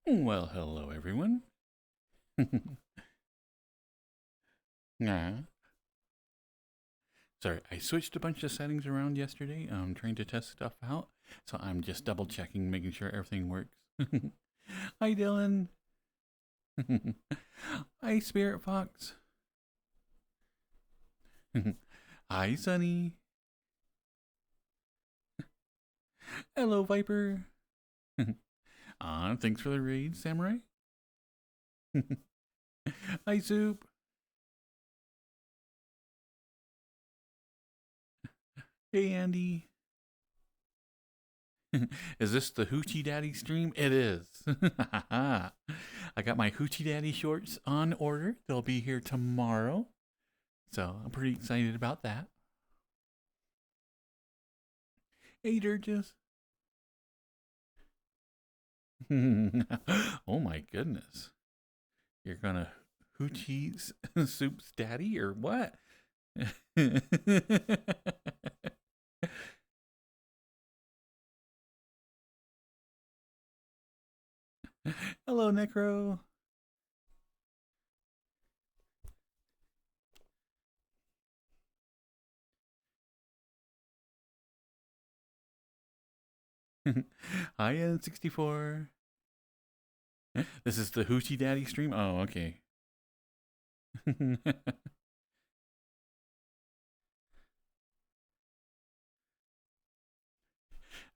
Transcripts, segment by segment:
Well, hello everyone. Yeah. Sorry, I switched a bunch of settings around yesterday. I'm trying to test stuff out, so I'm just double checking, making sure everything works. Hi, Dylan. Hi, Spirit Fox. Hi, Sunny. Hello, Viper. Thanks for the raid, Samurai. Hi, Soup. Hey, Andy. Is this the Hoochie Daddy stream? It is. I got my Hoochie Daddy shorts on order. They'll be here tomorrow. So I'm pretty excited about that. Hey, Durges. Oh my goodness. You're gonna Hoochie Soup's daddy or what? Hello, Necro. Hi, N64. This is the Hoochie Daddy stream? Oh, okay.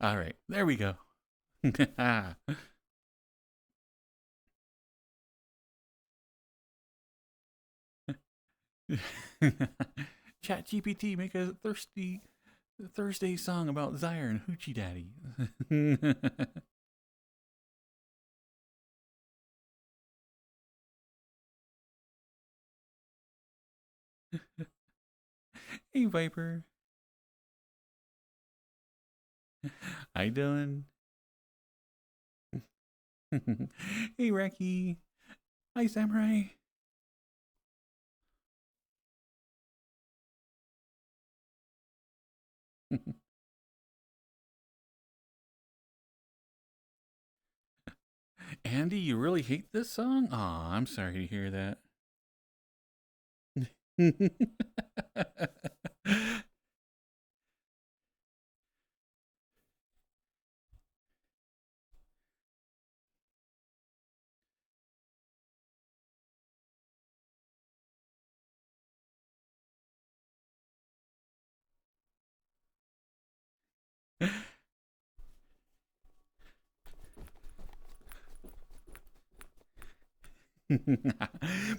All right, there we go. Chat GPT, make a thirsty Thursday song about Zyre and Hoochie Daddy. Hey, Viper. How you doing? Hey, Reki. Hi, Samurai. Andy, you really hate this song? Aw, I'm sorry to hear that.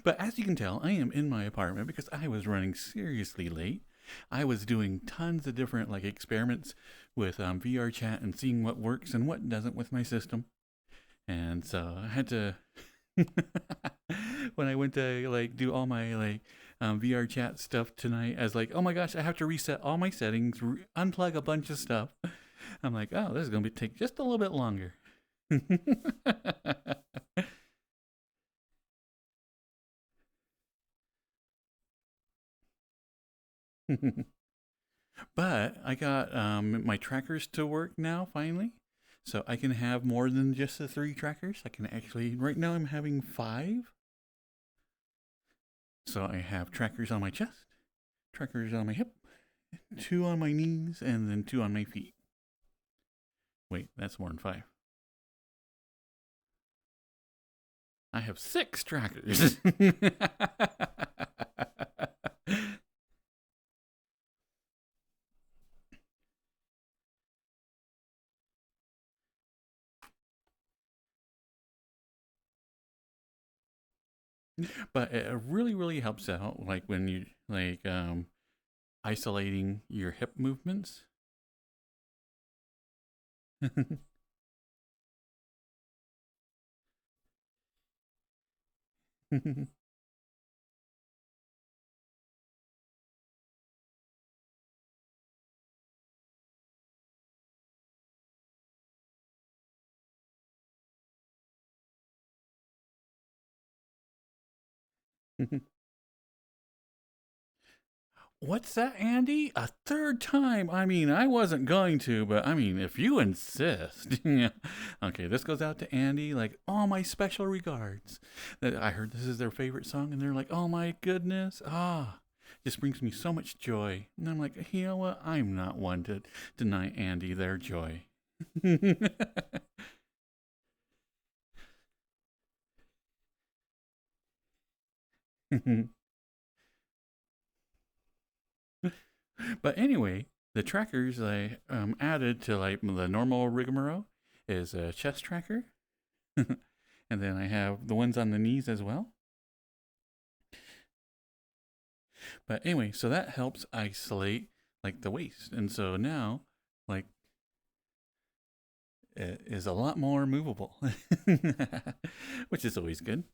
But as you can tell, I am in my apartment because I was running seriously late. I was doing tons of different like experiments with VRChat and seeing what works and what doesn't with my system. And so I had to when I went to like do all my like VRChat stuff tonight, I was like, oh my gosh, I have to reset all my settings, unplug a bunch of stuff. I'm like, oh, this is gonna take just a little bit longer. But I got my trackers to work now finally. So I can have more than just the 3 trackers. I can actually, right now I'm having 5. So I have trackers on my chest, trackers on my hip, 2 on my knees, and then 2 on my feet. Wait, that's more than 5. I have 6 trackers. But it really, really helps out, like when you like isolating your hip movements. What's that, Andy? A third time? I mean, I wasn't going to, but I mean, if you insist. Yeah. Okay, this goes out to Andy. Like, oh, my special regards. I heard this is their favorite song, and they're like, oh my goodness. Just brings me so much joy. And I'm like, you know what? I'm not one to deny Andy their joy. But anyway, the trackers I added to like the normal rigmarole is a chest tracker, and then I have the ones on the knees as well. But anyway, so that helps isolate like the waist, and so now like it is a lot more movable, which is always good.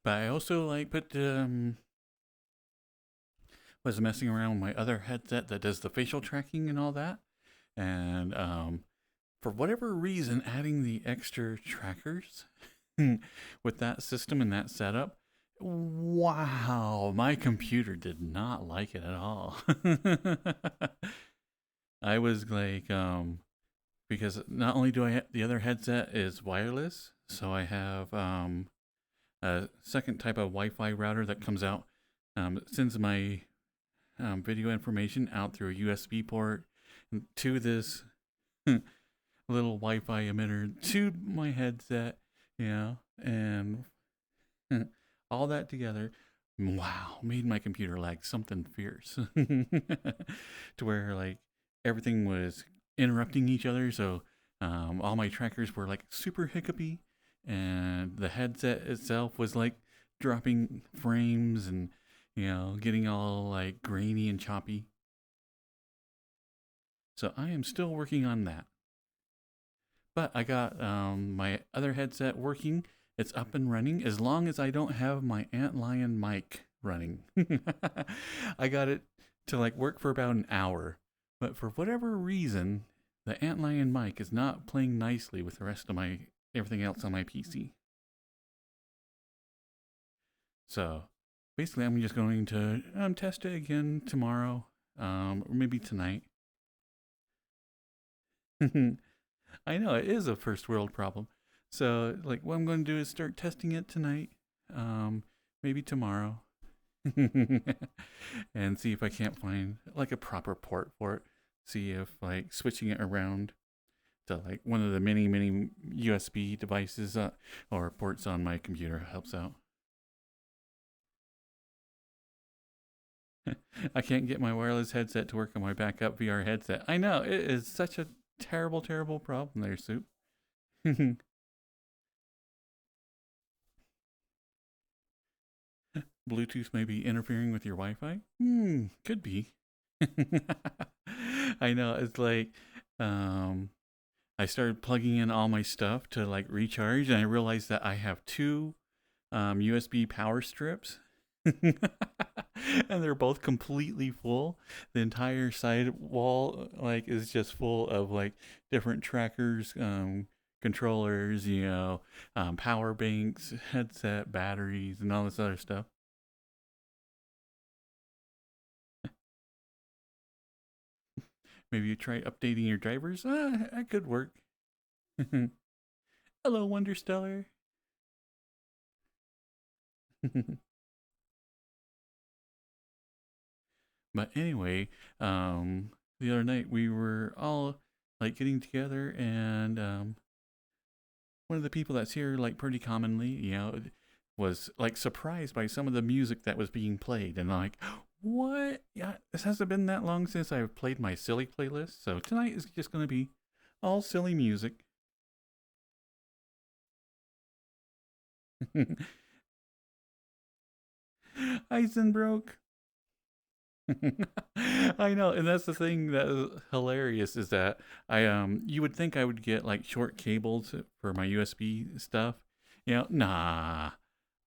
But I also like put was messing around with my other headset that does the facial tracking and all that, and for whatever reason, adding the extra trackers with that system and that setup, wow, my computer did not like it at all. I was like, because not only do I have the other headset is wireless, so I have a second type of Wi-Fi router that comes out, sends my video information out through a USB port to this little Wi-Fi emitter to my headset, you know, and all that together, wow, made my computer lag something fierce to where like everything was interrupting each other. So all my trackers were like super hiccupy, and the headset itself was like dropping frames and getting all like grainy and choppy. So I am still working on that. But I got my other headset working. It's up and running as long as I don't have my Antlion mic running. I got it to like work for about an hour. But for whatever reason, the Antlion mic is not playing nicely with the rest of my everything else on my PC. So basically, I'm just going to test it again tomorrow, or maybe tonight. I know it is a first world problem. So, like, what I'm going to do is start testing it tonight, maybe tomorrow, and see if I can't find like a proper port for it. See if like switching it around to like one of the many USB devices or ports on my computer helps out. I can't get my wireless headset to work on my backup VR headset. I know, it is such a terrible problem there, Soup. Bluetooth may be interfering with your Wi-Fi? Could be. I know, it's like I started plugging in all my stuff to like recharge, and I realized that I have two USB power strips. And they're both completely full. The entire side wall like is just full of like different trackers, controllers, power banks, headset, batteries, and all this other stuff. Maybe you try updating your drivers. That could work. Hello, Wonderstellar. But anyway, the other night we were all like getting together, and one of the people that's here like pretty commonly, was like surprised by some of the music that was being played, and like, what? Yeah, this hasn't been that long since I've played my silly playlist, so tonight is just gonna be all silly music. Eisenbroke. I know, and that's the thing that is hilarious is that you would think I would get like short cables for my USB stuff. Nah.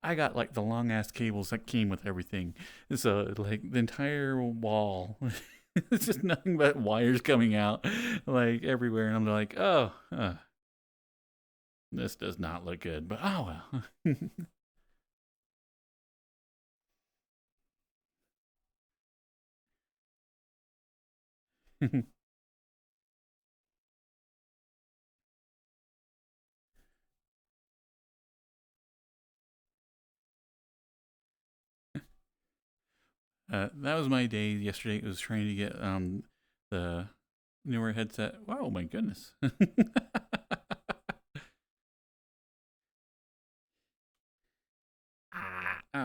I got like the long ass cables that came with everything. So like the entire wall, it's just nothing but wires coming out like everywhere. And I'm like, oh, this does not look good. But oh well. That was my day yesterday. It was trying to get the newer headset. Wow, my goodness.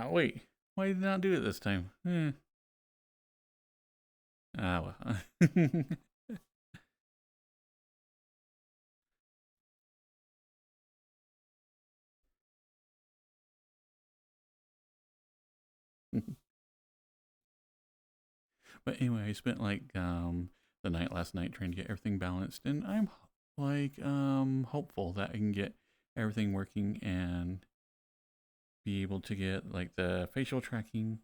Wait. Why did I not do it this time? Well. But anyway, I spent like the night last night trying to get everything balanced, and I'm like hopeful that I can get everything working and be able to get like the facial tracking,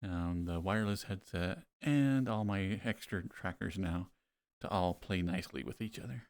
the wireless headset, and all my extra trackers now to all play nicely with each other.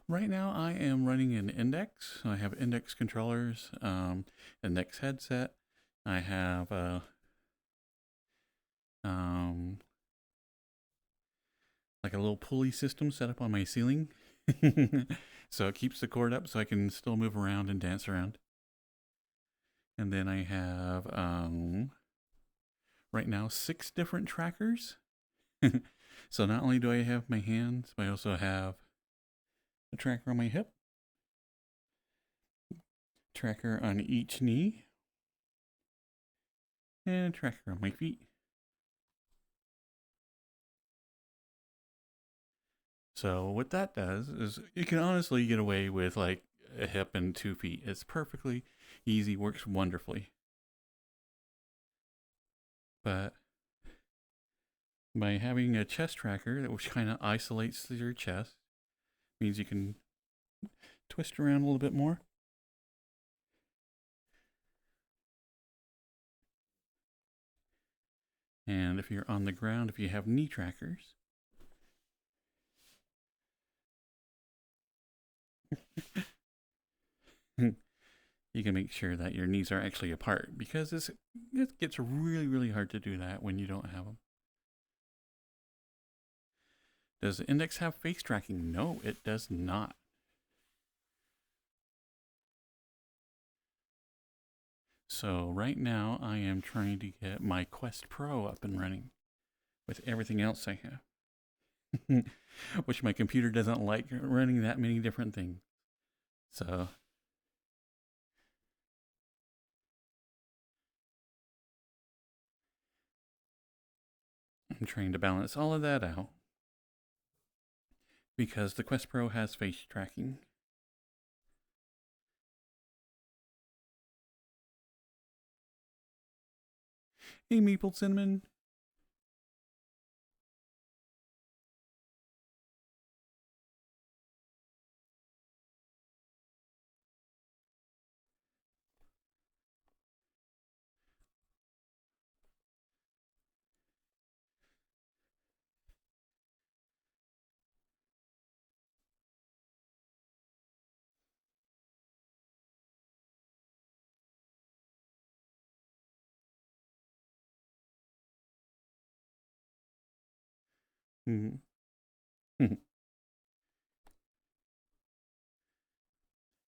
Right now, I am running an index. I have index controllers, index headset. I have um, like a little pulley system set up on my ceiling. So it keeps the cord up so I can still move around and dance around. And then I have right now 6 different trackers. So not only do I have my hands, but I also have a tracker on my hip, tracker on each knee, and a tracker on my feet. So what that does is you can honestly get away with like a hip and 2 feet. It's perfectly easy, works wonderfully. But by having a chest tracker, which kind of isolates your chest, means you can twist around a little bit more. And if you're on the ground, if you have knee trackers, you can make sure that your knees are actually apart, because it gets really, really hard to do that when you don't have them. Does the index have face tracking? No, it does not. So right now I am trying to get my Quest Pro up and running with everything else I have. Which my computer doesn't like running that many different things. So I'm trying to balance all of that out. because the Quest Pro has face tracking. Hey, Maple Cinnamon. Mm-hmm.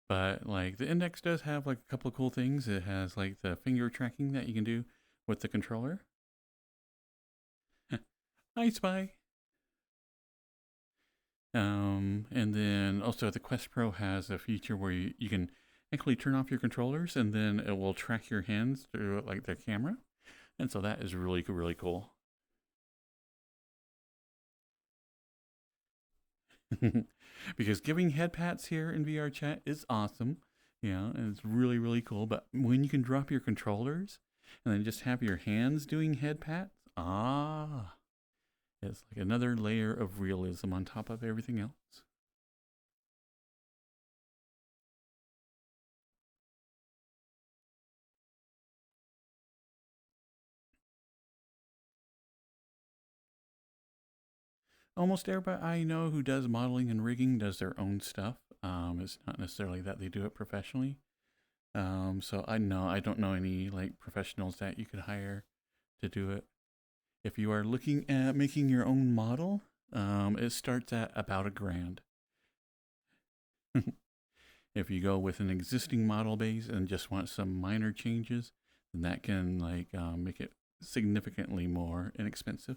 But like the Index does have like a couple of cool things. It has like the finger tracking that you can do with the controller. I spy. And then also the Quest Pro has a feature where you can actually turn off your controllers and then it will track your hands through like the camera. And so that is really, really cool. Because giving head pats here in VRChat is awesome. Yeah, and it's really, really cool. But when you can drop your controllers and then just have your hands doing head pats, it's like another layer of realism on top of everything else. Almost everybody I know who does modeling and rigging does their own stuff. It's not necessarily that they do it professionally. So I don't know any like professionals that you could hire to do it. If you are looking at making your own model, it starts at about $1,000. If you go with an existing model base and just want some minor changes, then that can like make it significantly more inexpensive.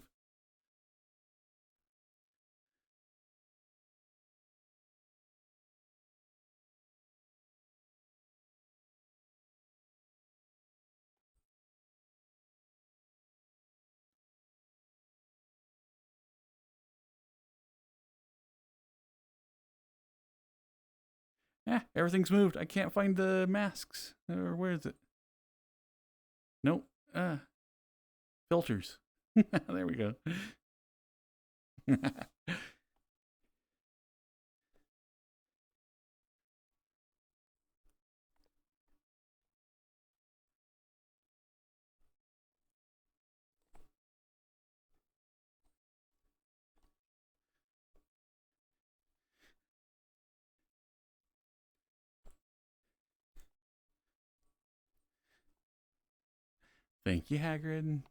Everything's moved. I can't find the masks. Or where is it? Nope. Filters. There we go. Thank you, Hagrid.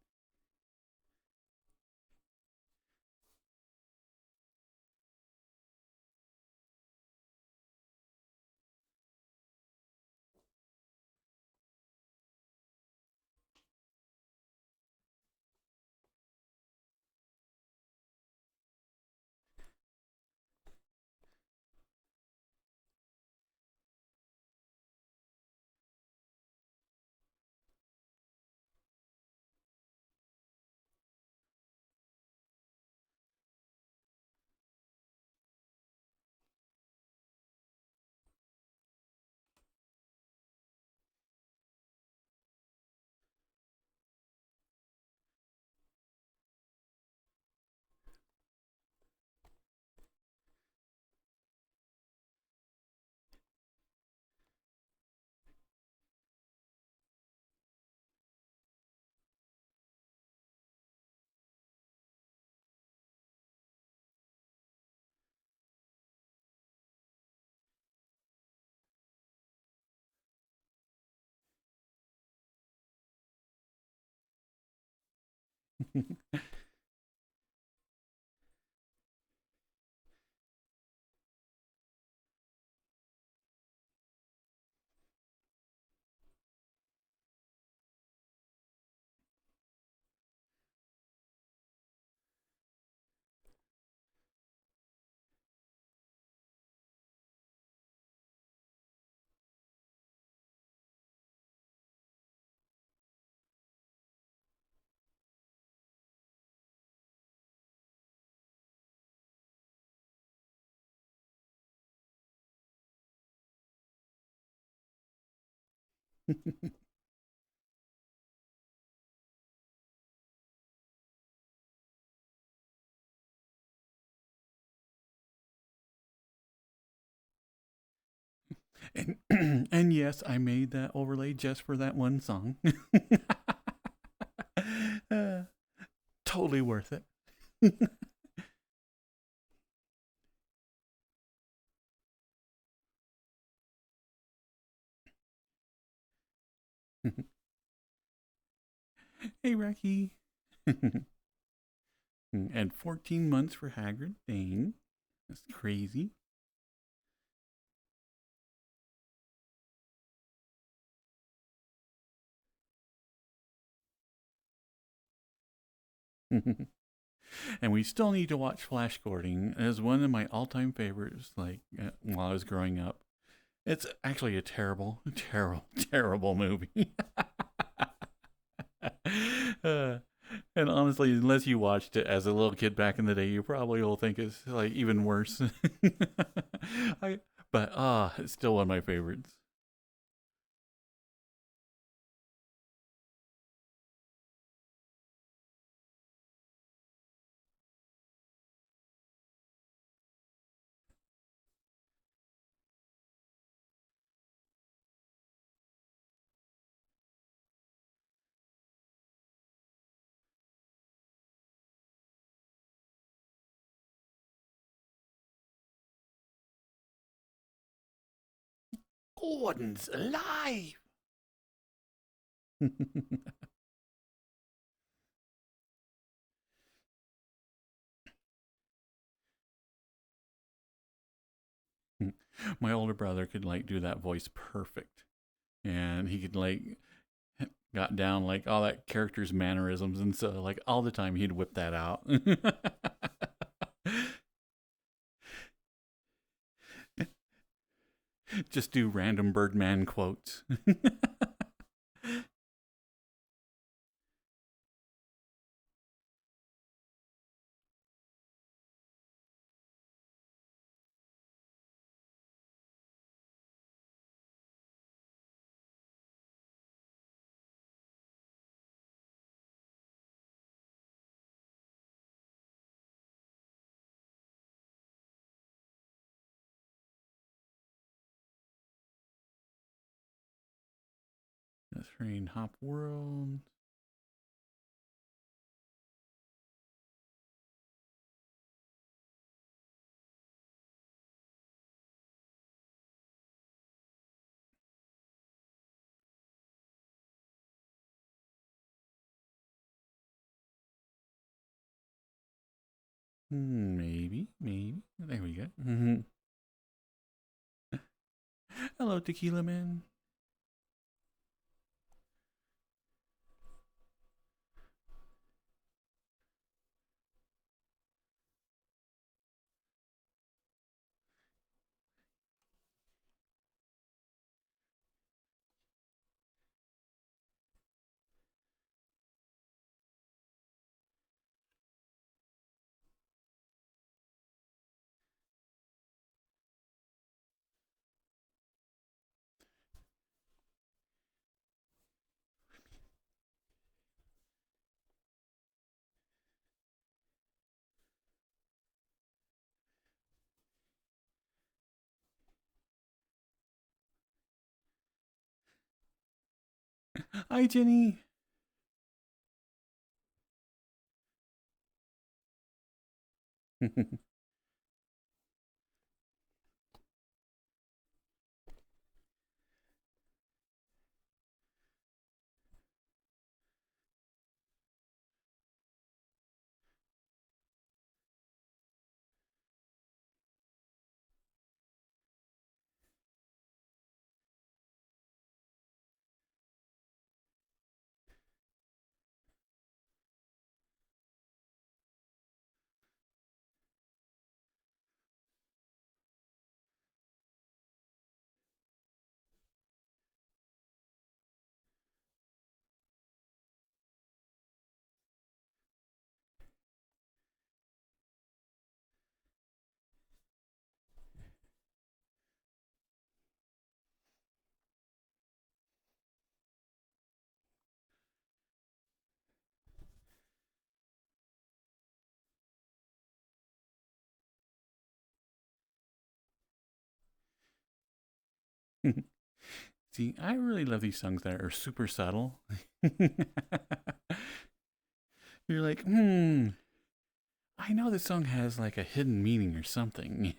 And yes, I made that overlay just for that one song. uh, totally worth it. Hey, Racky. And 14 months for Hagrid. Dang. That's crazy. And we still need to watch Flash Gordon as one of my all-time favorites. Like while I was growing up, it's actually a terrible, terrible, terrible movie. uh, and honestly, unless you watched it as a little kid back in the day, you probably will think it's like even worse. But it's still one of my favorites. Gordon's alive. My older brother could like do that voice perfect, and he could like got down like all that character's mannerisms, and so like all the time he'd whip that out. Just do random Birdman quotes. That's Rain Hop World. Maybe, maybe. There we go. Hello, Tequila Man. Hi, Jenny. See, I really love these songs that are super subtle. You're like, I know this song has like a hidden meaning or something.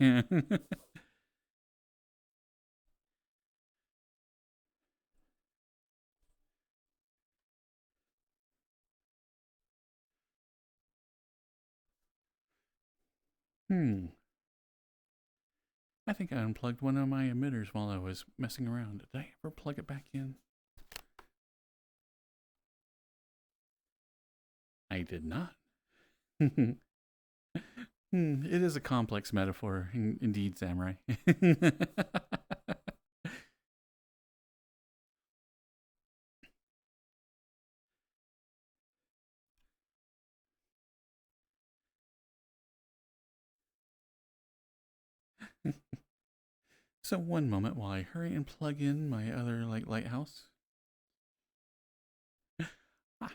Hmm. I think I unplugged one of my emitters while I was messing around. Did I ever plug it back in? I did not. It is a complex metaphor, indeed, Samurai. So one moment while I hurry and plug in my other lighthouse. Ah.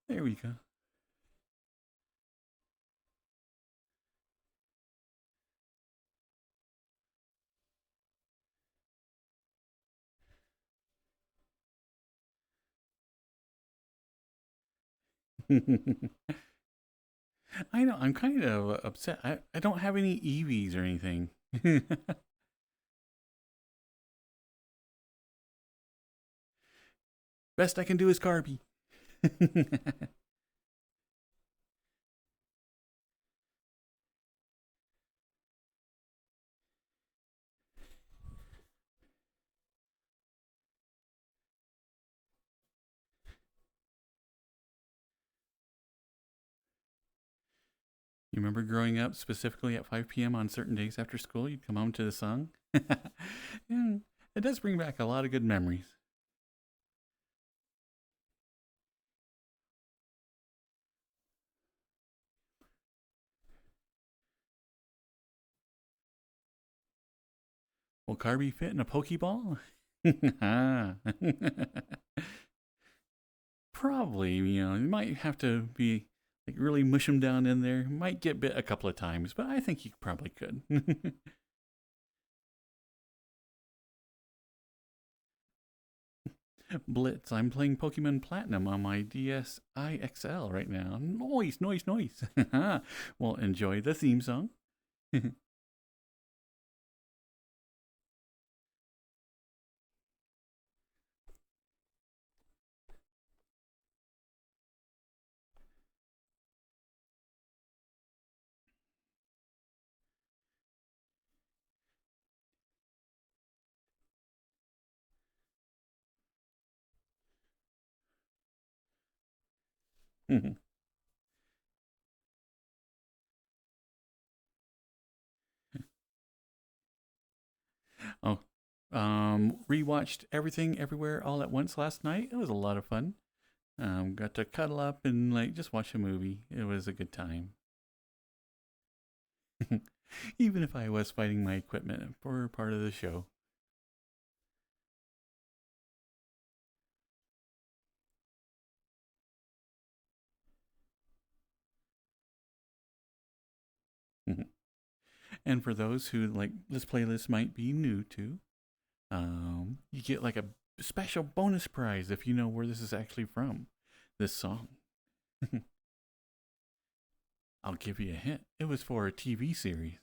There we go. I know, I'm kind of upset. I don't have any EVs or anything. Best I can do is Carby. You remember growing up specifically at 5 p.m. on certain days after school, you'd come home to the song? Yeah, it does bring back a lot of good memories. Will Carby fit in a Pokeball? Probably, you might have to be like really mush him down in there. Might get bit a couple of times, but I think you probably could. Blitz, I'm playing Pokemon Platinum on my DSi XL right now. Noise, noise, noise. Well, enjoy the theme song. Oh, rewatched Everything Everywhere All at Once last night. It was a lot of fun. Got to cuddle up and like just watch a movie. It was a good time. Even if I was fighting my equipment for part of the show. And for those who like this playlist might be new to, you get like a special bonus prize if you know where this is actually from. This song. I'll give you a hint. It was for a TV series.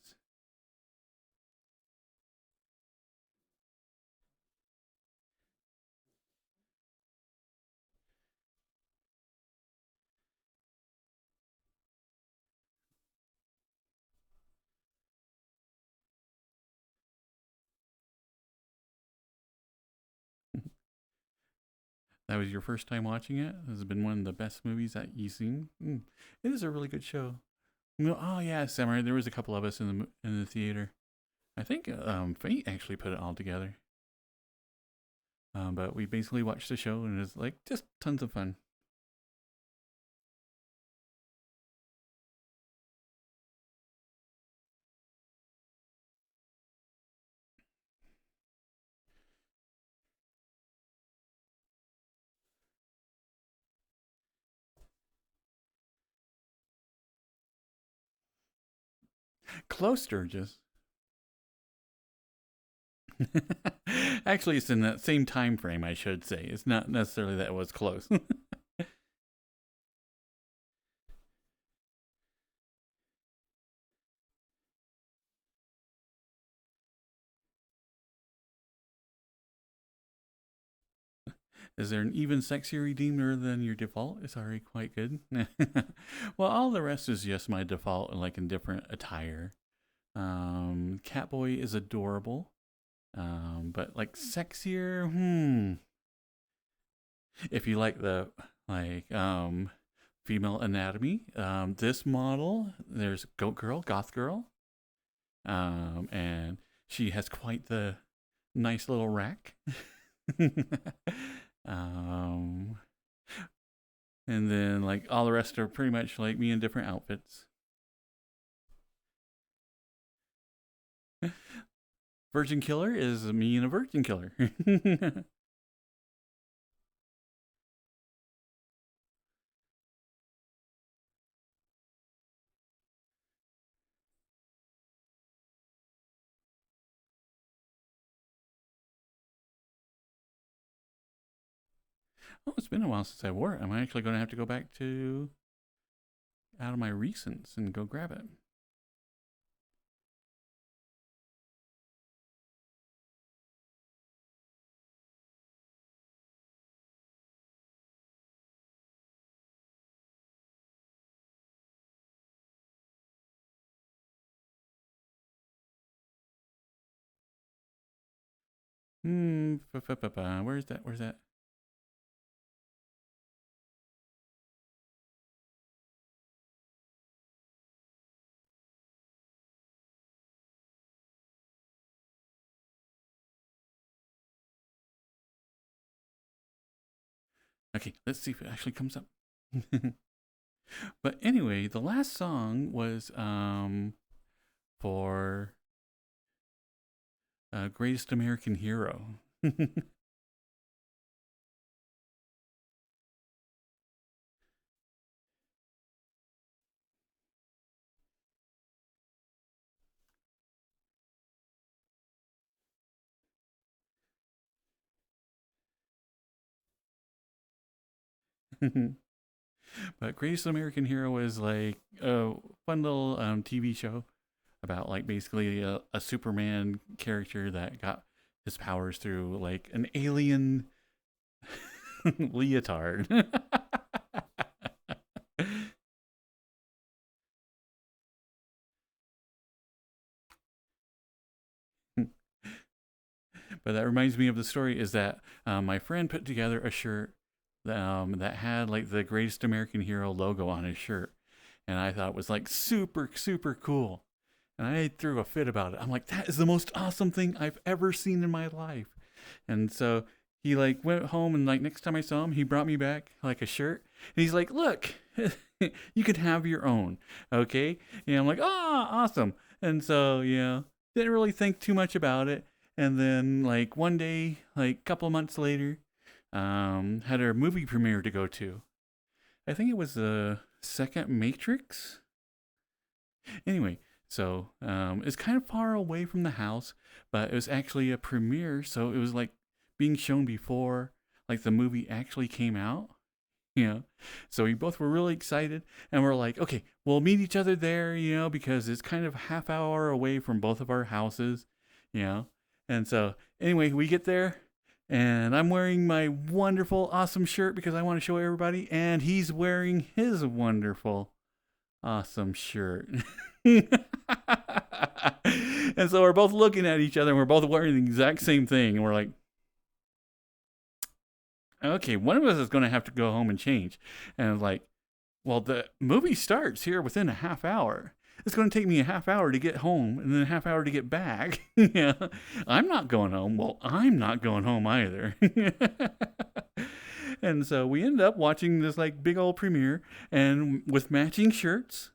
That was your first time watching it? This has been one of the best movies that you've seen. It is a really good show. Oh yeah, Samurai. There was a couple of us in the theater. I think Fate actually put it all together. But we basically watched the show, and it's like just tons of fun. Close, Sturgis. Actually, it's in that same time frame, I should say. It's not necessarily that it was close. Is there an even sexier redeemer than your default? It's already quite good. Well, all the rest is just my default, like in different attire. Catboy is adorable. But like sexier, if you like the female anatomy, this model, there's Goat Girl, Goth Girl. And she has quite the nice little rack. And then like all the rest are pretty much like me in different outfits. Virgin Killer is me and a Virgin Killer. Oh, it's been a while since I wore it. I'm actually going to have to go back to out of my recents and go grab it. Where's that? Where's that? Okay, let's see if it actually comes up. But anyway, the last song was for Greatest American Hero. But Greatest American Hero is like a fun little TV show about like basically a Superman character that got his powers through like an alien leotard. But that reminds me of the story is that my friend put together a shirt that had like the Greatest American Hero logo on his shirt. And I thought it was like super, super cool. And I threw a fit about it. I'm like, that is the most awesome thing I've ever seen in my life. And so he like went home and like next time I saw him, he brought me back like a shirt. And he's like, look, you could have your own. Okay. And I'm like, oh, awesome. And so, yeah, didn't really think too much about it. And then like one day, like a couple months later, had a movie premiere to go to. I think it was the second Matrix. Anyway, so it's kind of far away from the house, but it was actually a premiere, so it was like being shown before like the movie actually came out. So we both were really excited, and we're like, okay, we'll meet each other there, because it's kind of half hour away from both of our houses, And so anyway, we get there, and I'm wearing my wonderful, awesome shirt because I want to show everybody, and he's wearing his wonderful, awesome shirt. And so we're both looking at each other, and we're both wearing the exact same thing, and we're like, okay, one of us is going to have to go home and change. And like, well, the movie starts here within a half hour. It's going to take me a half hour to get home and then a half hour to get back. Yeah, I'm not going home. Well, I'm not going home either. And so we ended up watching this like big old premiere and with matching shirts.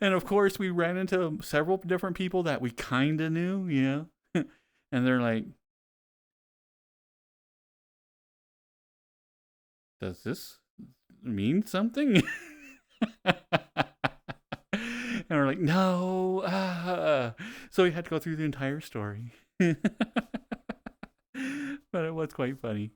And of course, we ran into several different people that we kind of knew, you know, and they're like, does this mean something? And we're like, no. So we had to go through the entire story. But it was quite funny.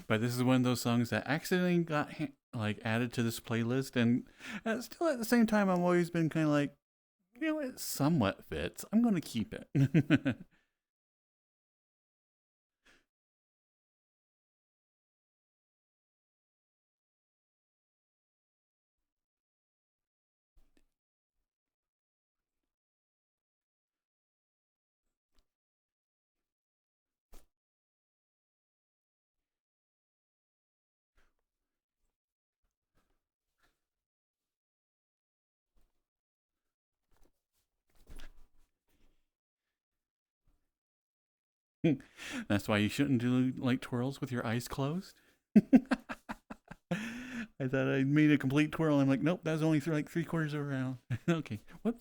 But this is one of those songs that accidentally got like added to this playlist, and still at the same time, I've always been kind of like, you know, it somewhat fits. I'm going to keep it. That's why you shouldn't do like twirls with your eyes closed. I thought I made a complete twirl. I'm like, nope, that was only through like 3/4 around. Okay, whoops.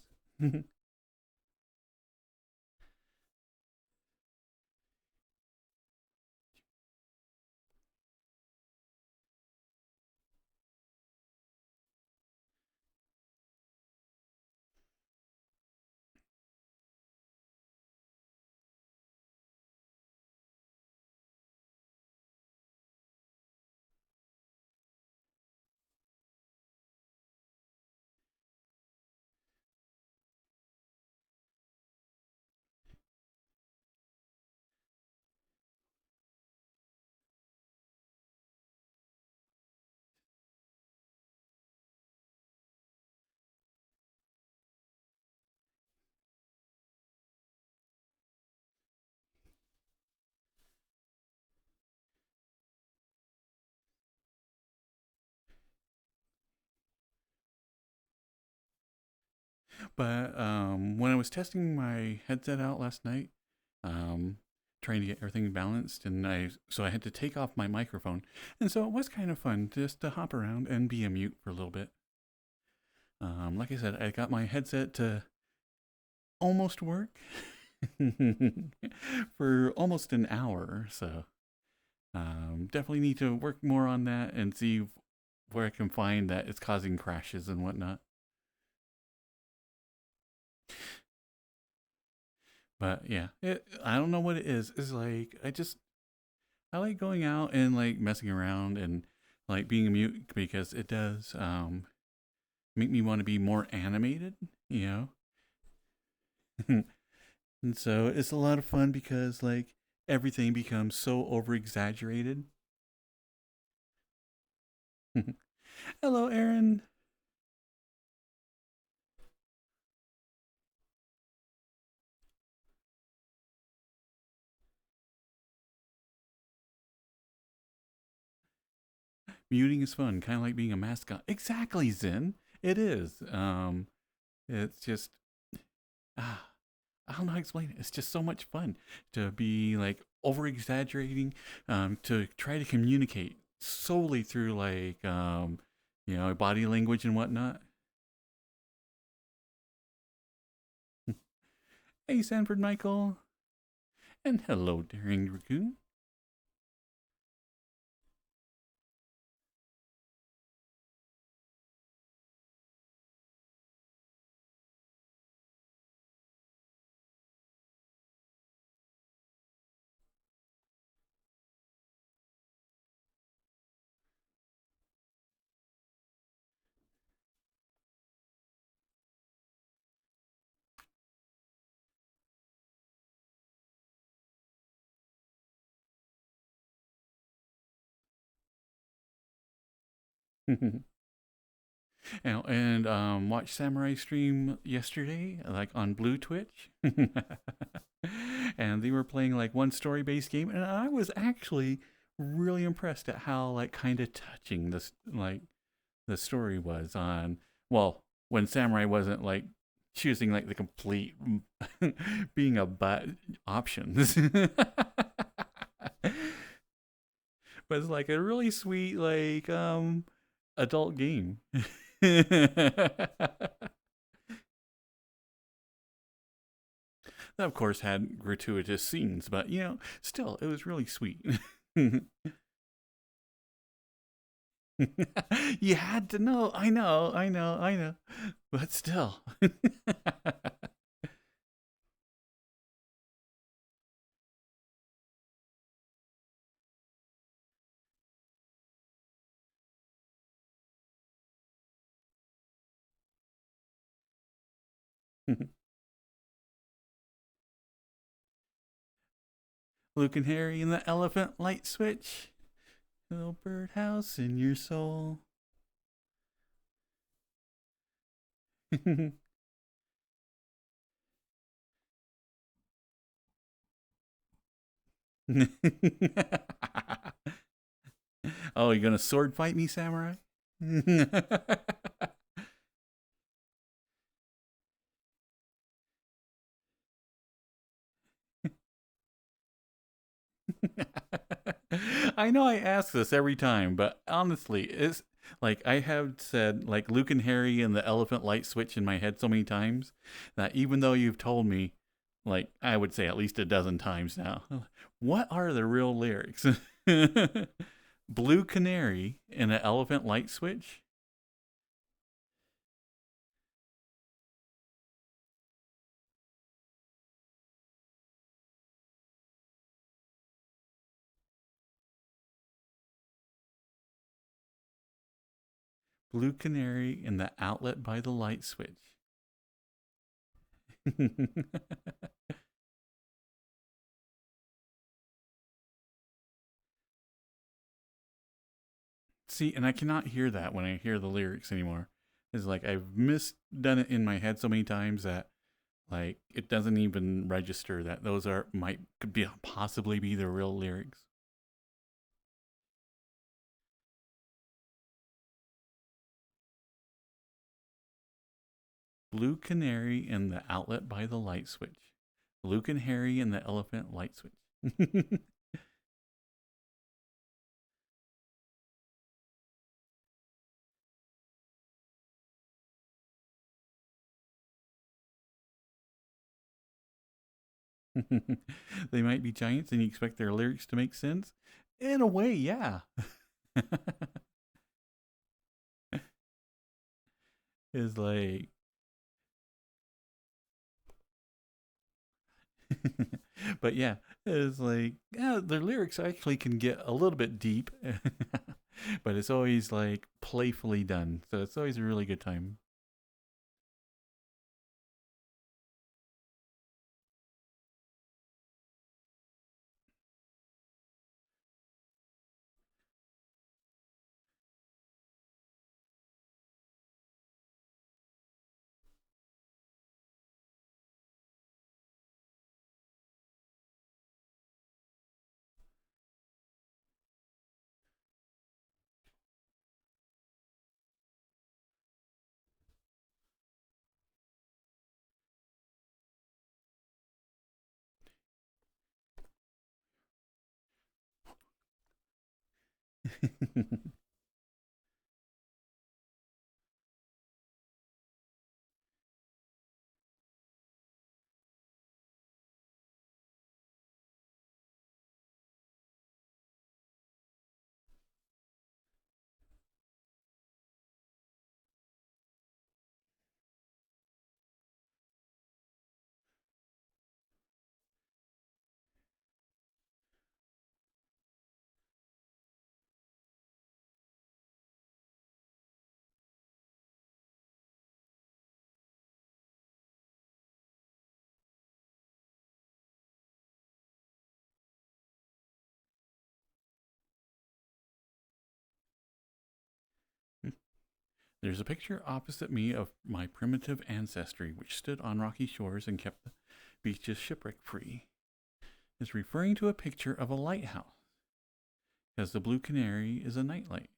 But when I was testing my headset out last night, um, trying to get everything balanced, and I had to take off my microphone, and so it was kind of fun just to hop around and be a mute for a little bit. Like I said, I got my headset to almost work for almost an hour, so definitely need to work more on that and see where I can find that it's causing crashes and whatnot. But yeah, I don't know what it is. It's like I like going out and like messing around and like being a mute because it does make me want to be more animated, you know. And so it's a lot of fun because like everything becomes so over exaggerated. Hello, Aaron. muting is fun, kind of like being a mascot. Exactly, Zen. It is. It's just ah, I don't know how to explain it. It's just so much fun to be like over exaggerating, to try to communicate solely through like body language and whatnot. Hey, Sanford Michael, and hello, Daring Raccoon. Watched Samurai stream yesterday, like on Blue Twitch, and they were playing like one story-based game, and I was actually really impressed at how like kind of touching this like the story was on. Well, when Samurai wasn't like choosing like the complete being a butt options. But it's like a really sweet like adult game. That of course had gratuitous scenes, but still it was really sweet. You had to know. I know. But still. Luke and Harry and the elephant light switch. Little birdhouse in your soul. Oh, you gonna sword fight me, samurai? I know I ask this every time, but honestly, it's like I have said like Luke and Harry and the elephant light switch in my head so many times that even though you've told me like I would say at least a dozen times now, what are the real lyrics? Blue canary and an elephant light switch? Blue canary in the outlet by the light switch. See, and I cannot hear that when I hear the lyrics anymore. It's like I've misdone it in my head so many times that like it doesn't even register that those are might could be possibly be the real lyrics. Blue canary in the outlet by the light switch. Luke and Harry and the elephant light switch. They might be giants and you expect their lyrics to make sense? In a way, yeah. Is like but yeah, it's like yeah, their lyrics actually can get a little bit deep, but it's always like playfully done, so it's always a really good time. There's a picture opposite me of my primitive ancestry, which stood on rocky shores and kept the beaches shipwreck free. It's referring to a picture of a lighthouse, because the blue canary is a nightlight.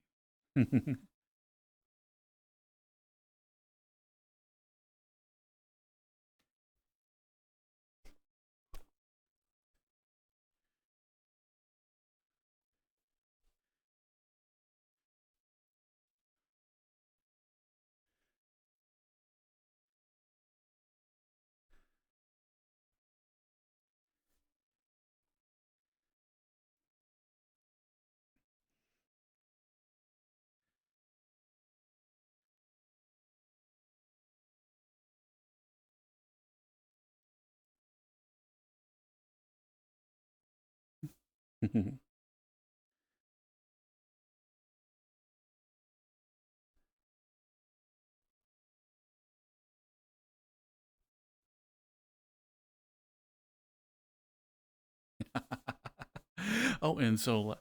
Oh, and so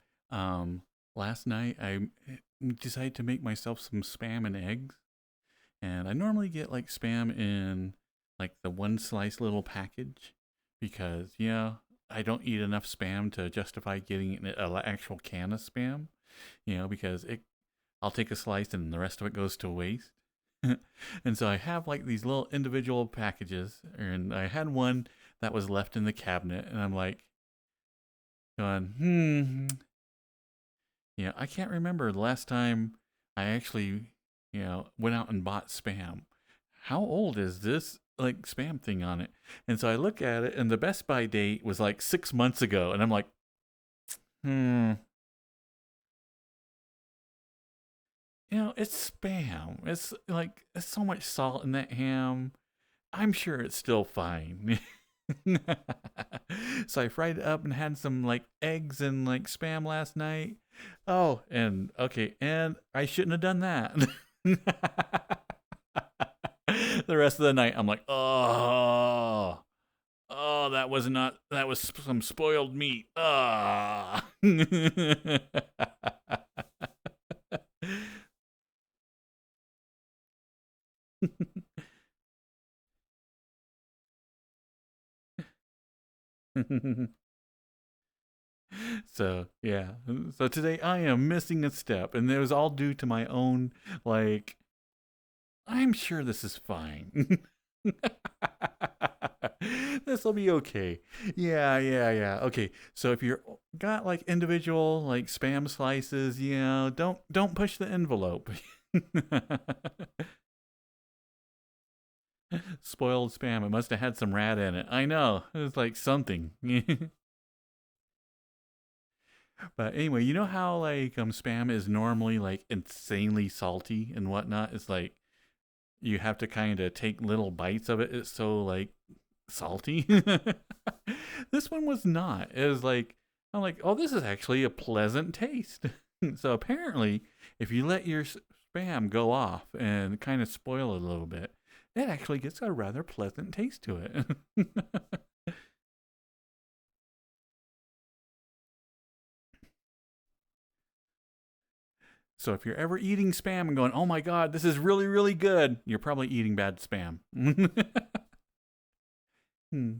last night I decided to make myself some spam and eggs. And I normally get like spam in like the one slice little package because, yeah, I don't eat enough spam to justify getting an actual can of spam, because I'll take a slice and the rest of it goes to waste. And so I have like these little individual packages, and I had one that was left in the cabinet, and I'm like going, I can't remember the last time I actually, went out and bought spam. How old is this like spam thing on it? And so I look at it, and the Best By date was like 6 months ago, and I'm like, hmm, it's spam. It's like there's so much salt in that ham. I'm sure it's still fine. So I fried it up and had some like eggs and like spam last night. Oh, and okay, and I shouldn't have done that. The rest of the night, I'm like, oh, that was some spoiled meat. Ah. So yeah, so today I am missing a step, and it was all due to my own like. I'm sure this is fine. This will be okay. Yeah, yeah, yeah. Okay. So if you're got like individual like spam slices, don't push the envelope. Spoiled spam. It must have had some rat in it. I know. It was like something. But anyway, you know how like spam is normally like insanely salty and whatnot? It's like you have to kind of take little bites of it. It's so like salty. This one was not. It was like I'm like, oh, this is actually a pleasant taste. So apparently, if you let your spam go off and kind of spoil it a little bit, it actually gets a rather pleasant taste to it. So if you're ever eating spam and going, oh my god, this is really really good, you're probably eating bad spam. Hmm.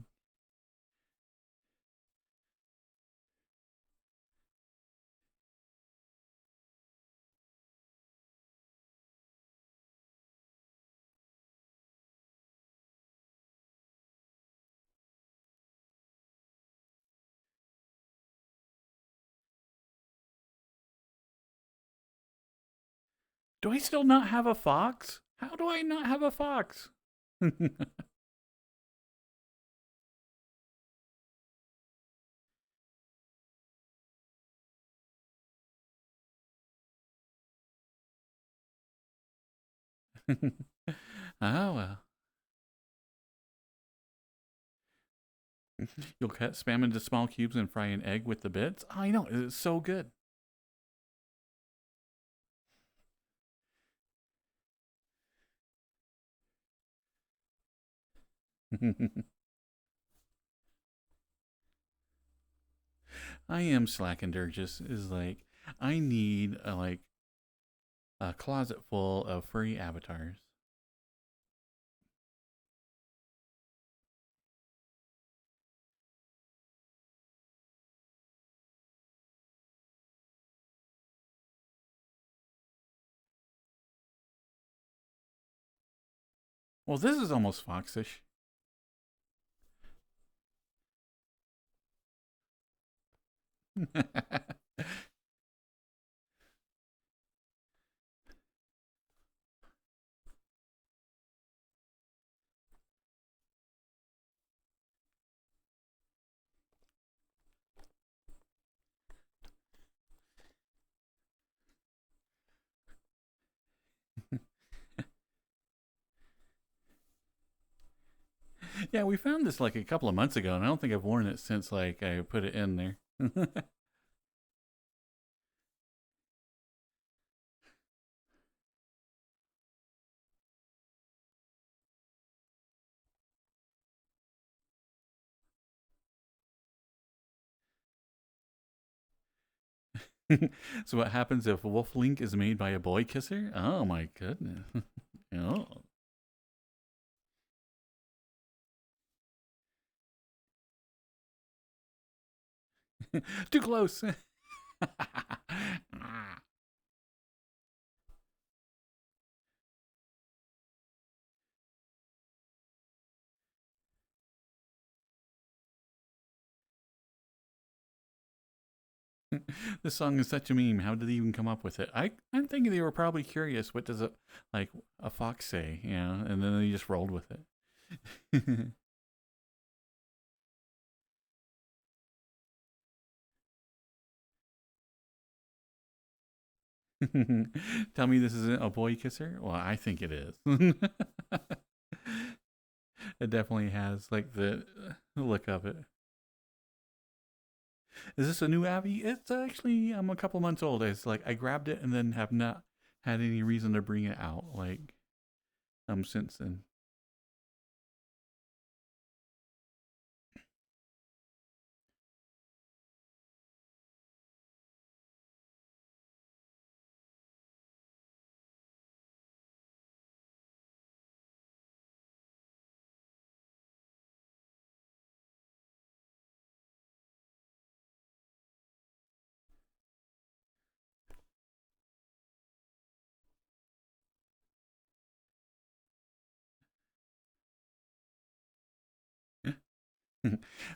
Do I still not have a fox? How do I not have a fox? Oh, well. You'll cut spam into small cubes and fry an egg with the bits. I know, it's so good. I am Slackendergis. Is like I need a closet full of free avatars. Well, this is almost foxish. Yeah, we found this like a couple of months ago, and I don't think I've worn it since like I put it in there. So what happens if Wolf Link is made by a boy kisser? Oh my goodness. Oh. Too close. This song is such a meme. How did they even come up with it? I'm thinking they were probably curious. What does like a fox say? You know, and then they just rolled with it. Tell me this isn't a boy kisser? Well, I think it is. It definitely has like the look of it. Is this a new Abby? It's actually I'm a couple months old. It's like I grabbed it and then have not had any reason to bring it out like since then.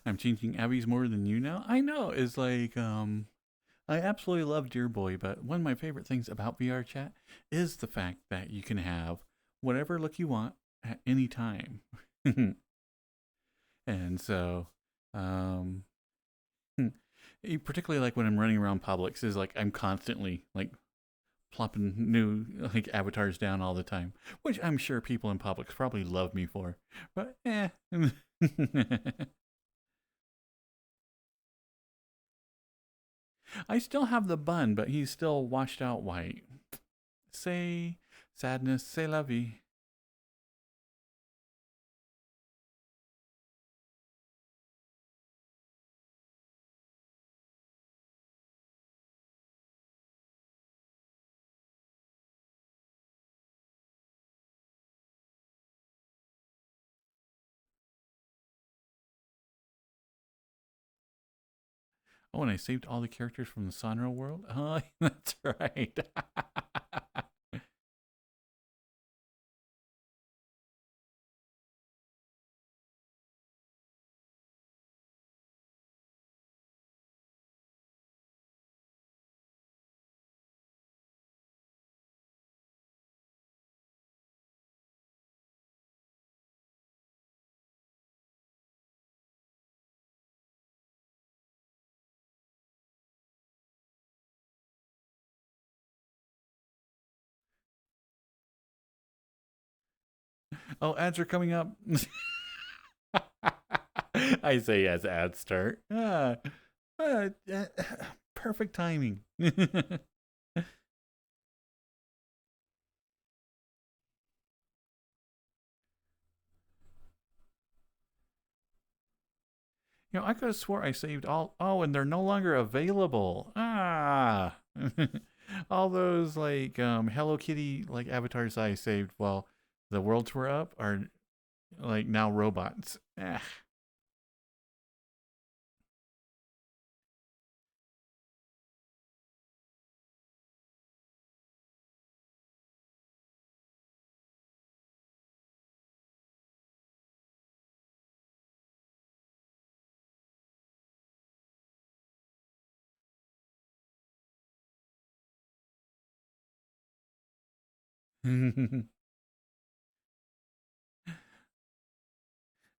I'm changing Abby's more than you now. I know. It's like I absolutely love Dear Boy, but one of my favorite things about VR chat is the fact that you can have whatever look you want at any time. And so um particularly like when I'm running around Publix is like I'm constantly like plopping new like avatars down all the time, which I'm sure people in Publix probably love me for. But I still have the bun, but he's still washed out white. Say sadness, say la vie. Oh, and I saved all the characters from the Sonra world. Oh, that's right. Oh, ads are coming up. I say as ads start. Uh, uh, perfect timing. I could have swore I saved all. Oh, and they're no longer available. Ah, all those like Hello Kitty like avatars I saved while the worlds were up are like now robots. Ah.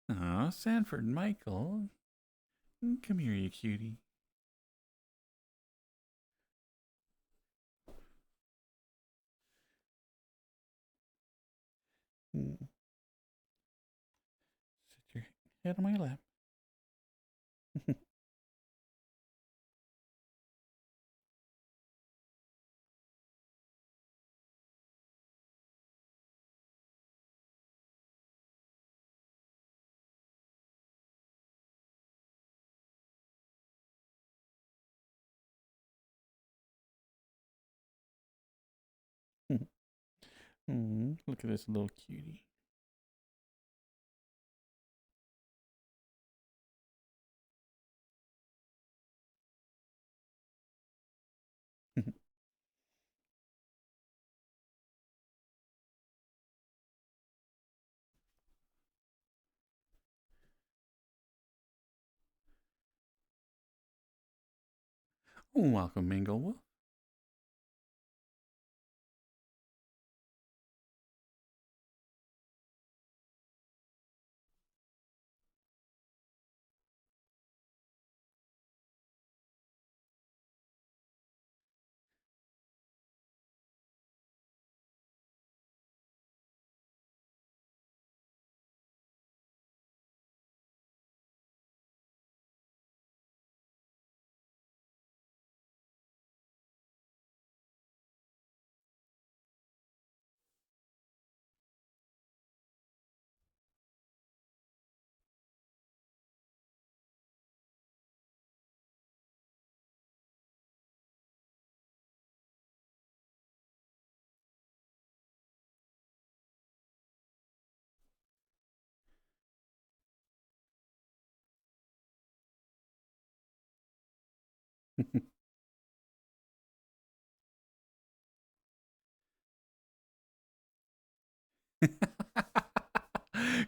Aw, Sanford Michael, come here, you cutie. Sit your head on my lap. Look at this little cutie. Welcome, Mingle.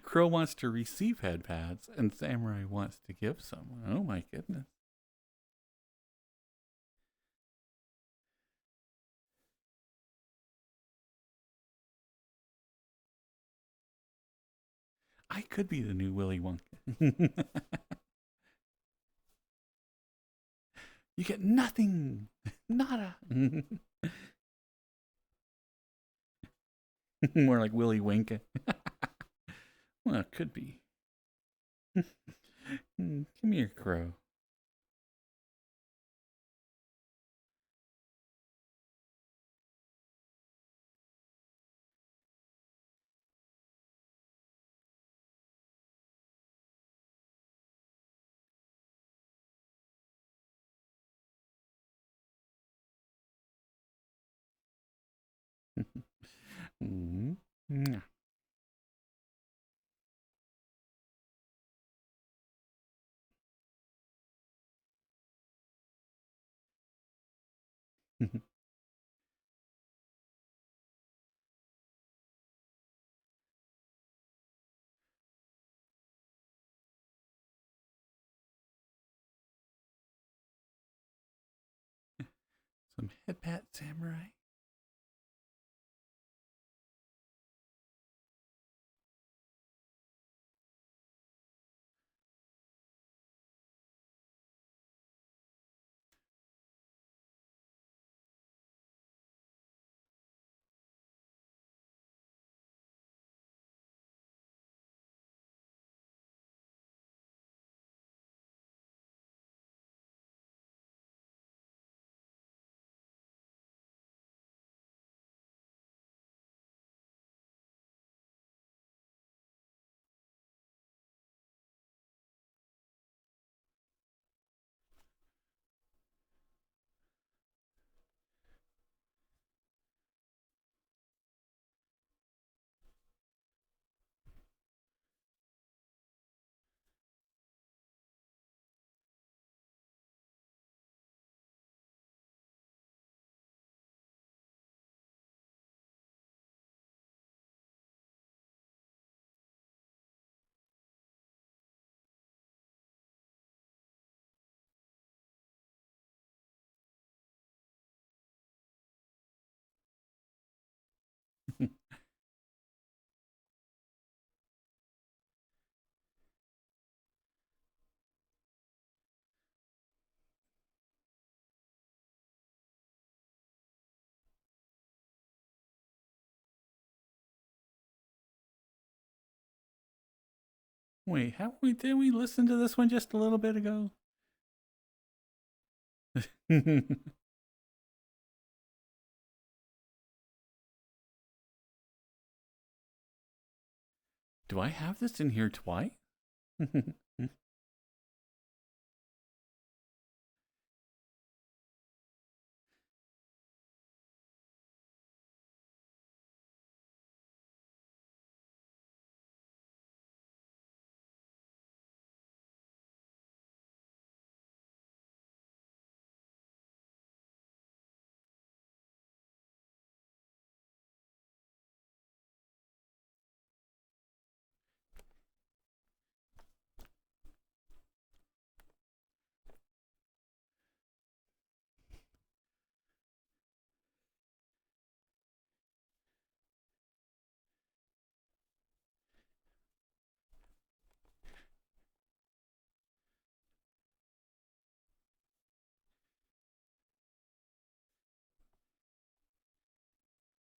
Crow wants to receive head pads, and Samurai wants to give some. Oh my goodness. I could be the new Willy Wonka. You get nothing. Nada. More like Willy Wonka. Well, it could be. Come here, Crow. Mm. Some head pat, Samurai. Wait, did we listen to this one just a little bit ago? Do I have this in here twice?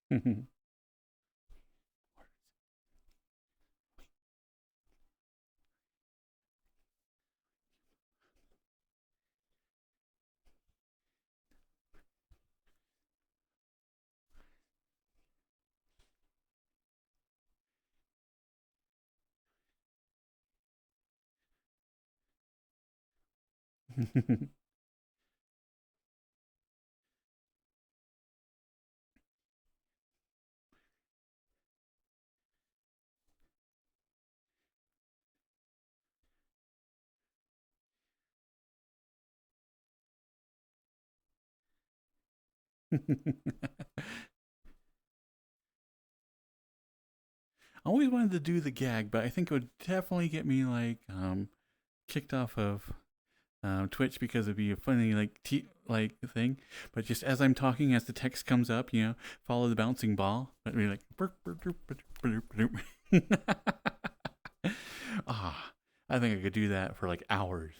I always wanted to do the gag, but I think it would definitely get me like kicked off of Twitch because it'd be a funny like thing. But just as I'm talking, as the text comes up, follow the bouncing ball. But be like, ah, I think I could do that for like hours.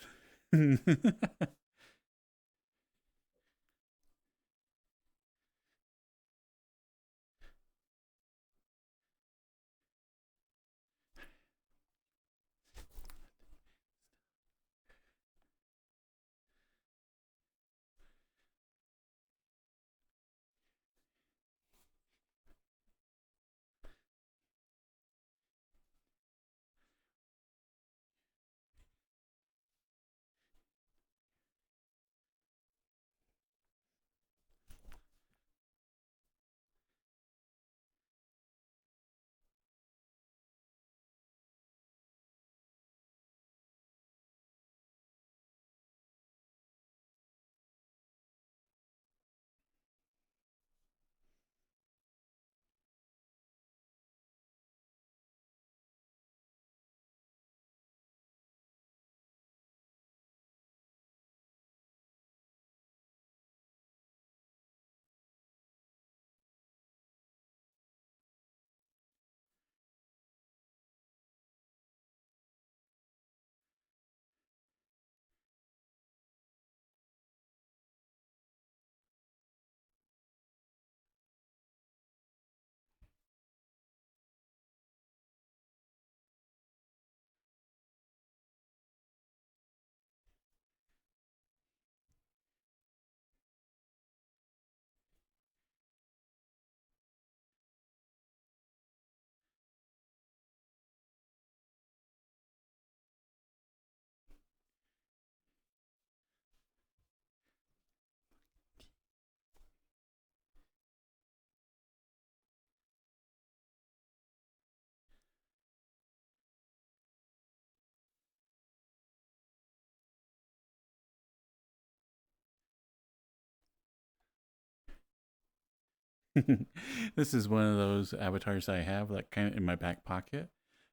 This is one of those avatars I have, like kind of in my back pocket.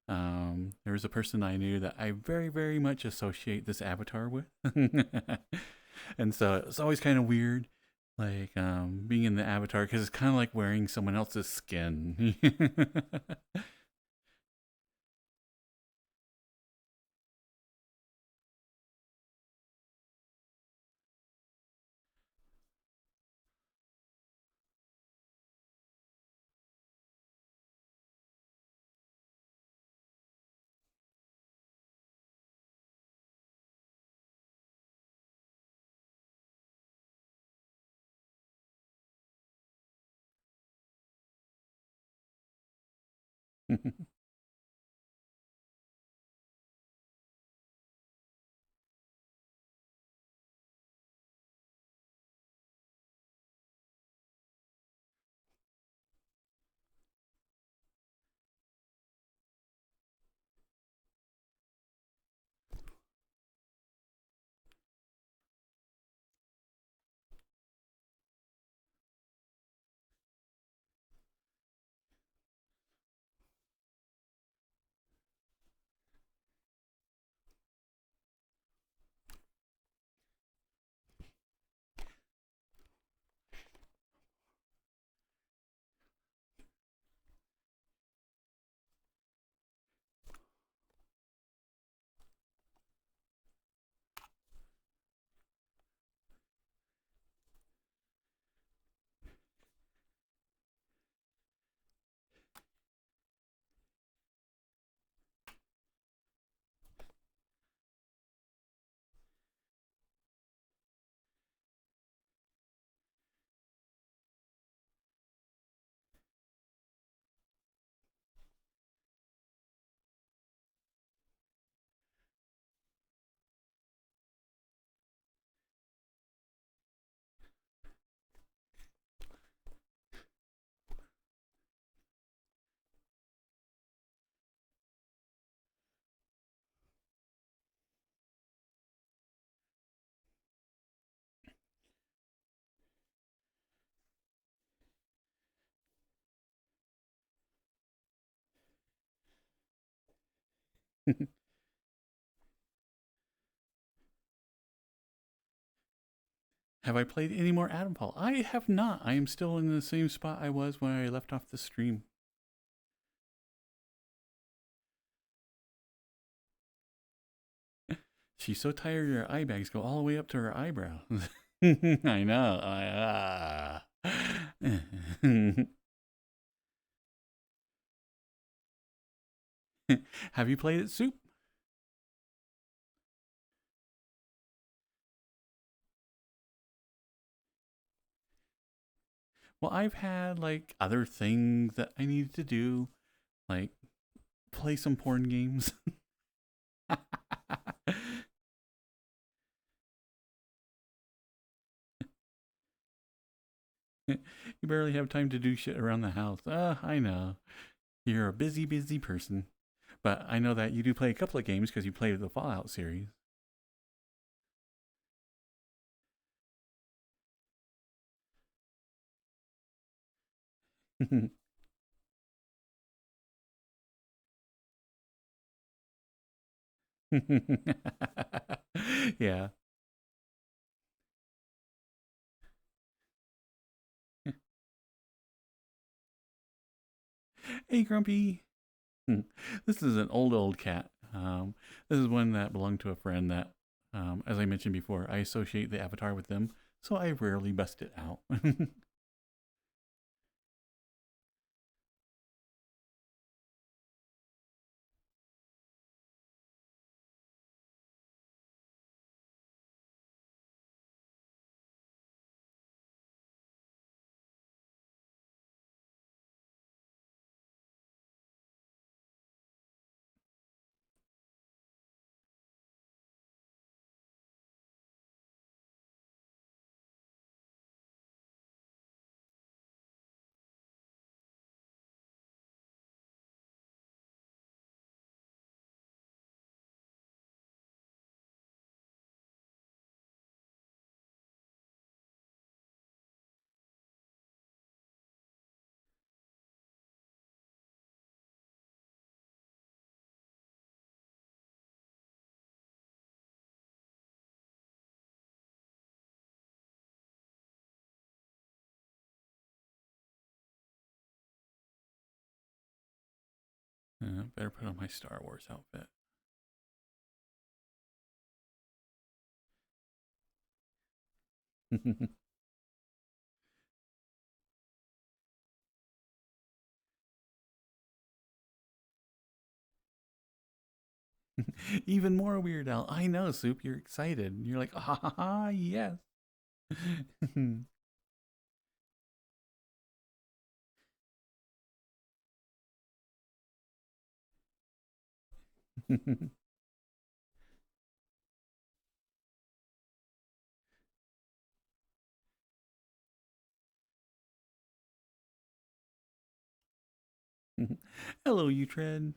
There was a person I knew that I very, very much associate this avatar with. And so it's always kind of weird, like being in the avatar, because it's kind of like wearing someone else's skin. Have I played any more Adamfall? I have not. I am still in the same spot I was when I left off the stream. She's so tired her eye bags go all the way up to her eyebrow. I know. Have you played it, Soup? Well, I've had like other things that I needed to do, like play some porn games. You barely have time to do shit around the house. I know. You're a busy, busy person. But I know that you do play a couple of games because you played the Fallout series. Yeah. Hey, Grumpy. This is an old cat. This is one that belonged to a friend that, as I mentioned before, I associate the avatar with them, so I rarely bust it out. Better put on my Star Wars outfit. Even more Weird Al. I know, Soup. You're excited. You're like, ah, ha, ha, yes. Hello, you tread.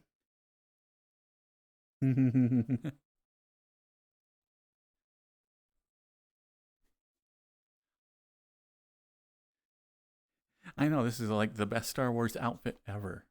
I know this is like the best Star Wars outfit ever.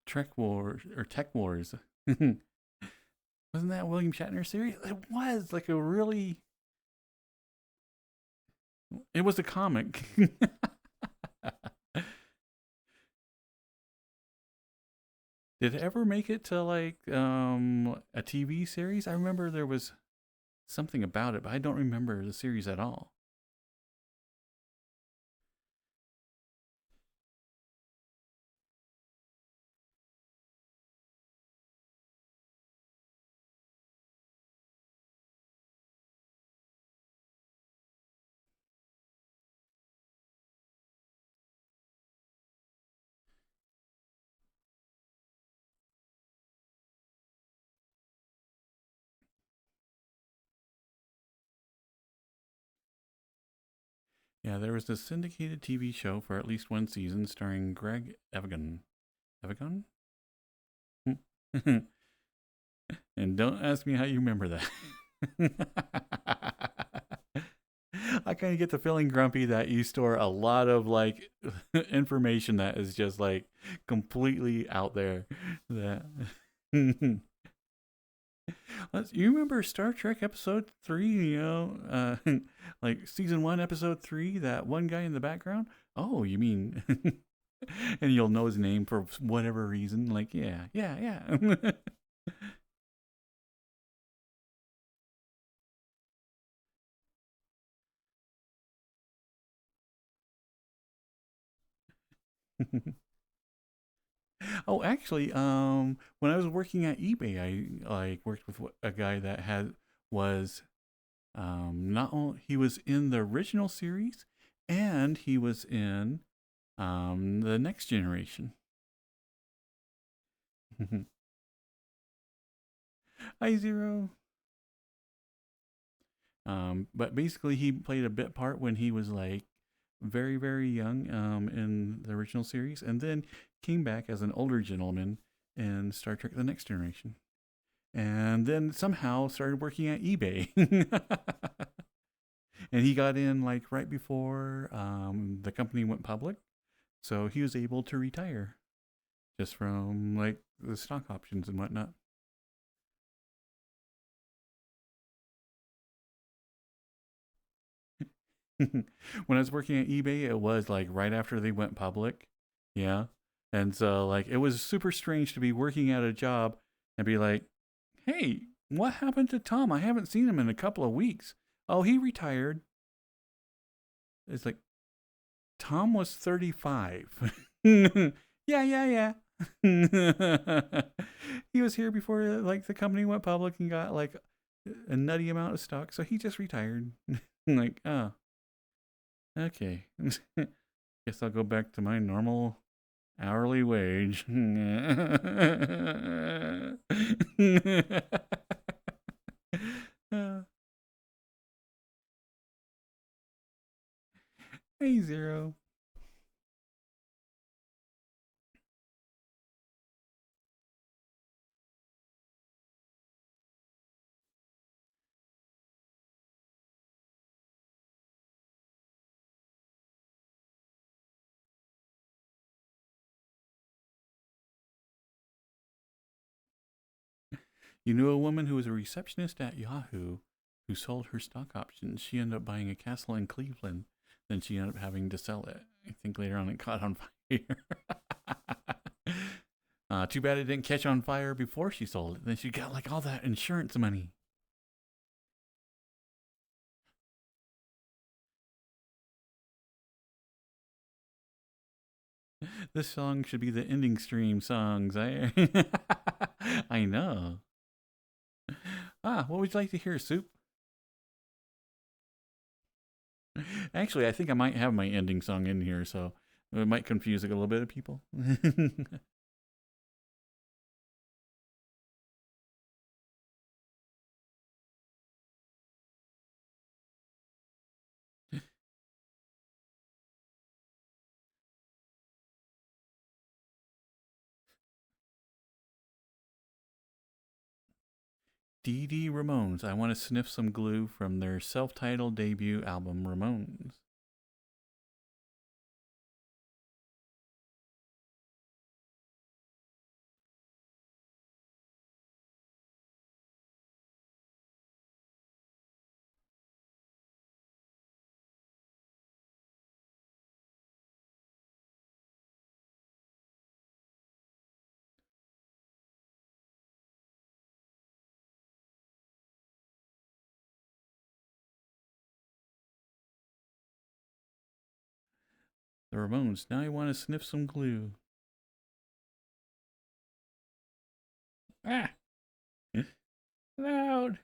Trek Wars or Tech Wars. Wasn't that a William Shatner series? It was like a really. It was a comic. Did it ever make it to like a TV series? I remember there was something about it, but I don't remember the series at all. Yeah, there was a syndicated TV show for at least one season starring Greg Evigan. Evigan? And don't ask me how you remember that. I kind of get the feeling, Grumpy, that you store a lot of like information that is just like completely out there. That you remember Star Trek Episode 3? You know, like Season 1, Episode 3. That one guy in the background. Oh, you mean? And you'll know his name for whatever reason. Like, yeah, yeah, yeah. Oh, actually, when I was working at eBay, I like worked with a guy that had was not only he was in the original series, and he was in the Next Generation. Hi, Zero. But basically, he played a bit part when he was like very, very young in the original series, and then came back as an older gentleman in Star Trek: The Next Generation, and then somehow started working at eBay. And he got in like right before the company went public, so he was able to retire just from like the stock options and whatnot. When I was working at eBay, it was like right after they went public. Yeah. And so like it was super strange to be working at a job and be like, "Hey, what happened to Tom? I haven't seen him in a couple of weeks." "Oh, he retired." It's like Tom was 35. Yeah, yeah, yeah. He was here before like the company went public and got like a nutty amount of stock, so he just retired. Like, oh, okay. Guess I'll go back to my normal hourly wage. Hey, Zero. You knew a woman who was a receptionist at Yahoo who sold her stock options. She ended up buying a castle in Cleveland. Then she ended up having to sell it. I think later on it caught on fire. Too bad it didn't catch on fire before she sold it. Then she got like all that insurance money. This song should be the ending stream songs. I know. What would you like to hear, Soup? Actually, I think I might have my ending song in here, so it might confuse a little bit of people. Dee Dee Ramones. I want to sniff some glue from their self-titled debut album, Ramones. The Ramones. Now I want to sniff some glue. Ah! Loud!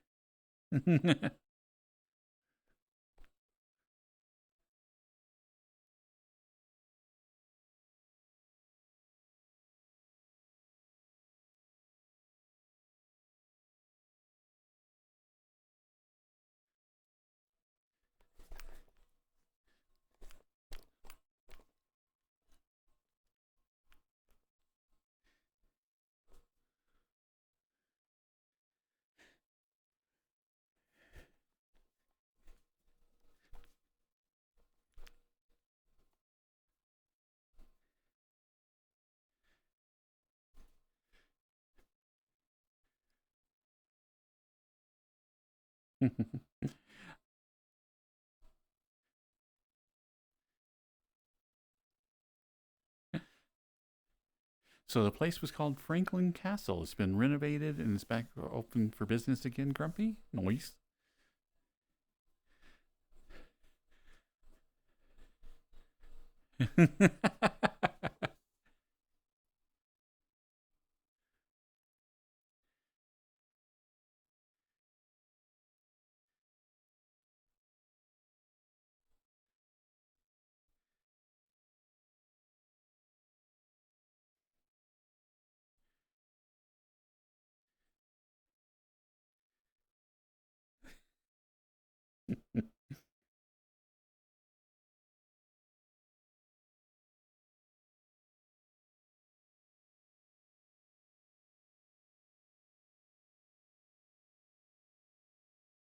So the place was called Franklin Castle. It's been renovated and it's back open for business again, Grumpy? Noise.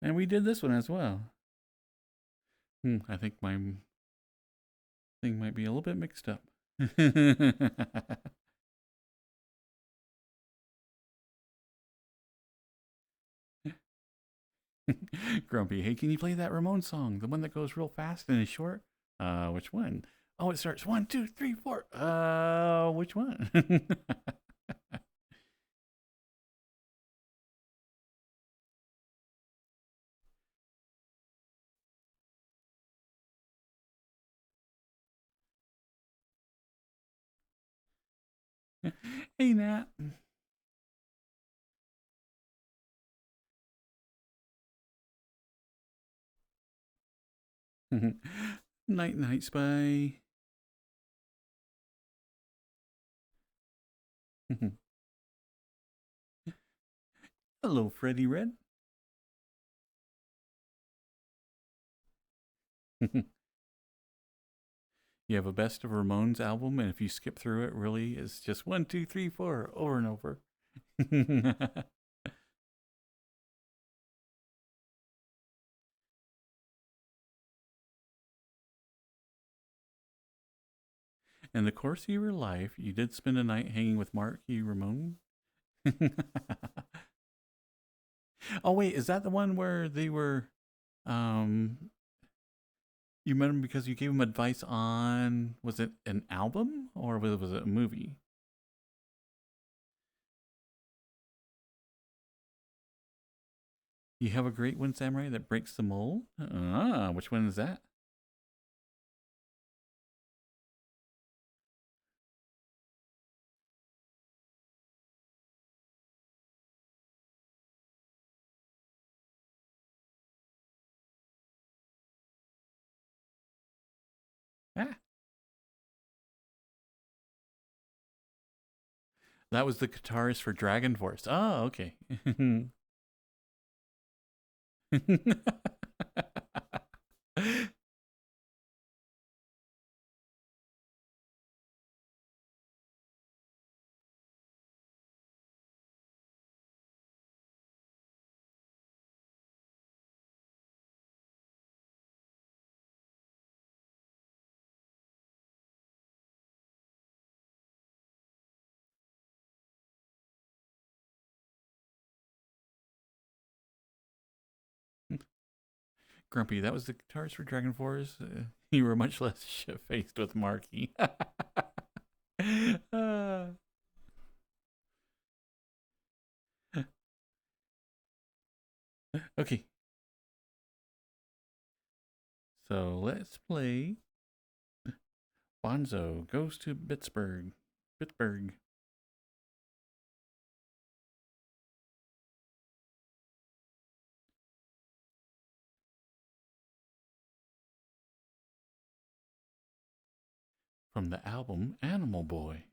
And we did this one as well. I think my thing might be a little bit mixed up. Grumpy, hey, can you play that Ramon song? The one that goes real fast and is short? Which one? Oh, it starts 1, 2, 3, 4. Which one? Hey, Nat. Night, night, spy. Hello, Freddy Red. You have a best of Ramones album, and if you skip through it, really, it's just 1, 2, 3, 4 over and over. In the course of your life, you did spend a night hanging with Marky Ramone. Oh wait, is that the one where they were um you met him because you gave him advice on, was it an album or was it a movie? You have a great one, Samurai, that breaks the mold? Ah, which one is that? Ah, that was the guitarist for Dragon Force. Oh, okay. Grumpy, that was the guitarist for Dragon Force. You were much less shit faced with Marky. uh, okay, so let's play Bonzo Goes to Pittsburgh. Pittsburgh. From the album Animal Boy.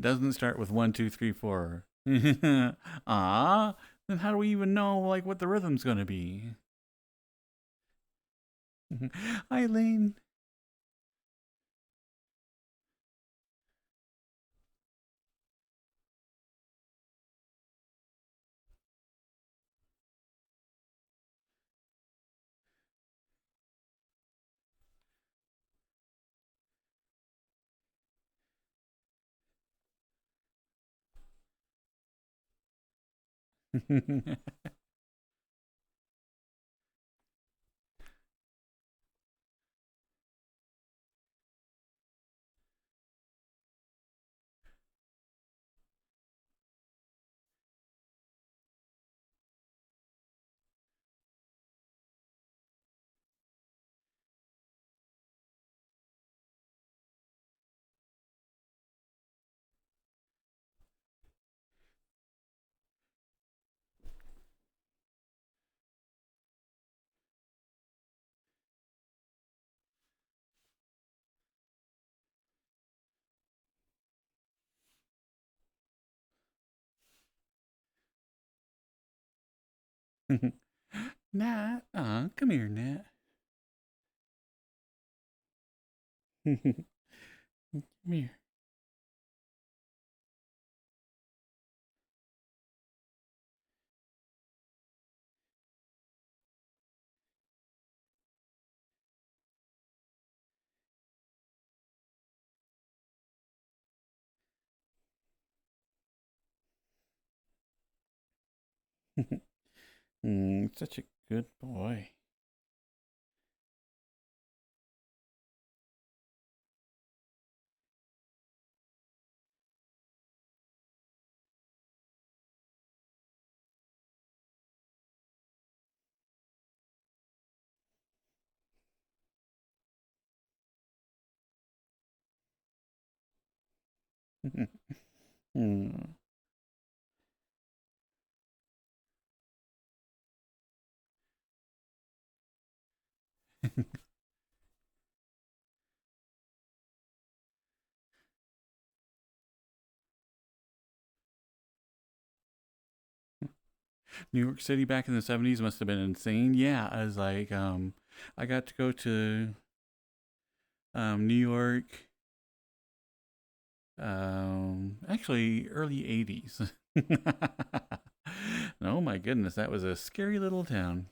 Doesn't start with one, two, three, four. Ah, then how do we even know like what the rhythm's gonna be? Eileen. Nat, come here, Nat. Come here. Such a good boy. Mm. New York City back in the 70s must have been insane. Yeah, I was like, I got to go to New York, actually early 80s. Oh my goodness, that was a scary little town.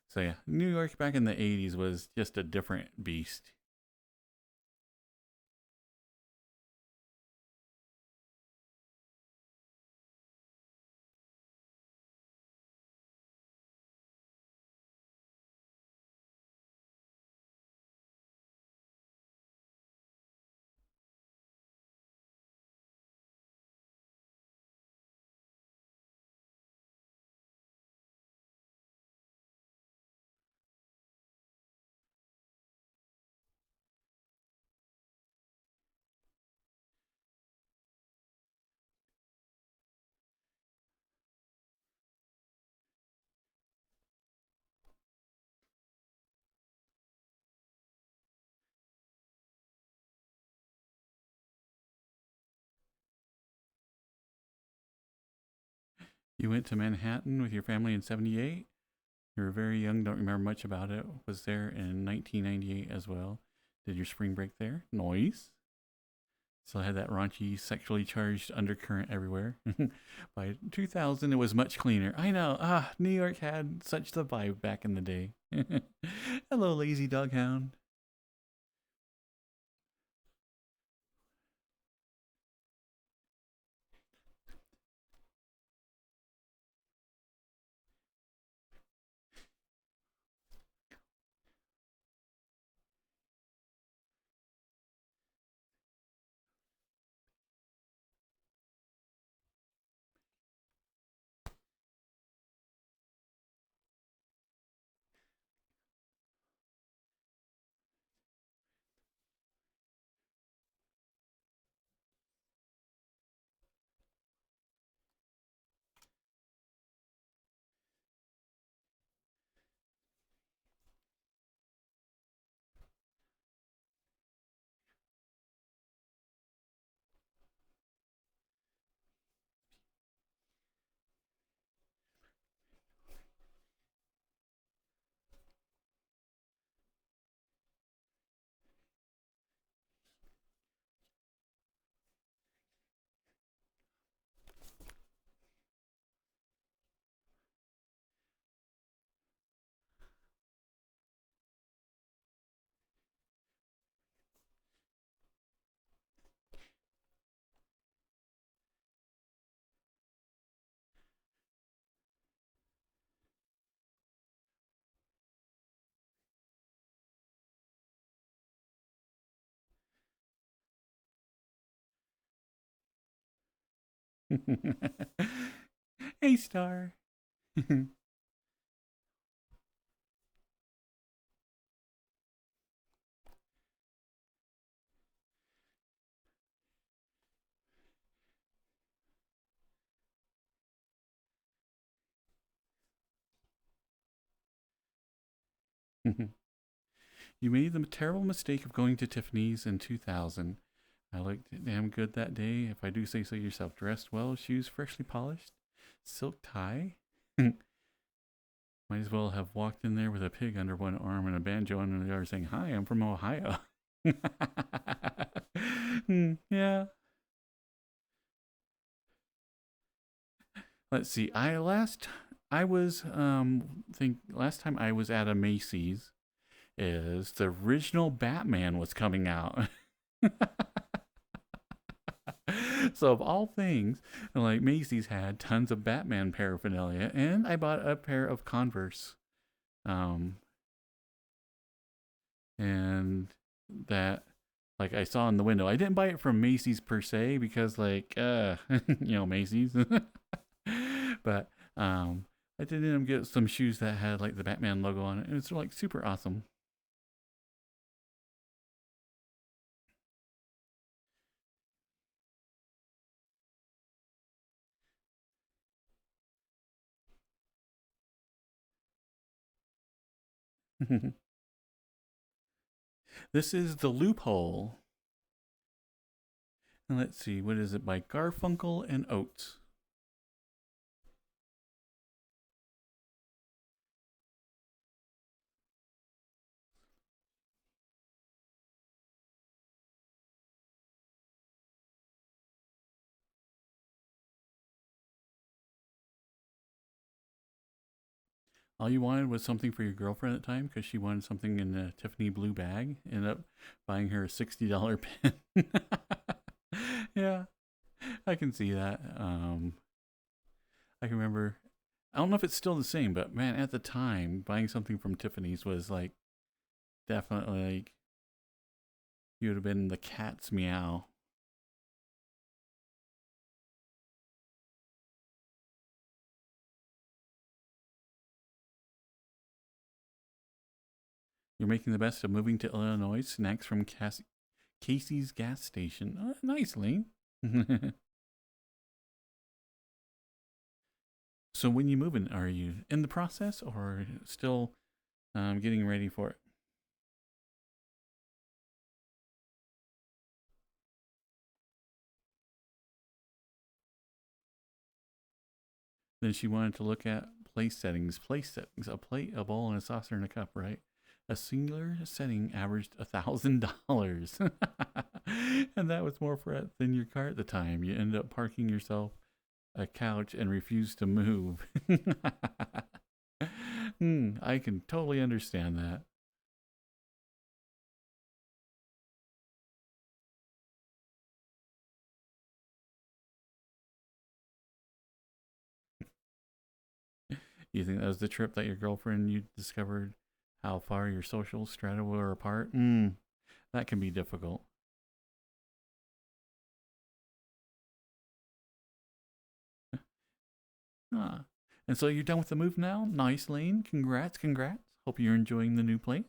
So yeah, New York back in the 80s was just a different beast. You went to Manhattan with your family in 78? You were very young, don't remember much about it. Was there in 1998 as well. Did your spring break there? Noise. Still had that raunchy, sexually charged undercurrent everywhere. By 2000, it was much cleaner. I know. New York had such the vibe back in the day. Hello, lazy dog hound. Hey, Star. You made the terrible mistake of going to Tiffany's in 2000. I looked damn good that day, if I do say so yourself. Dressed well, shoes freshly polished, silk tie. Might as well have walked in there with a pig under one arm and a banjo under the other saying, "Hi, I'm from Ohio." Yeah. Let's see. I was think last time I was at a Macy's is the original Batman was coming out. So of all things, like Macy's had tons of Batman paraphernalia, and I bought a pair of Converse, um, and that like I saw in the window. I didn't buy it from Macy's per se because like Macy's, but I did end up get some shoes that had like the Batman logo on it, and it's like super awesome. This is the loophole. And let's see, what is it by Garfunkel and Oates? All you wanted was something for your girlfriend at the time because she wanted something in a Tiffany blue bag. Ended up buying her a $60 pen. Yeah, I can see that. I can remember. I don't know if it's still the same, but man, at the time, buying something from Tiffany's was like definitely like you would have been the cat's meow. You're making the best of moving to Illinois. Snacks from Casey's gas station. Nice, Lane. So when you moving, are you in the process or still getting ready for it? Then she wanted to look at place settings. Place settings. A plate, a bowl, and a saucer and a cup, right? A singular setting averaged $1,000. And that was more for it than your car at the time. You ended up parking yourself a couch and refused to move. I can totally understand that. You think that was the trip that your girlfriend you discovered how far your social strata were apart? That can be difficult. Ah. And so you're done with the move now? Nice, Lane. Congrats, congrats. Hope you're enjoying the new place.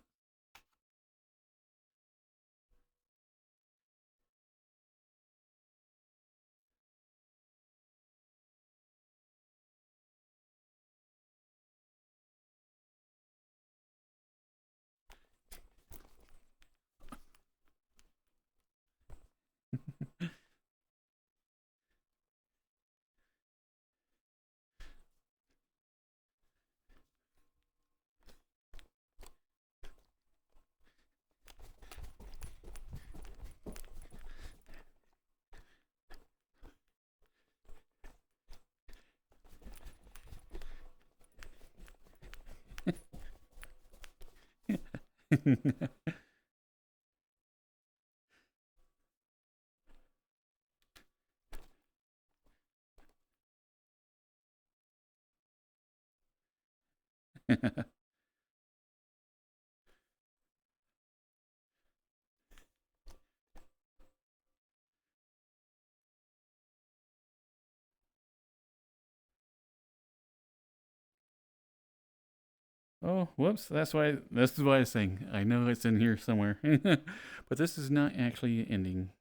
Oh, whoops. This is why I was saying. I know it's in here somewhere. But this is not actually ending.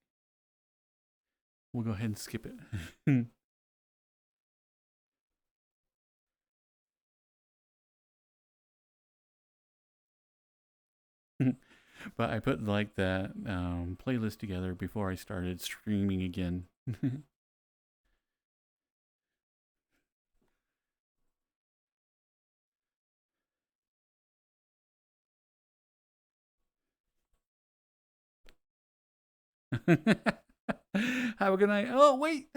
We'll go ahead and skip it. But I put like that playlist together before I started streaming again. Have a good night. Oh, wait.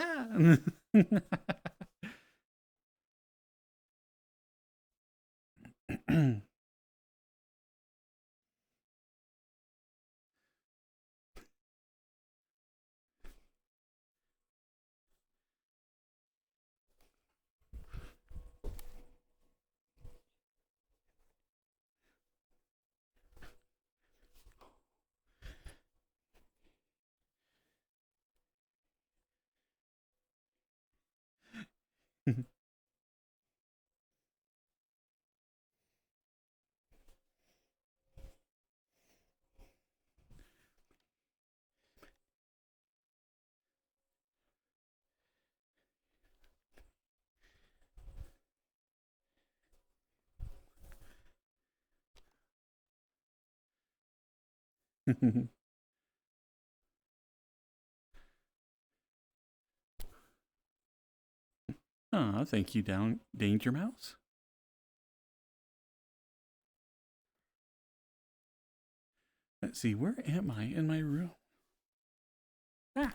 Ah, thank you, Danger Mouse. Let's see, where am I in my room? Ah.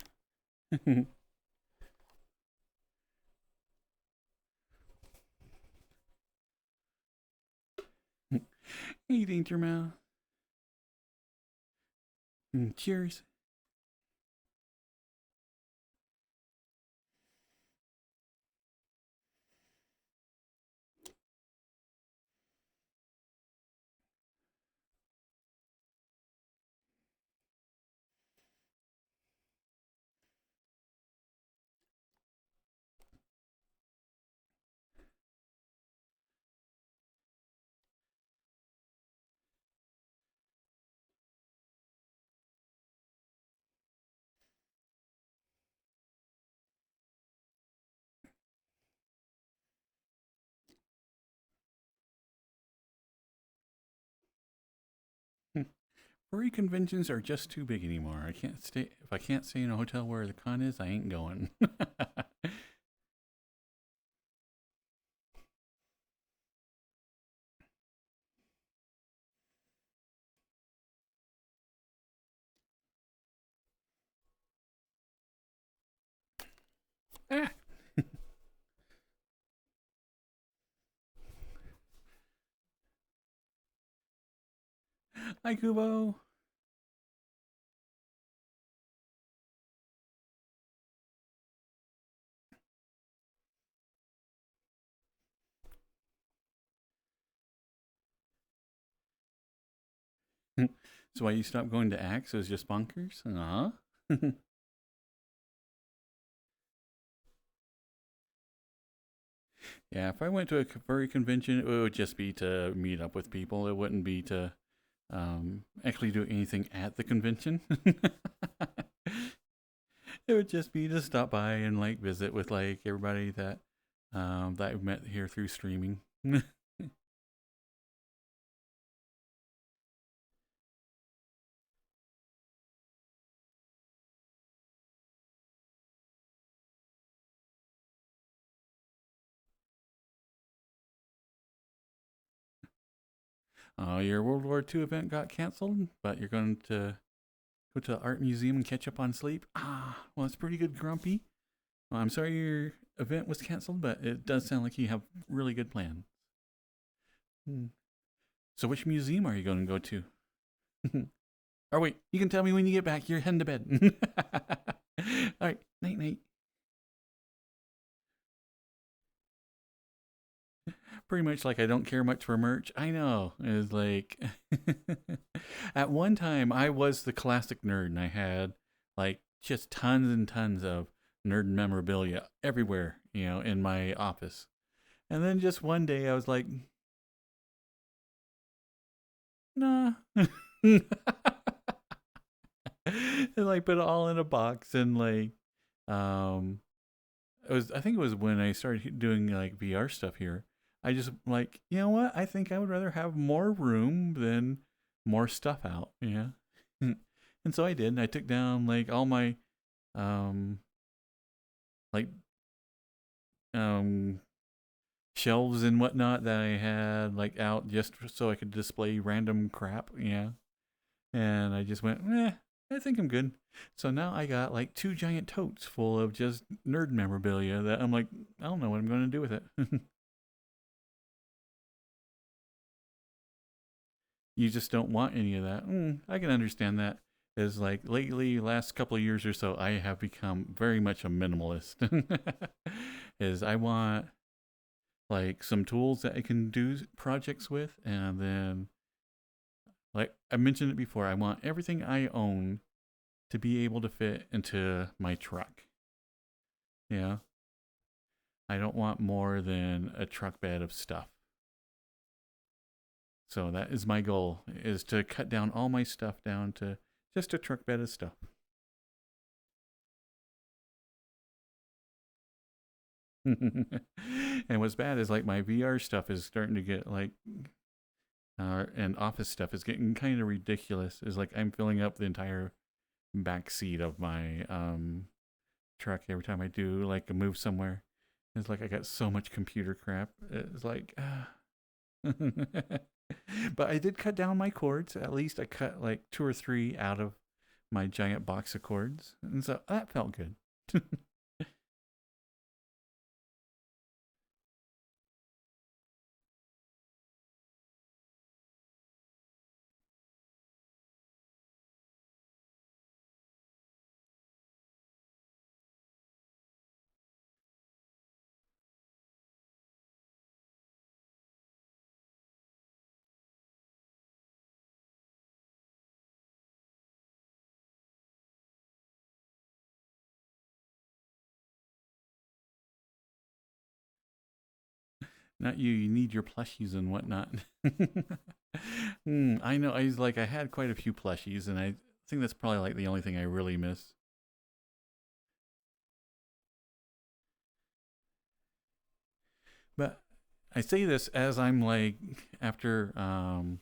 Hey, Danger Mouse. Cheers. Furry conventions are just too big anymore. I can't stay if I can't stay in a hotel where the con is. I ain't going. Ah. Hi, Kubo. So why you stopped going to Axe? It was just bonkers? Aw. Yeah, if I went to a furry convention, it would just be to meet up with people. It wouldn't be to actually do anything at the convention. It would just be to stop by and like visit with like everybody that that I've met here through streaming. Your World War II event got canceled, but you're going to go to the art museum and catch up on sleep. Ah, well, it's pretty good, Grumpy. Well, I'm sorry your event was canceled, but it does sound like you have really good plans. So, which museum are you going to go to? Or wait, you can tell me when you get back. You're heading to bed. All right, night night. Pretty much like I don't care much for merch. I know. It's like at one time I was the classic nerd and I had like just tons and tons of nerd memorabilia everywhere, in my office. And then just one day I was like, nah. And like put it all in a box and like um I think it was when I started doing like VR stuff here. I just like, you know what? I think I would rather have more room than more stuff out. Yeah. And so I did. I took down like all my um like um shelves and whatnot that I had like out just so I could display random crap. Yeah. And I just went, I think I'm good. So now I got like 2 giant totes full of just nerd memorabilia that I'm like, I don't know what I'm going to do with it. You just don't want any of that. I can understand that. Is like lately, last couple of years or so, I have become very much a minimalist. Is I want like some tools that I can do projects with, and then like I mentioned it before, I want everything I own to be able to fit into my truck. Yeah, I don't want more than a truck bed of stuff. So that is my goal: is to cut down all my stuff down to just a truck bed of stuff. And what's bad is like my VR stuff is starting to get like, and office stuff is getting kind of ridiculous. Is like I'm filling up the entire back seat of my truck every time I do like a move somewhere, It's like I got so much computer crap. It's like, but I did cut down my cords. At least I cut like 2 or 3 out of my giant box of cords, and so that felt good. Not you. You need your plushies and whatnot. I know. I had quite a few plushies, and I think that's probably like the only thing I really miss. But I say this as I'm like after all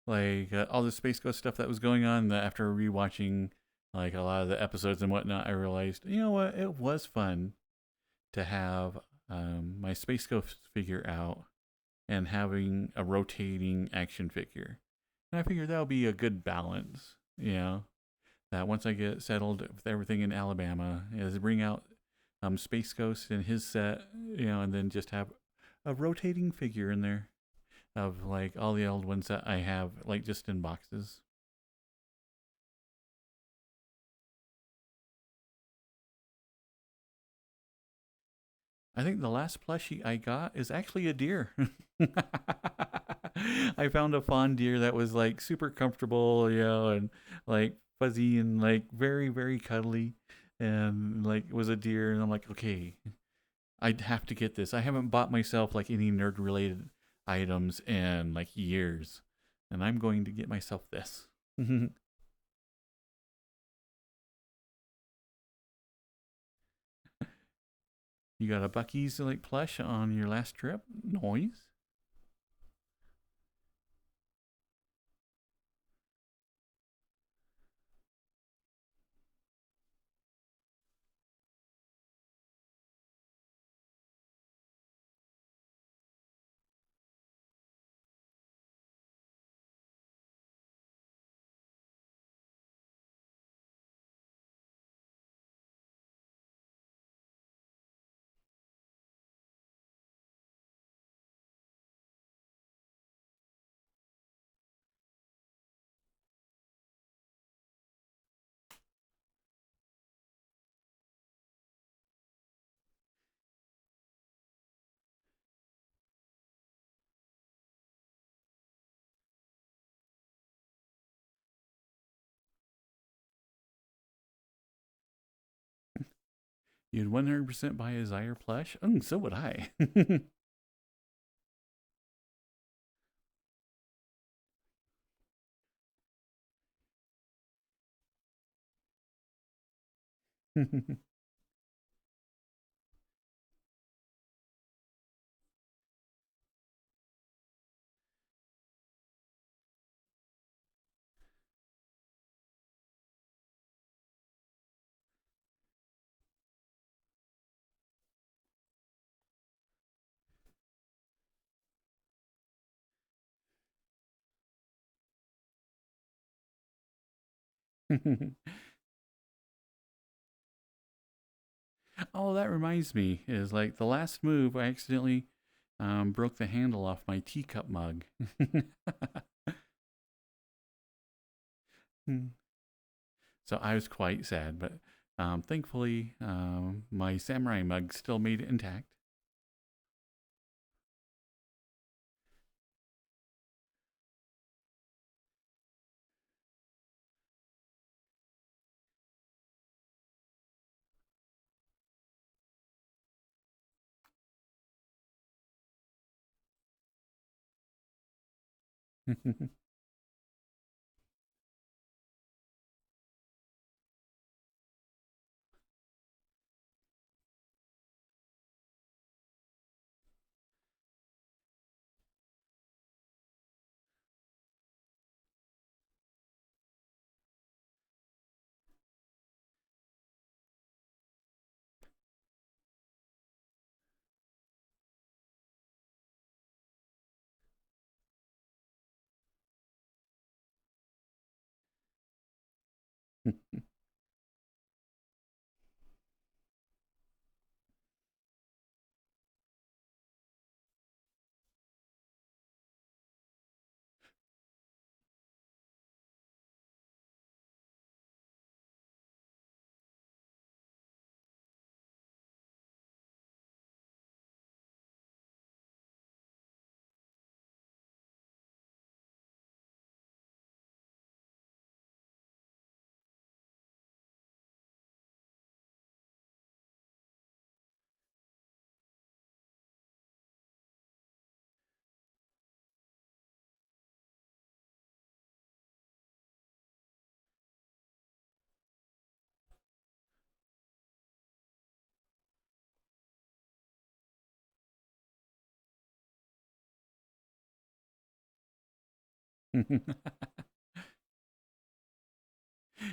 the Space Ghost stuff that was going on. That after rewatching like a lot of the episodes and whatnot, I realized you know what, it was fun to have my Space Ghost figure out and having a rotating action figure. And I figured that would be a good balance, you know. That once I get settled with everything in Alabama, is bring out Space Ghost and his set, you know, and then just have a rotating figure in there of like all the old ones that I have, like just in boxes. I think the last plushie I got is actually a deer. I found a fawn deer that was like super comfortable, you know, and like fuzzy and like very, very cuddly. And like it was a deer. And I'm like, okay, I'd have to get this. I haven't bought myself like any nerd related items in like years. And I'm going to get myself this. You got a Bucky's like plush on your last trip? Noise. You'd 100% buy a Zyre plush? So would I. Oh, that reminds me. Is like the last move, I accidentally broke the handle off my teacup mug. So I was quite sad, but thankfully, my samurai mug still made it intact.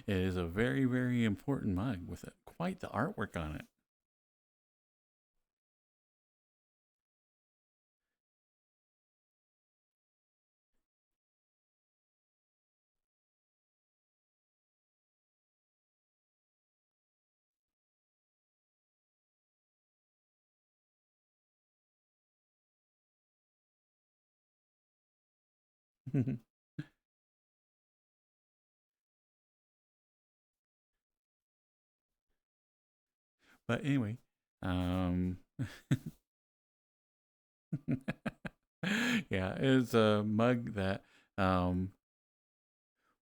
It is a very, very important mug with quite the artwork on it. But anyway, um, yeah, it's a mug that,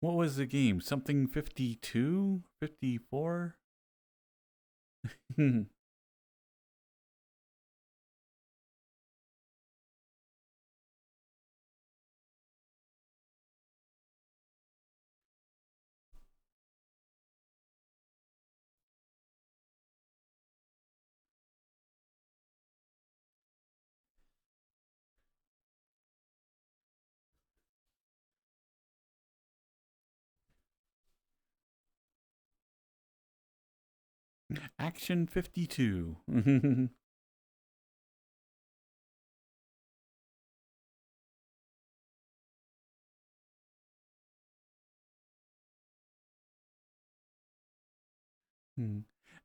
what was the game? Something 52, 54? Action 52.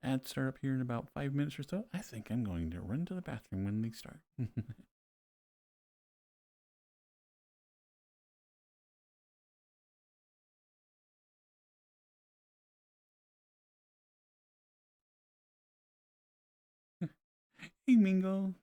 Ads start up here in about 5 minutes or so. I think I'm going to run to the bathroom when they start. Hey, Mingo.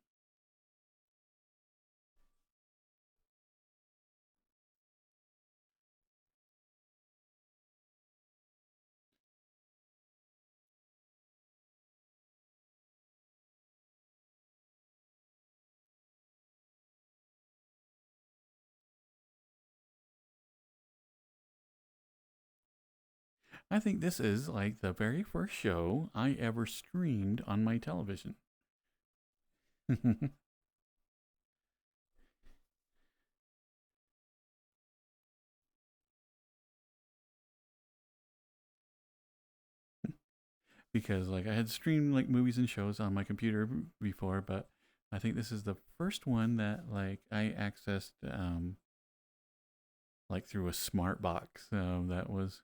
I think this is like the very first show I ever streamed on my television. Because like I had streamed like movies and shows on my computer before, but I think this is the first one that like I accessed like through a smart box. That was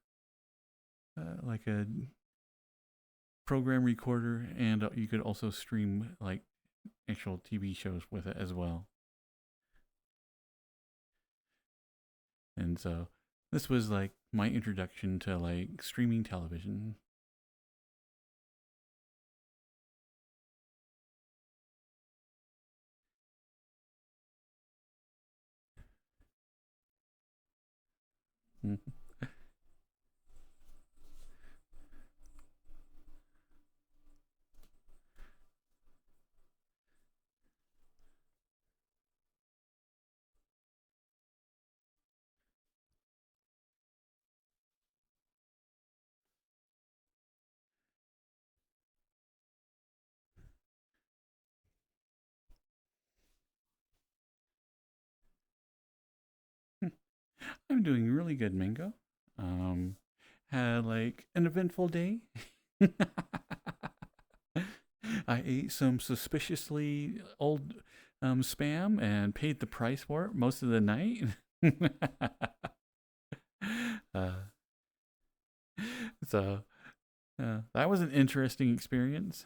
like a program recorder, and you could also stream like actual TV shows with it as well. And so this was like my introduction to like streaming television. I'm doing really good, Mingo. Had like an eventful day. I ate some suspiciously old spam and paid the price for it most of the night. uh, So that was an interesting experience.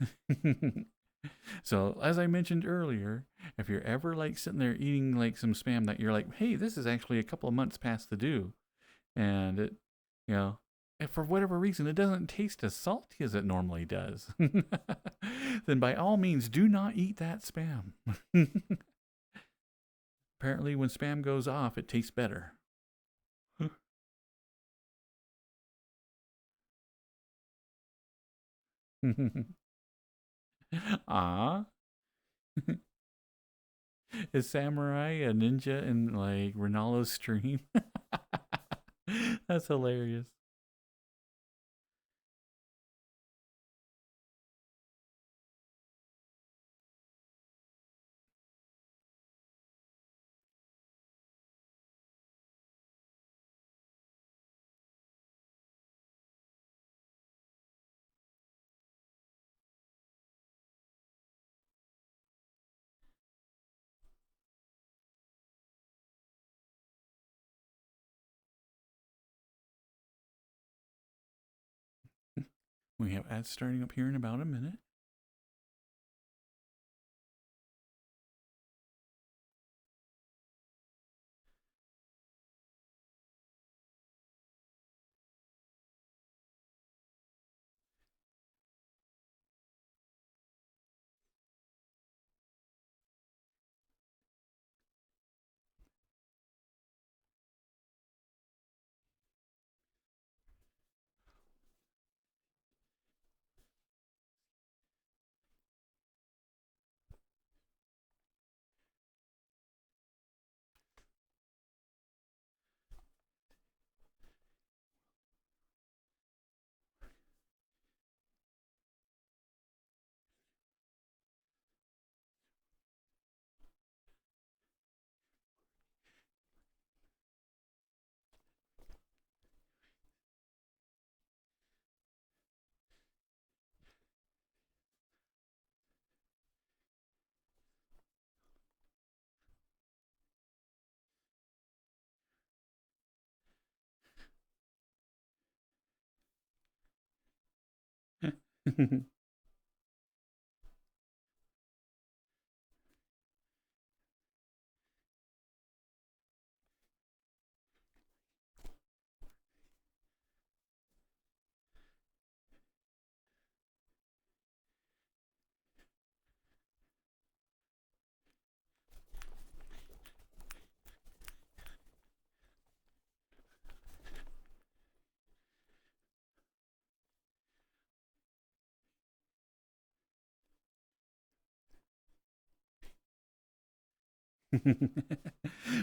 So as I mentioned earlier, if you're ever like sitting there eating like some spam that you're like, hey, this is actually a couple of months past the due, and it, you know, if for whatever reason it doesn't taste as salty as it normally does, then by all means do not eat that spam. Apparently, when spam goes off, it tastes better. Ah, is Samurai a ninja in like Ronaldo's stream? That's hilarious. We have ads starting up here in about a minute.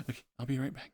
Okay, I'll be right back.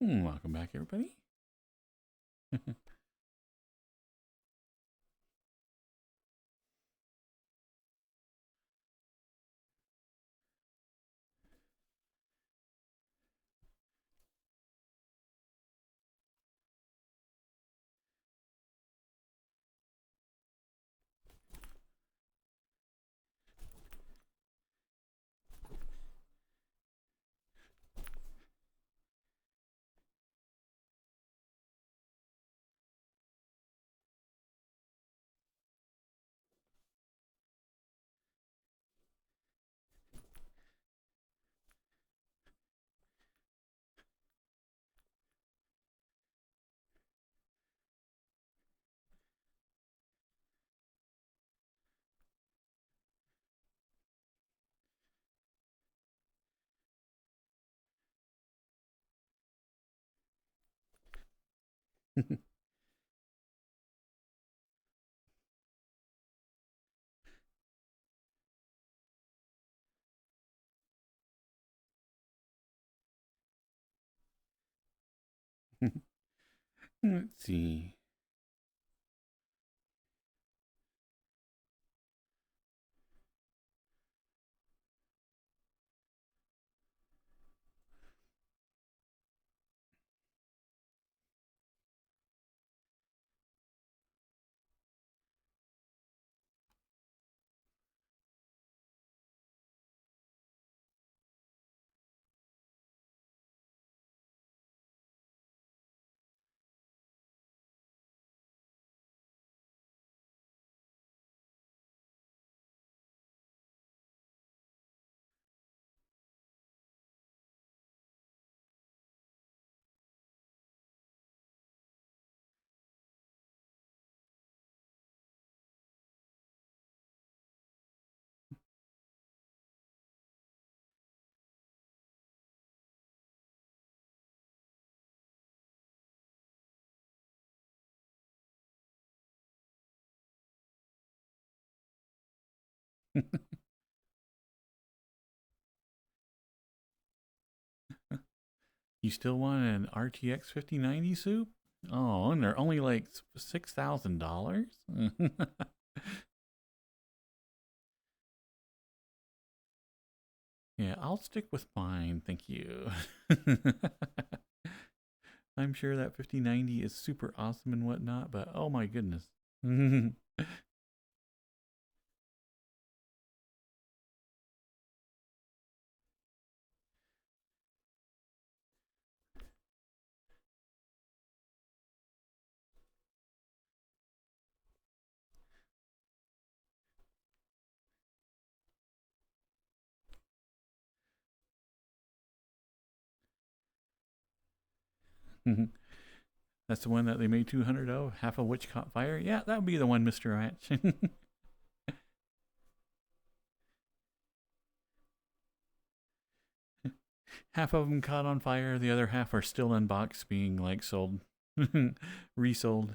Welcome back, everybody. Let's see. You still want an RTX 5090 soup? Oh, and they're only like $6,000. Yeah, I'll stick with mine, thank you. I'm sure that 5090 is super awesome and whatnot, but oh my goodness. That's the one that they made 200 of, half of which caught fire. Yeah, that would be the one, Mr. Ratch. Half of them caught on fire. The other half are still unboxed, being like sold, resold.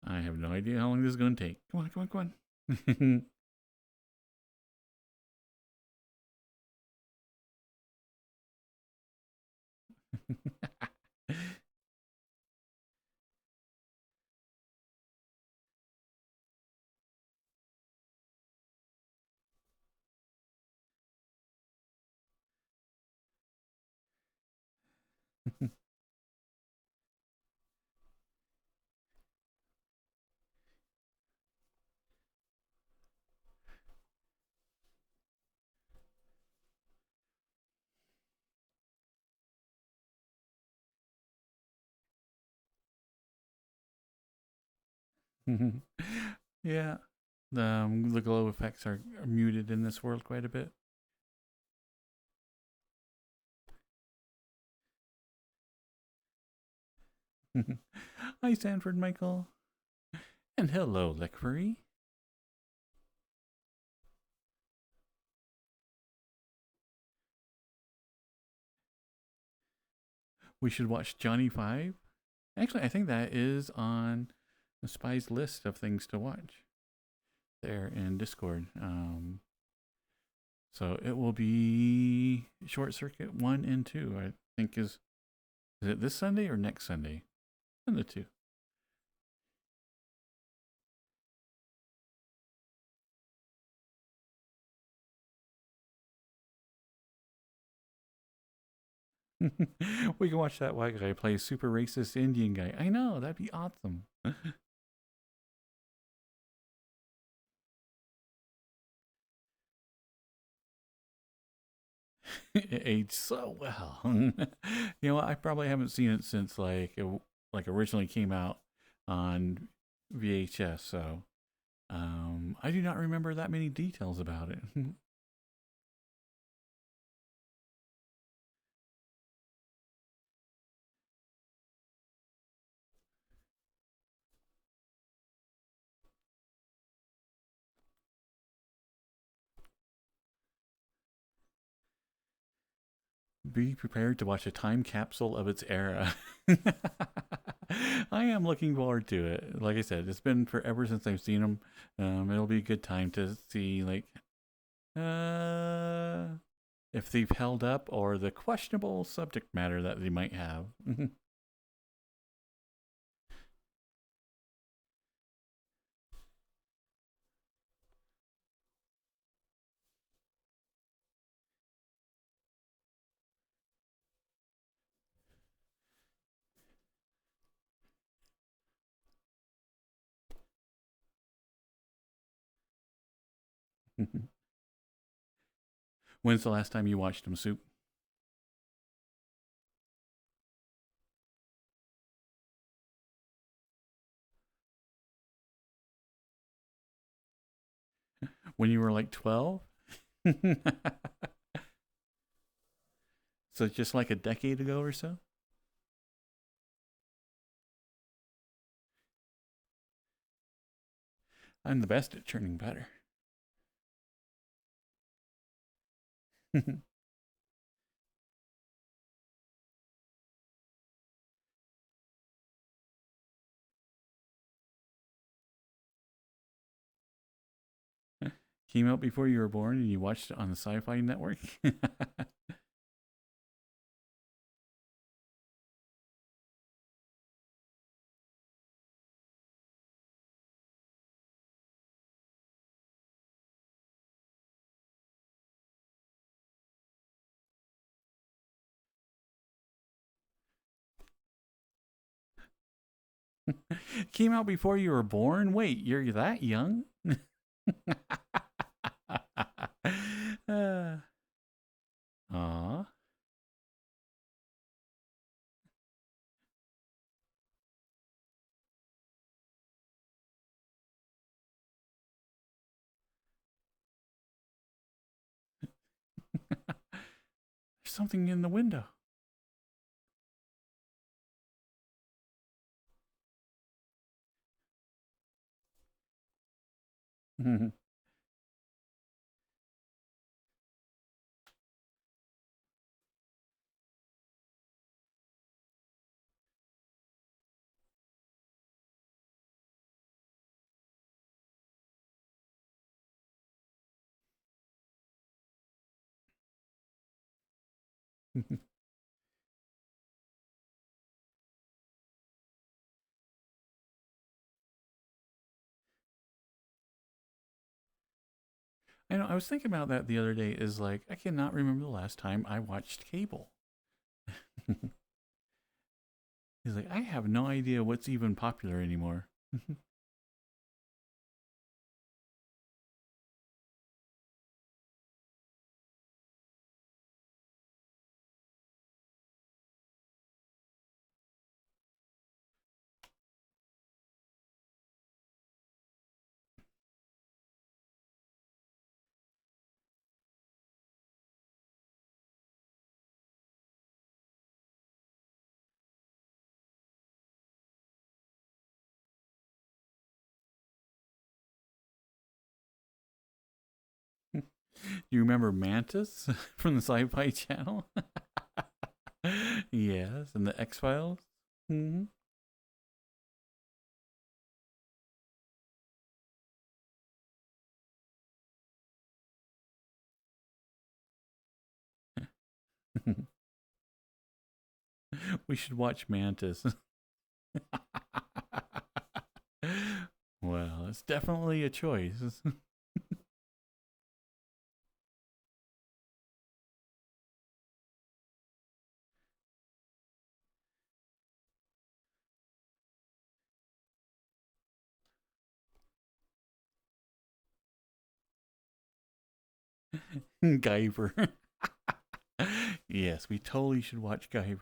I have no idea how long this is going to take. Come on, come on, come on. Yeah, the glow effects are muted in this world quite a bit. Hi, Sanford Michael. And hello, Lickfree. We should watch Johnny 5. Actually, I think that is on the Spy's list of things to watch there in Discord. So it will be Short Circuit 1 and 2, I think is it this Sunday or next Sunday? One of the two. We can watch that white guy play a super racist Indian guy. I know, that'd be awesome. It aged so well. You know what? I probably haven't seen it since like originally came out on VHS. So I do not remember that many details about it. Be prepared to watch a time capsule of its era. I am looking forward to it. Like I said, it's been forever since I've seen them. It'll be a good time to see uh, if they've held up or the questionable subject matter that they might have. When's the last time you watched them, Soup? When you were like 12? So just like a decade ago or so? I'm the best at churning butter. Came out before you were born and you watched it on the Sci Fi Network? Came out before you were born? Wait, you're that young? Aw. There's something in the window. I know. I was thinking about that the other day. Is like I cannot remember the last time I watched cable. He's like, I have no idea what's even popular anymore. You remember Mantis from the Sci-Fi Channel? Yes, and the X-Files. Hmm. We should watch Mantis. Well, it's definitely a choice. Guyver. Yes, we totally should watch Guyver.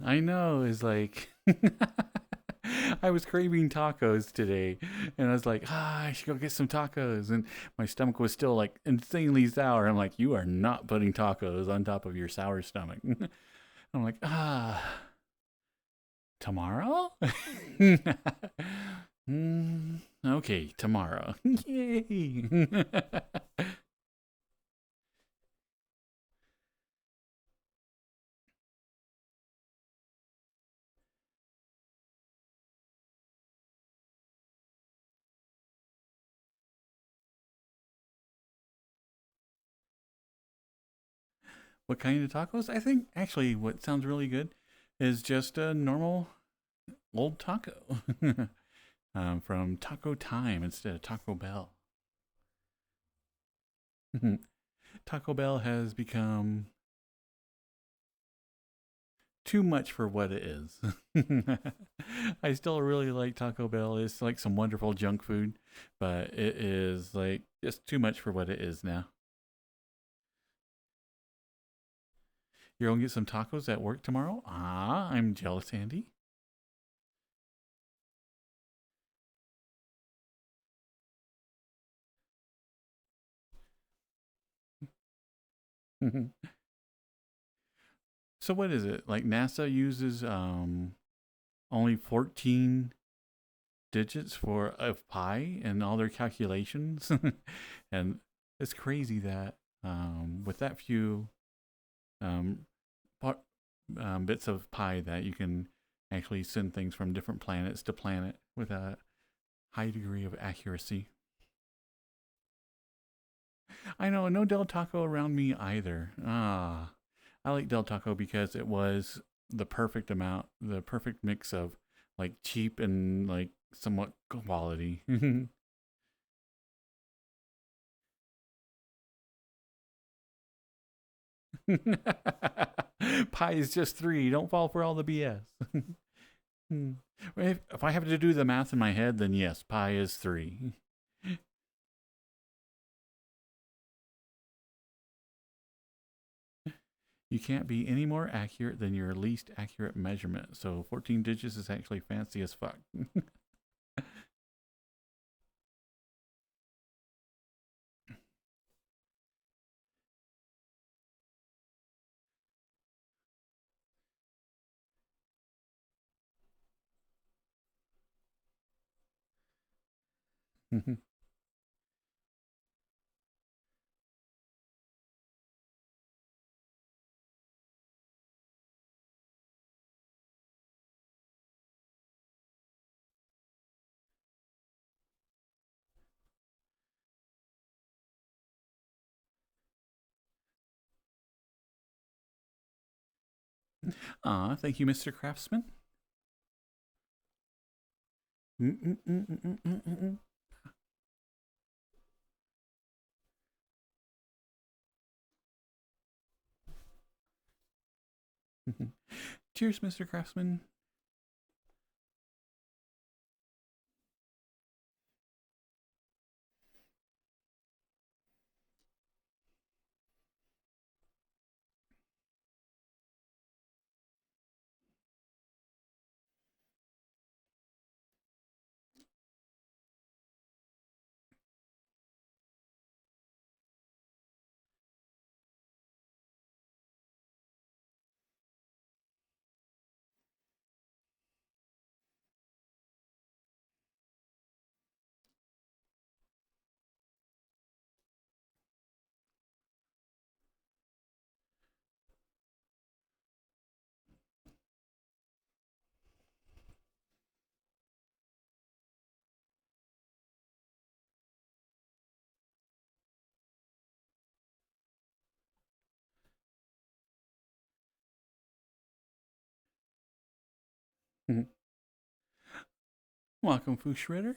I know. It's like I was craving tacos today, and I was like, I should go get some tacos, and my stomach was still like insanely sour. I'm like, you are not putting tacos on top of your sour stomach. I'm like, tomorrow? Okay, tomorrow. Yay. What kind of tacos? I think actually what sounds really good is just a normal old taco from Taco Time instead of Taco Bell. Taco Bell has become too much for what it is. I still really like Taco Bell. It's like some wonderful junk food, but it is like just too much for what it is now. You're gonna get some tacos at work tomorrow? Ah, I'm jealous, Andy. So what is it? Like NASA uses only 14 digits for of pi in all their calculations, and it's crazy that with that few um, part, bits of pi that you can actually send things from different planets to planet with a high degree of accuracy. I know, no Del Taco around me either. Ah, I like Del Taco because it was the perfect amount, the perfect mix of like cheap and like somewhat quality. Pi is just three. Don't fall for all the BS. If I have to do the math in my head, then yes, pi is three. You can't be any more accurate than your least accurate measurement. So 14 digits is actually fancy as fuck. Thank you, Mr. Craftsman. Cheers, Mr. Craftsman. Welcome, Foo Shredder.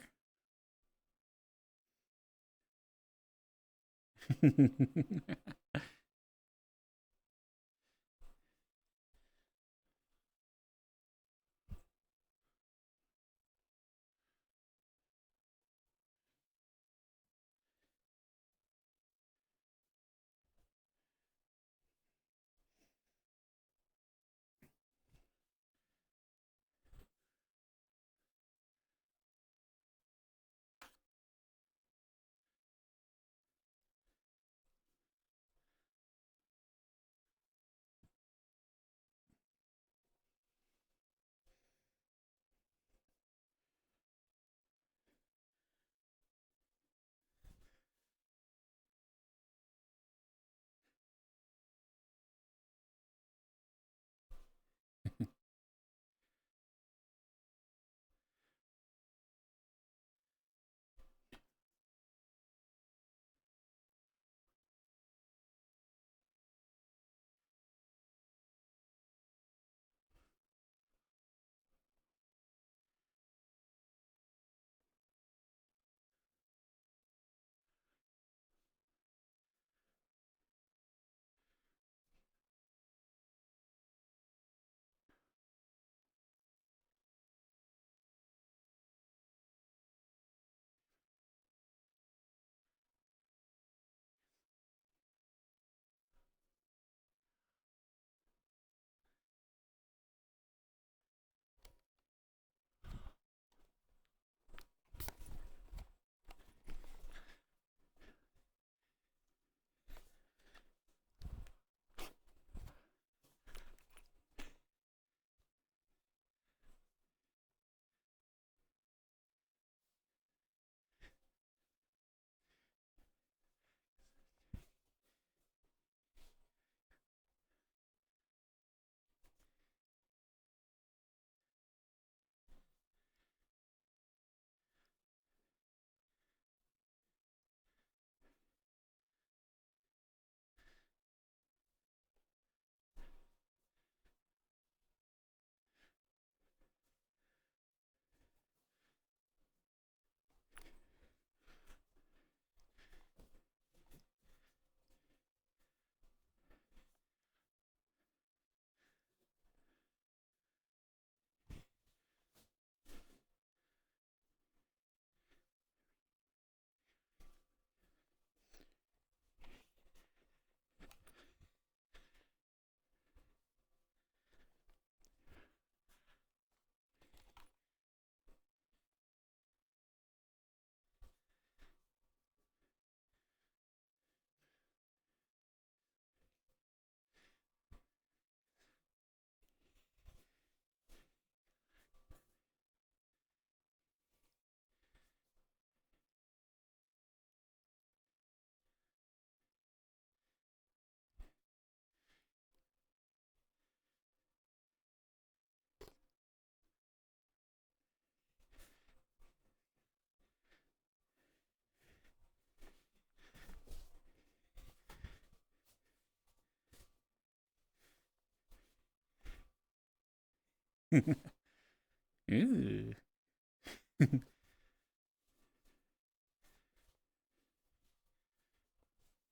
Ew.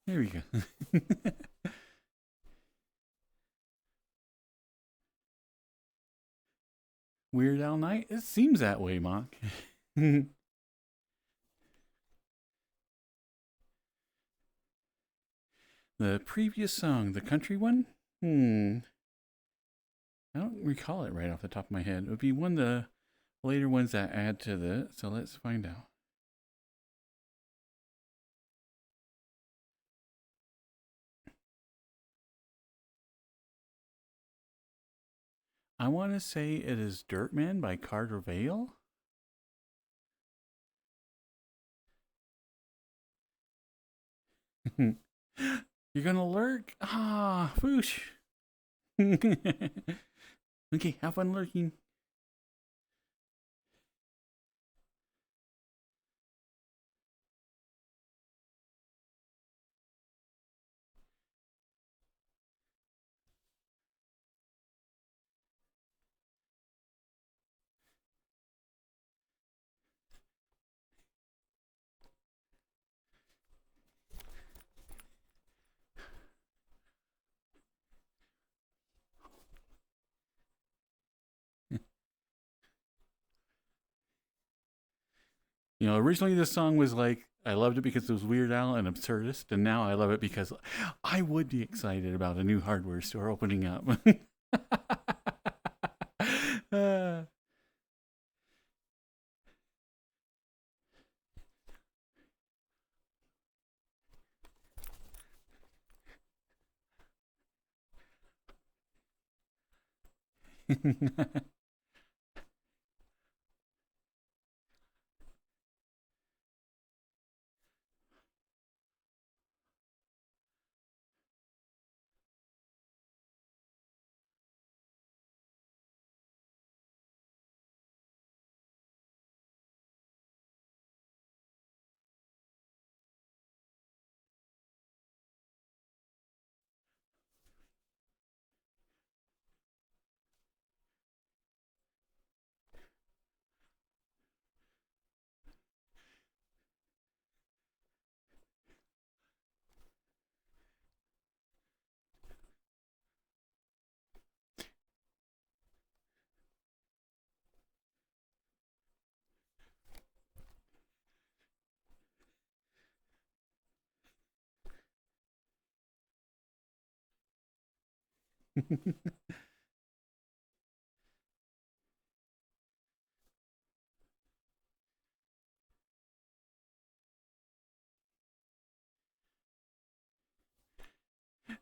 There we go. Weird Al Night? It seems that way, Mock. The previous song, the country one? I don't recall it right off the top of my head. It would be one of the later ones that add to the. So let's find out. I want to say it is Dirtman by Carter Vale. You're gonna lurk? Ah, foosh. Okay, have fun lurking. You know, originally this song was like, I loved it because it was Weird Al and absurdist, and now I love it because I would be excited about a new hardware store opening up. uh,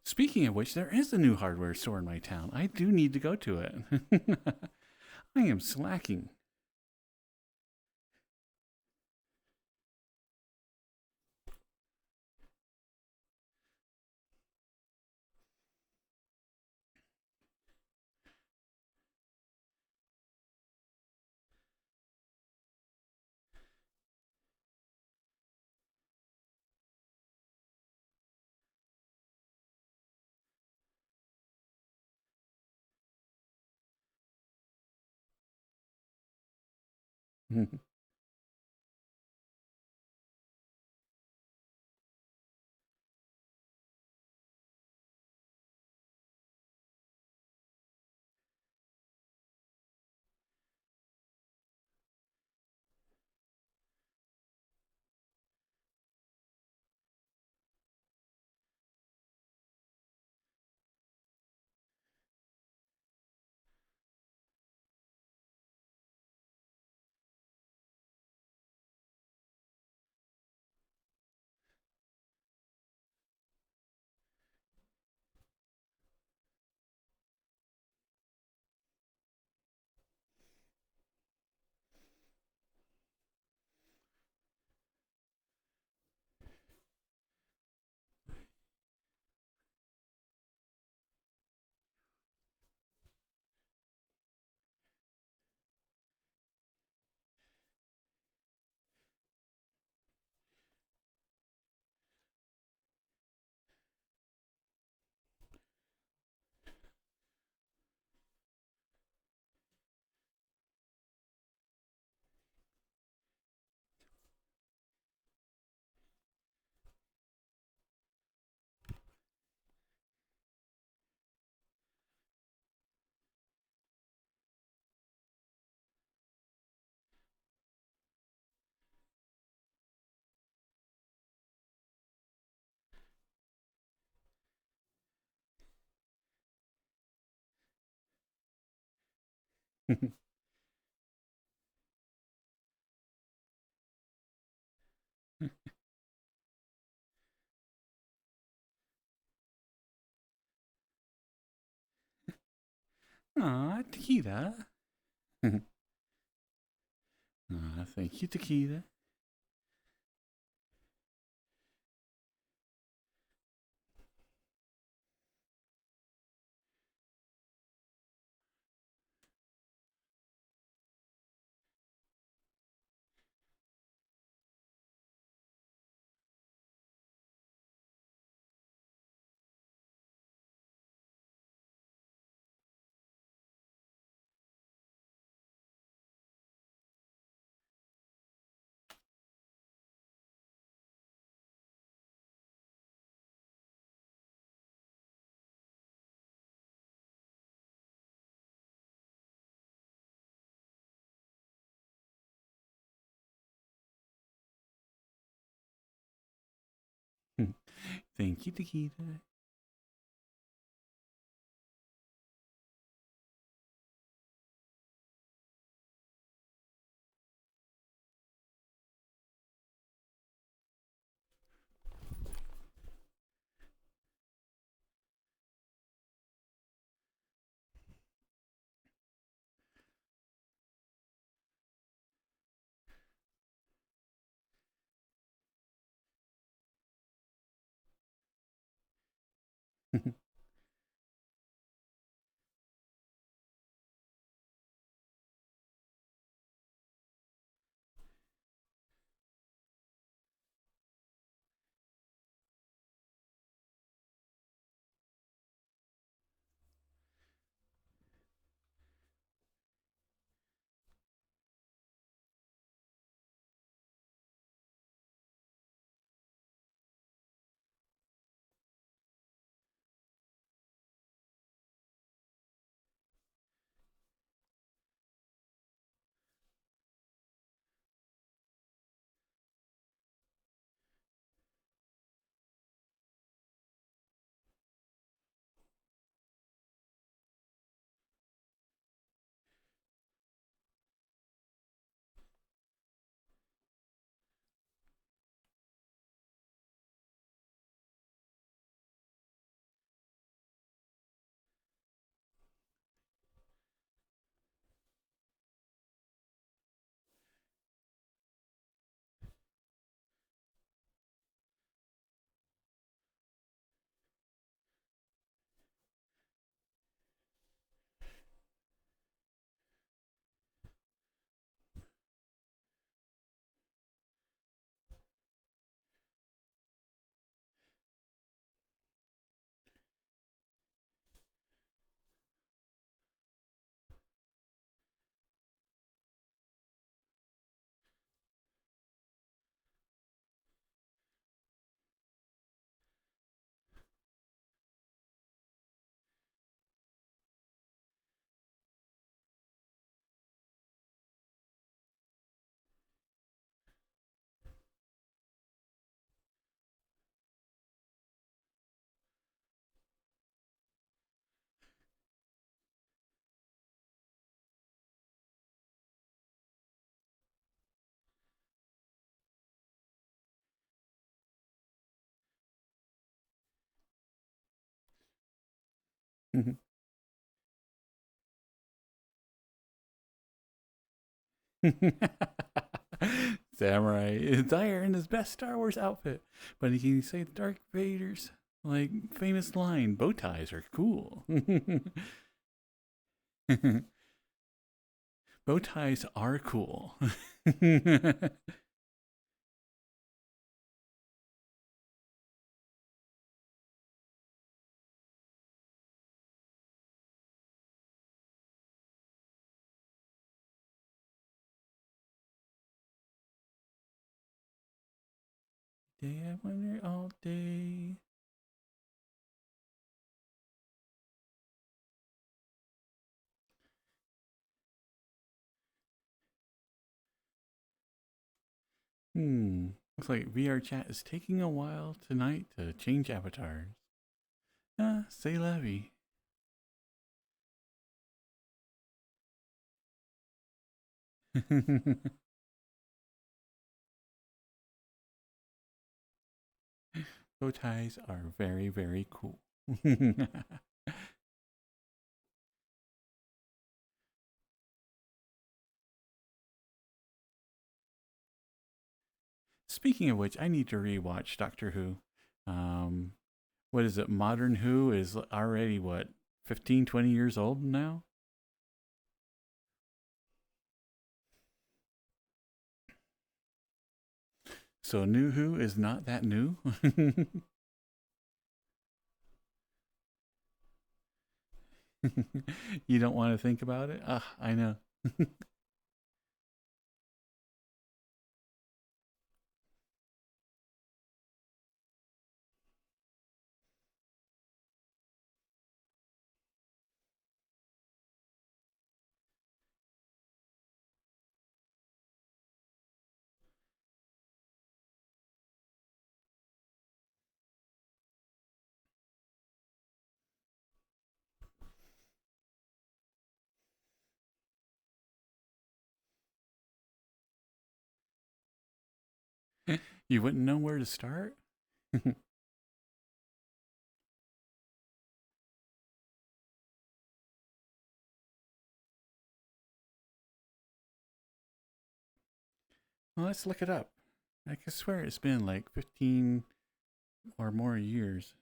Speaking of which, there is a new hardware store in my town. I do need to go to it. I am slacking. Aw, Takita. Aw, thank you, Takita. Thank you, Takita. Samurai is dire in his best Star Wars outfit, but he can say Darth Vader's like famous line: "Bow ties are cool." Bow ties are cool. Day I wonder all day. Looks like VRChat is taking a while tonight to change avatars. Ah, c'est la vie. Bow ties are very, very cool. Speaking of which, I need to rewatch Doctor Who. Um, what is it? Modern Who is already, what, 15, 20 years old now? So New Who is not that new? You don't want to think about it? Ah, I know. You wouldn't know where to start? Well, let's look it up. I can swear it's been like 15 or more years.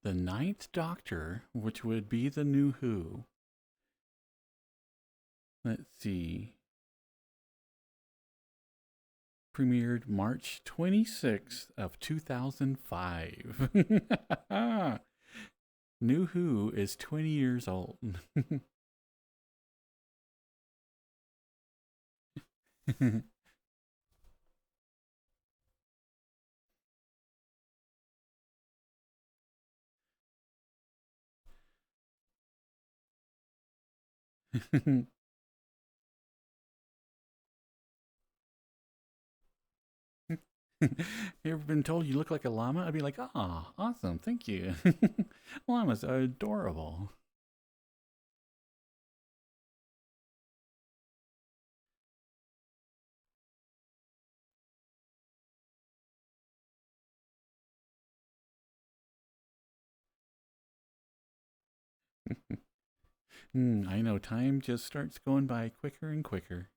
The Ninth Doctor, which would be the New Who. Let's see. Premiered March 26th of 2005. New Who is 20 years old. You ever been told you look like a llama? I'd be like, oh, awesome, thank you. Llamas are adorable. I know, time just starts going by quicker and quicker.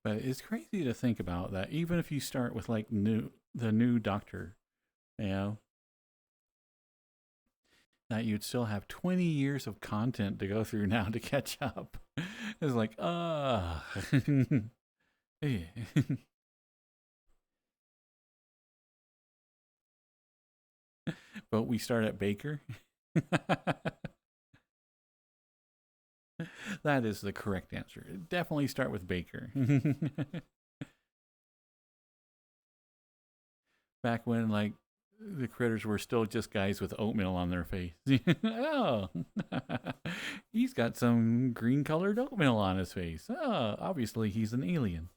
But it's crazy to think about that. Even if you start with like the new Doctor, you know, that you'd still have 20 years of content to go through now to catch up. It's like, but we start at Baker. That is the correct answer. Definitely start with Baker. Back when like the critters were still just guys with oatmeal on their face. Oh, he's got some green colored oatmeal on his face. Oh, obviously he's an alien.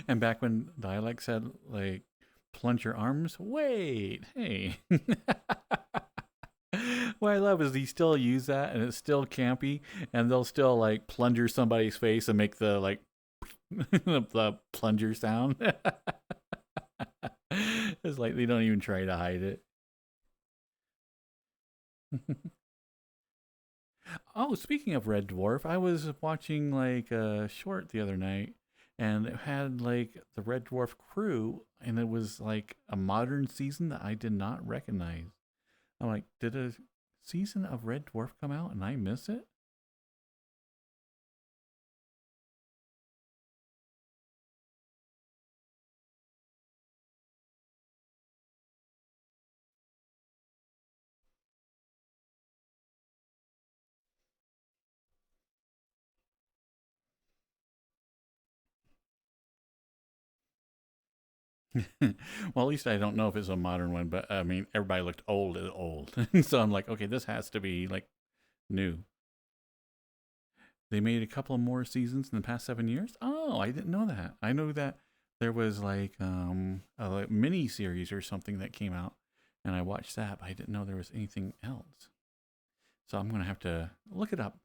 And back when dialect said like plunge your arms, wait, hey. What I love is he still use that and it's still campy and they'll still like plunger somebody's face and make the like the plunger sound. It's like they don't even try to hide it. Oh, speaking of Red Dwarf, I was watching like a short the other night and it had like the Red Dwarf crew and it was like a modern season that I did not recognize. I'm like, did a season of Red Dwarf come out and I miss it? Well, at least I don't know if it's a modern one, but I mean, everybody looked old as old. So I'm like, okay, this has to be like new. They made a couple of more seasons in the past 7 years. Oh, I didn't know that. I know that there was like a mini series or something that came out, and I watched that, but I didn't know there was anything else. So I'm gonna have to look it up.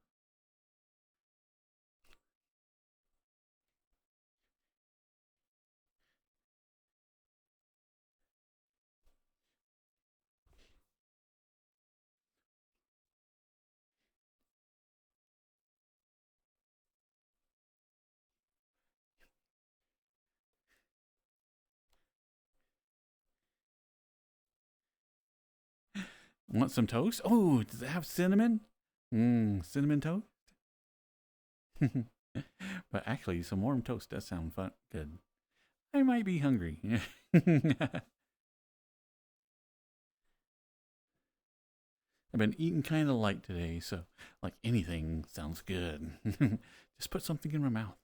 Want some toast? Oh, does it have cinnamon? Cinnamon toast? But actually, some warm toast does sound fun. Good. I might be hungry. I've been eating kind of light today, so like anything sounds good. Just put something in my mouth.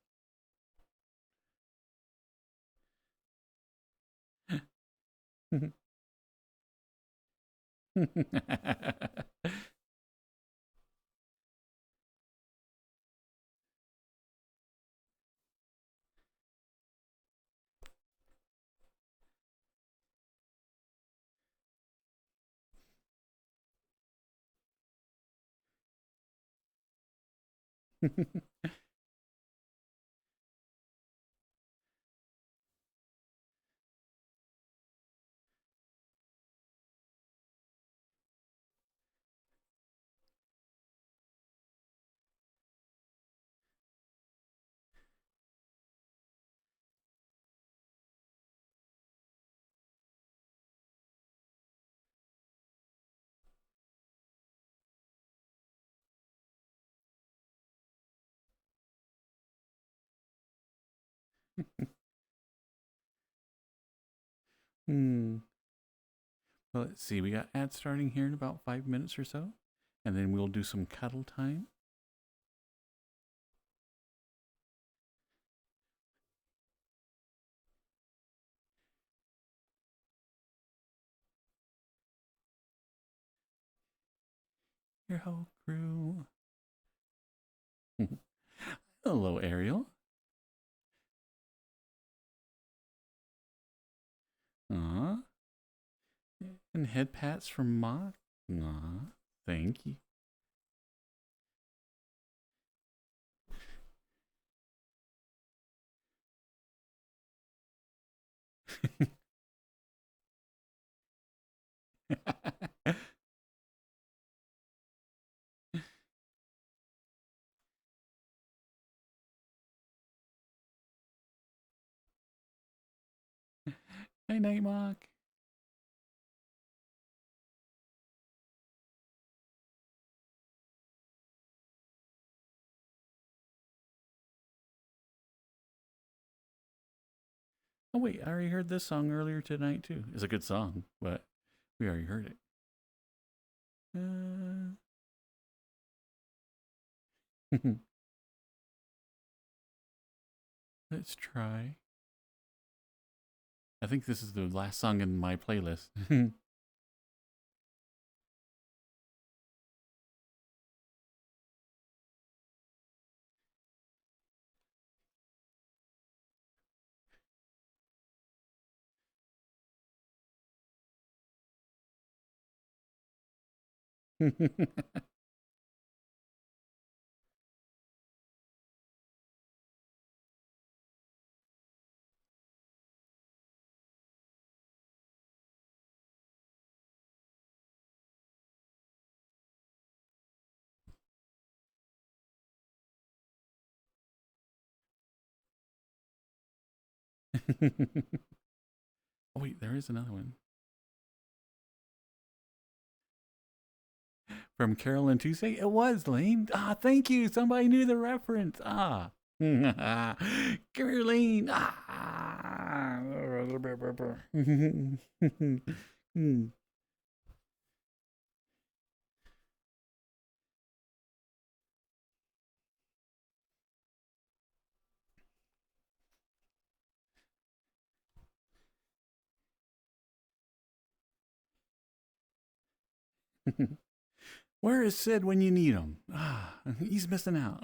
Hmm. Well, let's see. We got ads starting here in about 5 minutes or so, and then we'll do some cuddle time. Your whole crew. Hello, Ariel. Aw. And head pats from Mock. Aw. Thank you. Hey, Night Mock. Oh, wait. I already heard this song earlier tonight, too. It's a good song, but we already heard it. Let's try. I think this is the last song in my playlist. Oh, wait, there is another one. From Carolyn Tuesday? It was, Lane. Ah, thank you. Somebody knew the reference. Ah. Caroline. Ah. Where is Sid when you need him? Ah, he's missing out.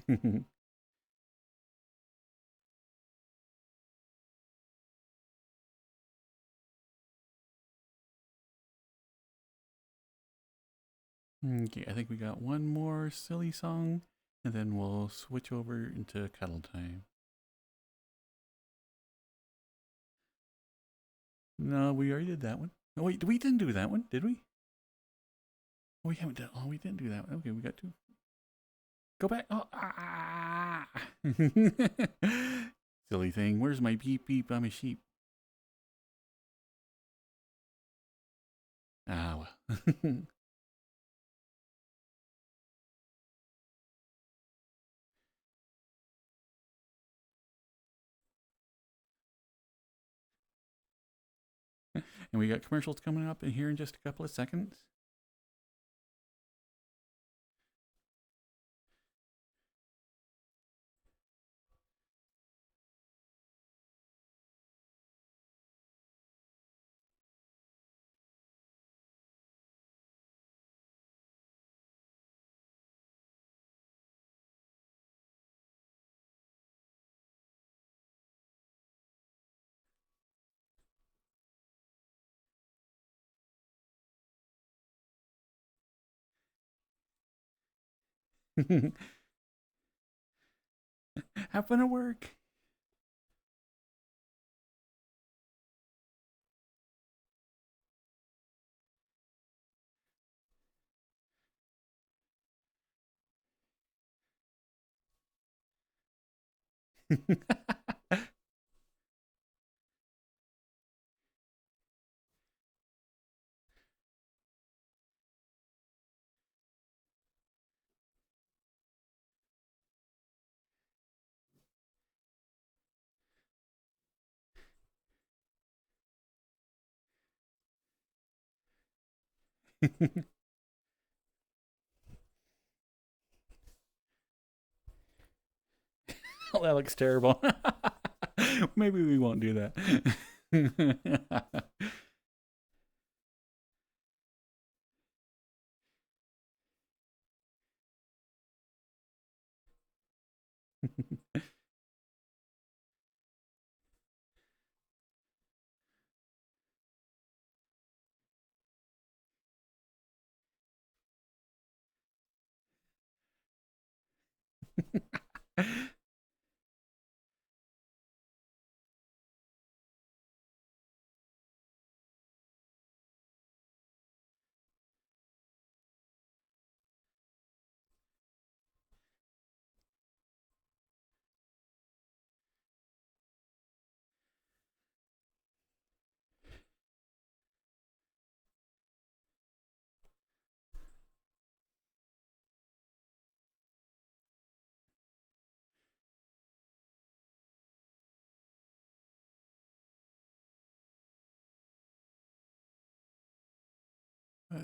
Okay, I think we got one more silly song, and then we'll switch over into cuddle time. No, we already did that one. Oh wait, we didn't do that one, did we? Oh, we haven't done. Oh, we didn't do that one. Okay, we got two. Go back. Oh, ah! Silly thing. Where's my beep beep? I'm a sheep. Ah, well. And we got commercials coming up in here in just a couple of seconds. Have fun at work. Oh, that looks terrible. Maybe we won't do that.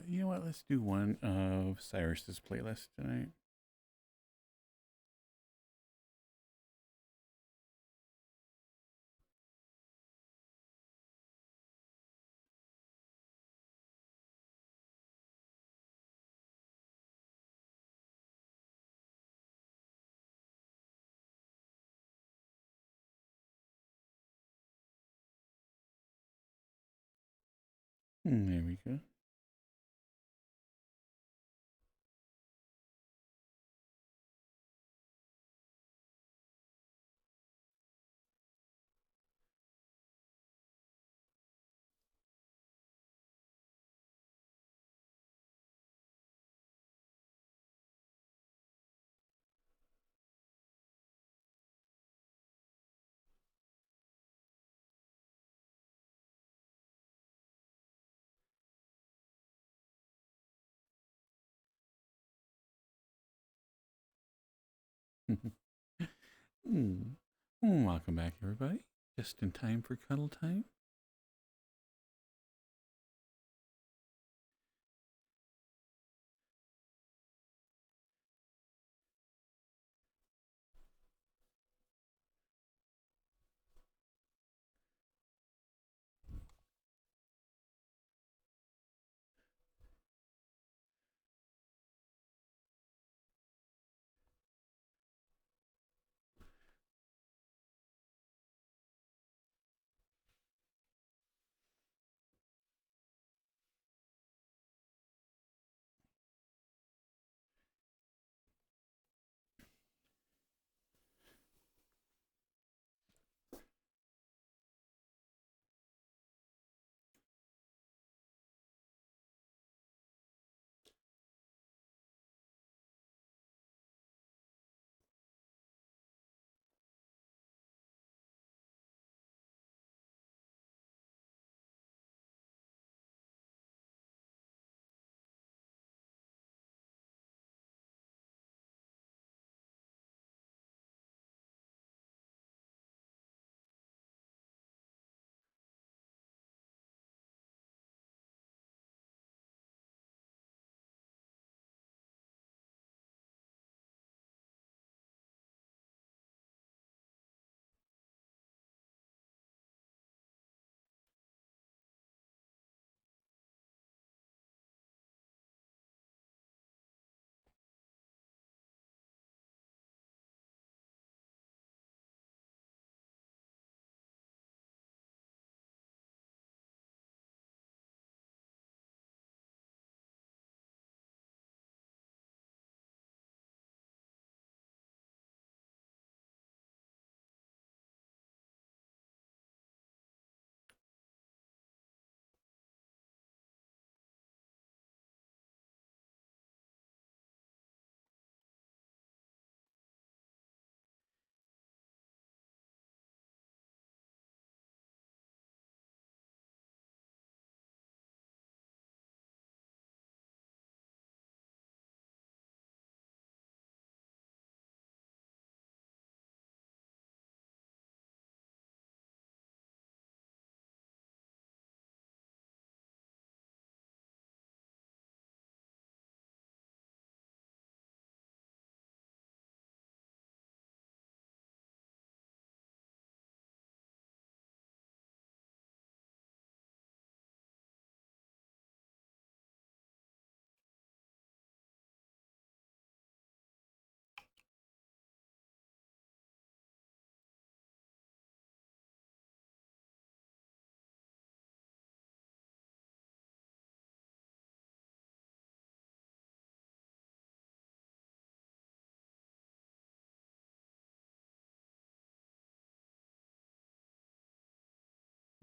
You know what? Let's do one of Cyrus's playlist tonight. There we go. Welcome back, everybody. Just in time for cuddle time.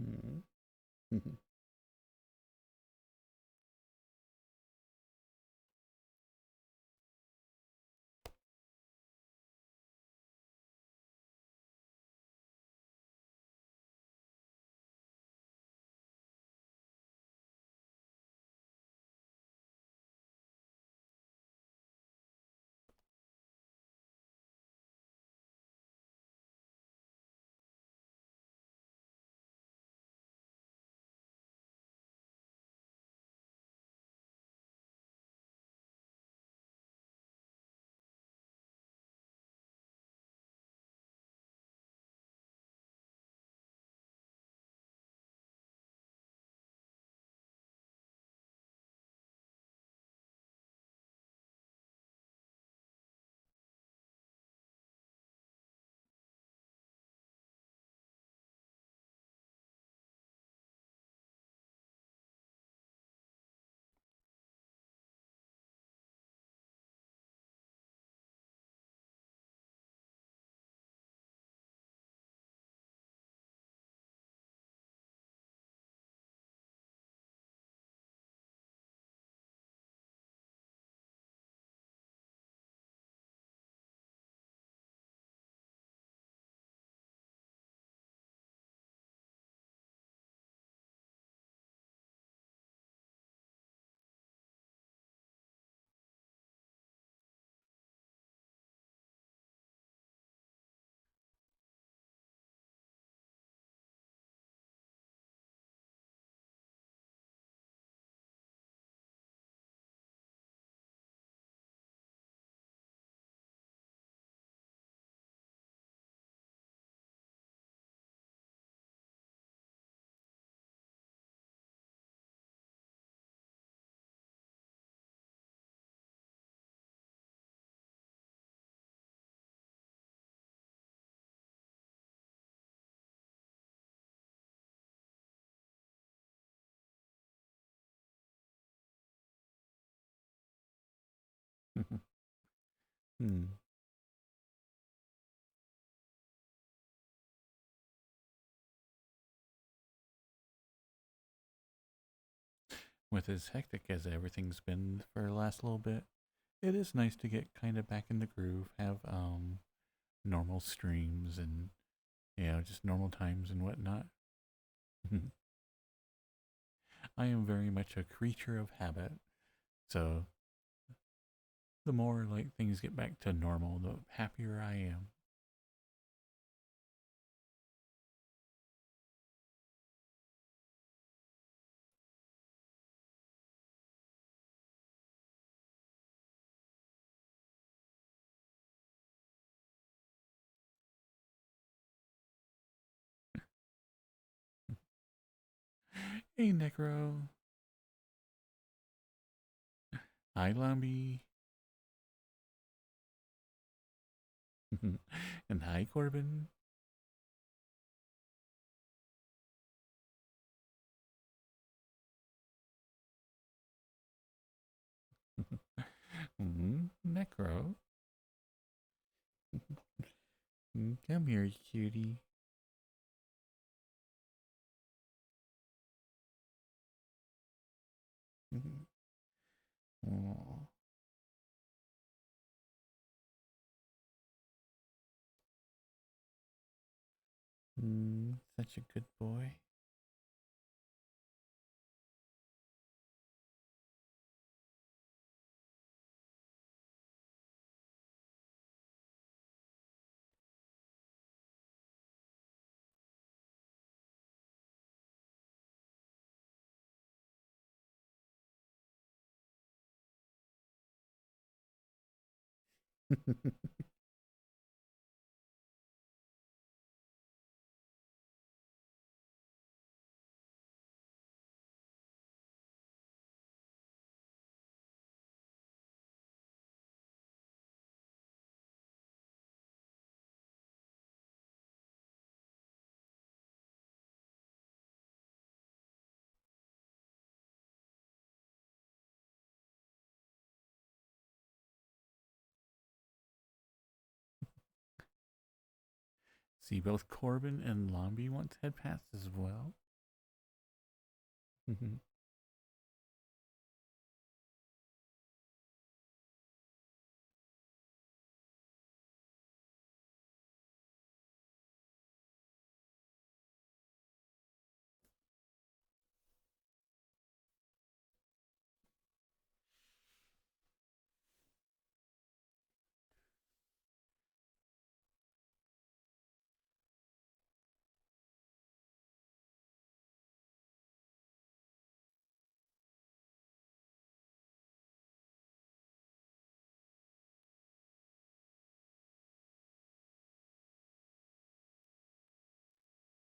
Mm. Hmm. With as hectic as everything's been for the last little bit, it is nice to get kind of back in the groove, have normal streams and just normal times and whatnot. I am very much a creature of habit, so the more like things get back to normal, the happier I am. Hey, Necro. Hi, Lumby. And hi, Corbin. Necro. Come here, cutie. Aw. Such a good boy. See, both Corbin and Lombi want head pass as well. Mhm.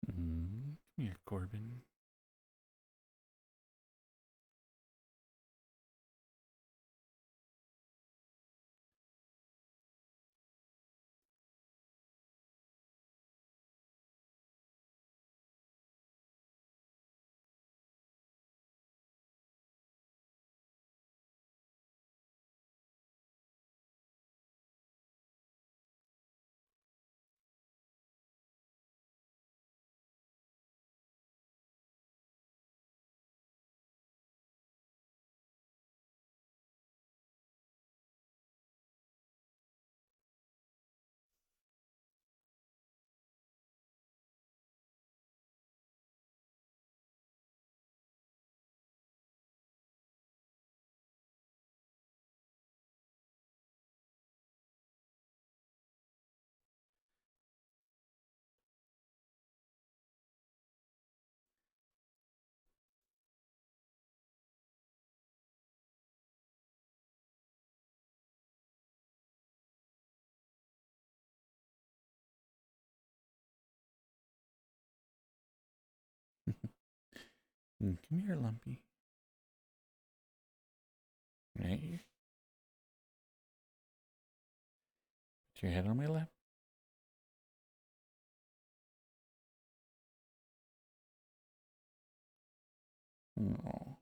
Come here, Corbin. Come here, Lumpy. Right here. Put your head on my lap. Oh.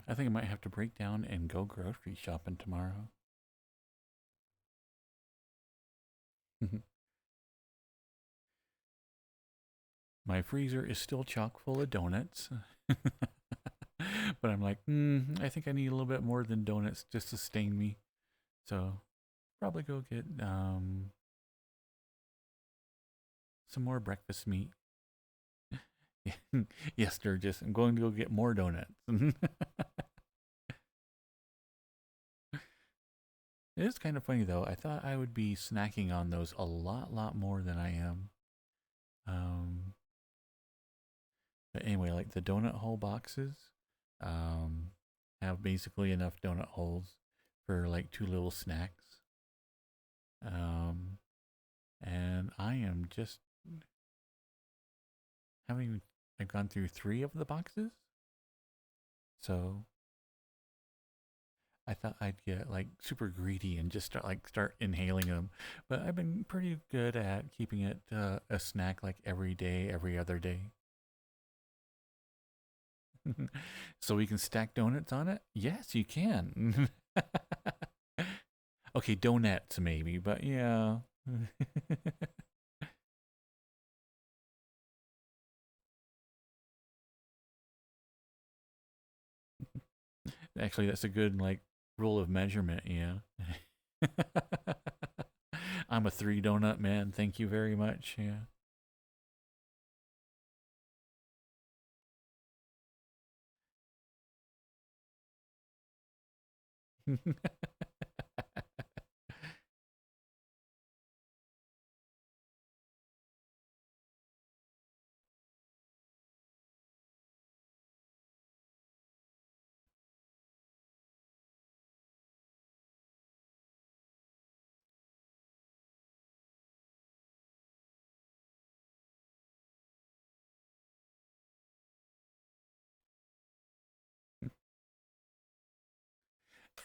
I think I might have to break down and go grocery shopping tomorrow. My freezer is still chock full of donuts. But I'm like, I think I need a little bit more than donuts to sustain me. So probably go get some more breakfast meat. Yes, Sturgis, I'm going to go get more donuts. It is kind of funny though. I thought I would be snacking on those a lot more than I am. Um, But anyway, like the donut hole boxes um, have basically enough donut holes for like 2 little snacks. Um, and I am just I've gone through 3 of the boxes. So I thought I'd get like super greedy and just start inhaling them, but I've been pretty good at keeping it a snack like every day, every other day. So we can stack donuts on it? Yes, you can. Okay, donuts maybe, but yeah. Actually, that's a good like rule of measurement, yeah. I'm a 3 donut man. Thank you very much. Yeah.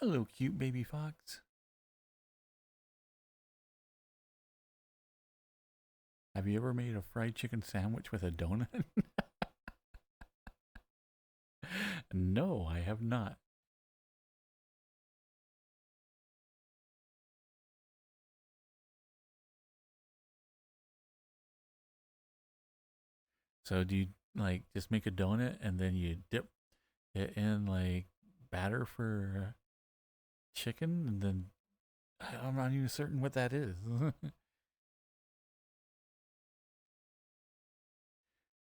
Hello, cute baby fox. Have you ever made a fried chicken sandwich with a donut? No, I have not. So do you like just make a donut and then you dip it in like batter for chicken and then I'm not even certain what that is.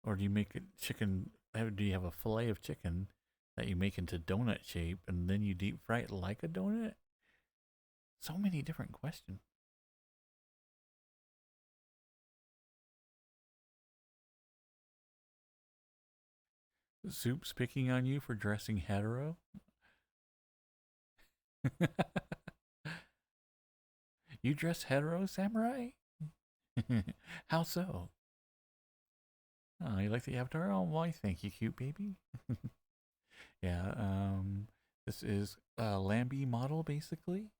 Or do you make it chicken? Do you have a fillet of chicken that you make into donut shape and then you deep fry it like a donut? So many different questions. Soup's picking on you for dressing hetero? You dress hetero, samurai? How so? Oh, you like the avatar? Oh, why, thank you, cute baby. Yeah, this is a Lambie model, basically.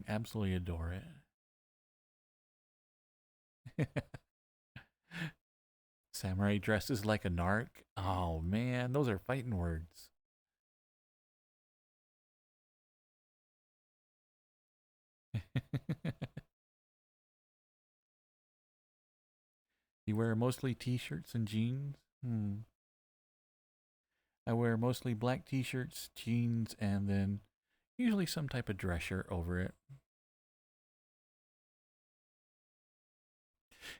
Absolutely adore it. Samurai dresses like a narc. Oh, man, those are fighting words. You wear mostly t-shirts and jeans? I wear mostly black t-shirts, jeans, and then usually some type of dress shirt over it.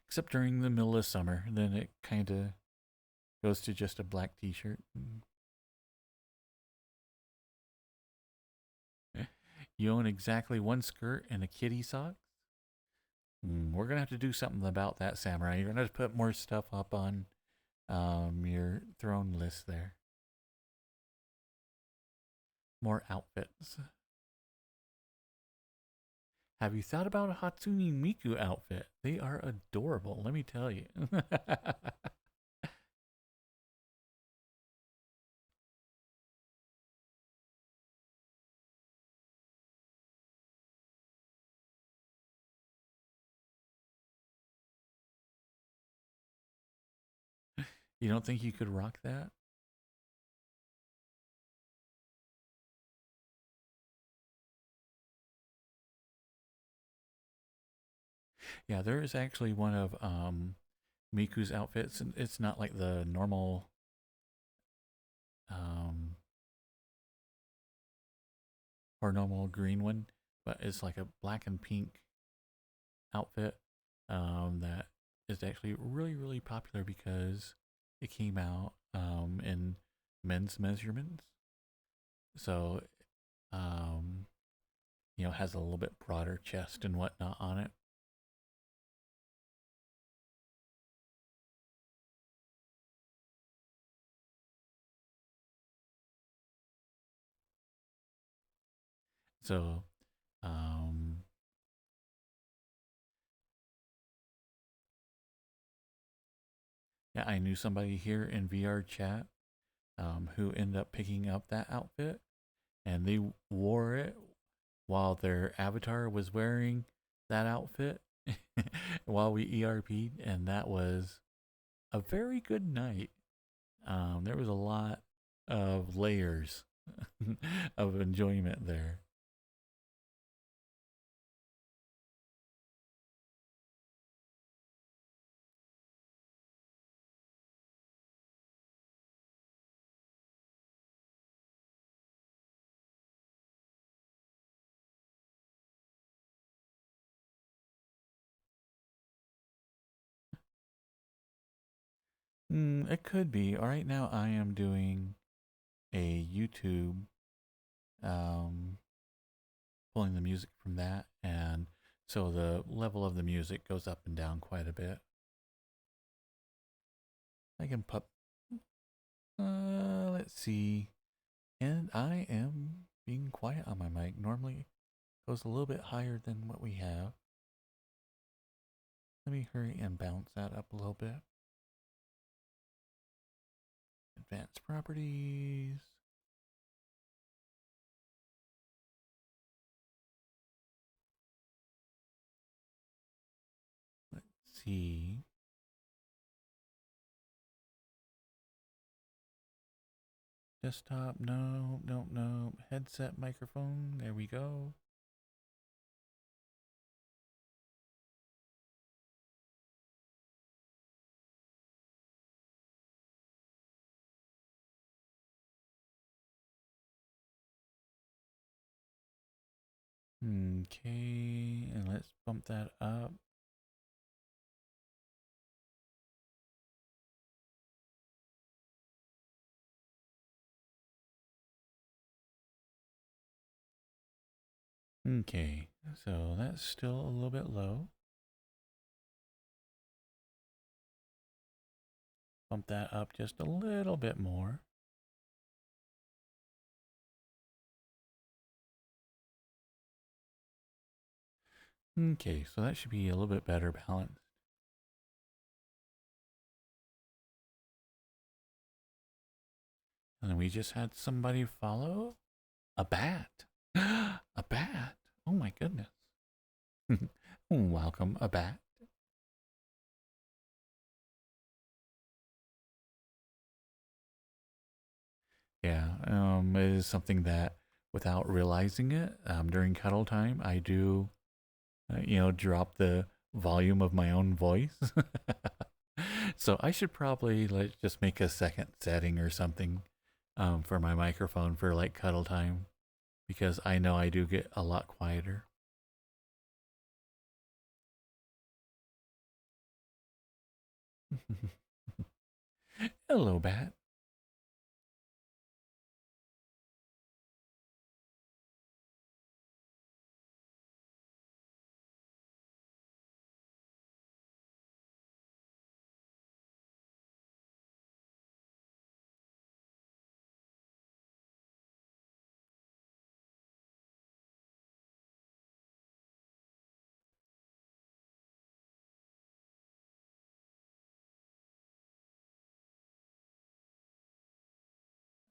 Except during the middle of summer, then it kind of goes to just a black t-shirt. You own exactly 1 skirt and a kitty sock? We're gonna have to do something about that, Samurai. You're gonna have to put more stuff up on your throne list there. More outfits. Have you thought about a Hatsune Miku outfit? They are adorable, let me tell you. You don't think you could rock that? Yeah, there is actually one of Miku's outfits, and it's not like the normal um or normal green one, but it's like a black and pink outfit that is actually really, really popular because it came out in men's measurements. So, um, has a little bit broader chest and whatnot on it. So, um, yeah, I knew somebody here in VR chat who ended up picking up that outfit, and they wore it while their avatar was wearing that outfit while we ERP'd, and that was a very good night. There was a lot of layers of enjoyment there. It could be. Right now, I am doing a YouTube, um, pulling the music from that, and so the level of the music goes up and down quite a bit. I can put, let's see, and I am being quiet on my mic. Normally, it goes a little bit higher than what we have. Let me hurry and bounce that up a little bit. Advanced properties. Let's see. Desktop, no, no, no. Headset microphone, there we go. Okay, and let's bump that up. Okay, so that's still a little bit low. Bump that up just a little bit more. Okay, so that should be a little bit better balanced. And then we just had somebody follow a bat. A bat. Oh my goodness. Welcome, a bat. Yeah, it is something that without realizing it, during cuddle time, I do, drop the volume of my own voice. So I should probably just make a second setting or something for my microphone for like cuddle time because I know I do get a lot quieter. Hello, Bat.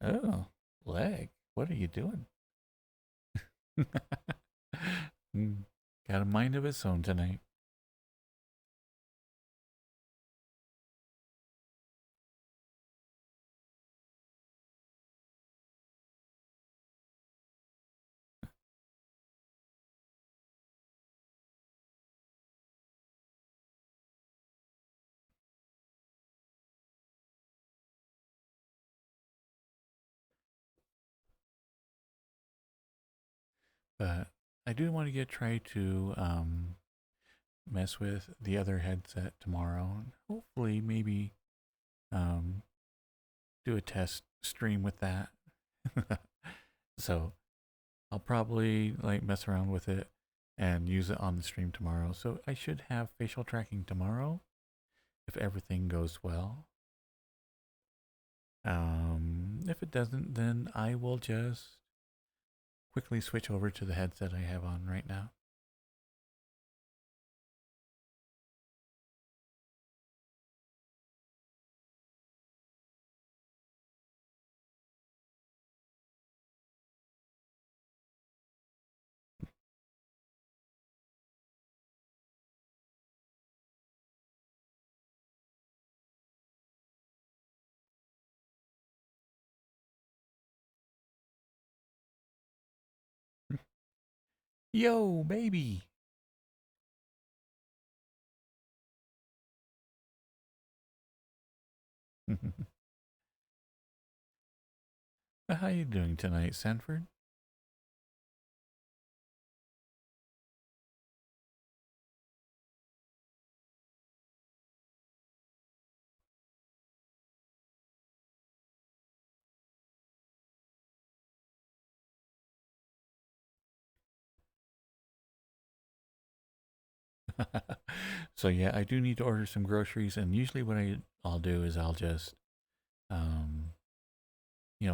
Oh, leg. What are you doing? Got a mind of its own tonight. But I do want to try to mess with the other headset tomorrow and hopefully maybe um, do a test stream with that. So I'll probably like mess around with it and use it on the stream tomorrow. So I should have facial tracking tomorrow if everything goes well. If it doesn't, then I will just quickly switch over to the headset I have on right now. Yo, baby! How you doing tonight, Sanford? So yeah, I do need to order some groceries, and usually what I'll do is I'll just, um,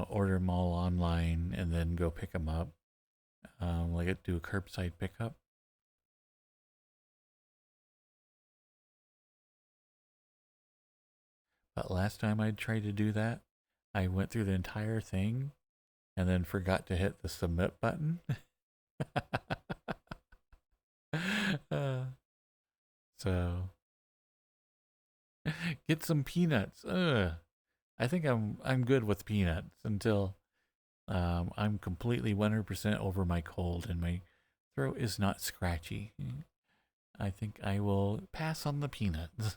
order them all online and then go pick them up. Like I do a curbside pickup. But last time I tried to do that, I went through the entire thing and then forgot to hit the submit button. uh, so get some peanuts. I think I'm good with peanuts until I'm completely 100% over my cold and my throat is not scratchy. I think I will pass on the peanuts.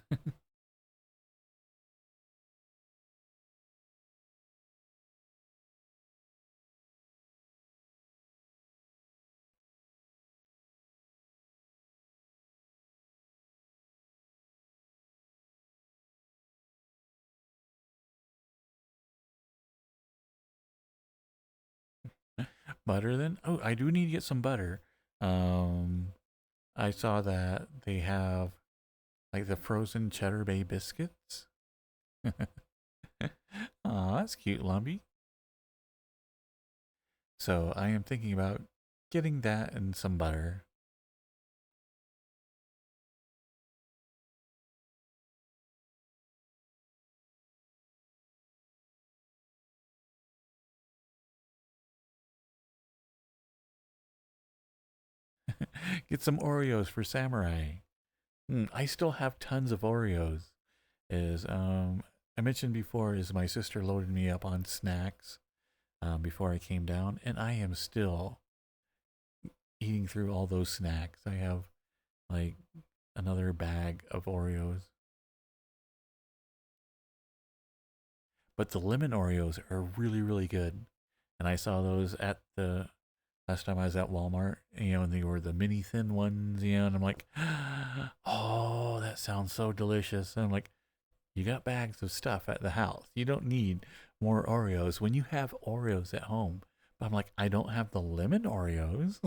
Butter then? Oh, I do need to get some butter. Um, I saw that they have like the frozen Cheddar Bay biscuits. Oh, that's cute, Lumpy. So I am thinking about getting that and some butter. Get some Oreos for Samurai. I still have tons of Oreos. Is I mentioned before is my sister loaded me up on snacks before I came down, and I am still eating through all those snacks. I have like another bag of Oreos. But the lemon Oreos are really, really good. And I saw those at the last time I was at Walmart, and they were the mini thin ones, and I'm like, oh, that sounds so delicious. And I'm like, you got bags of stuff at the house. You don't need more Oreos when you have Oreos at home. But I'm like, I don't have the lemon Oreos.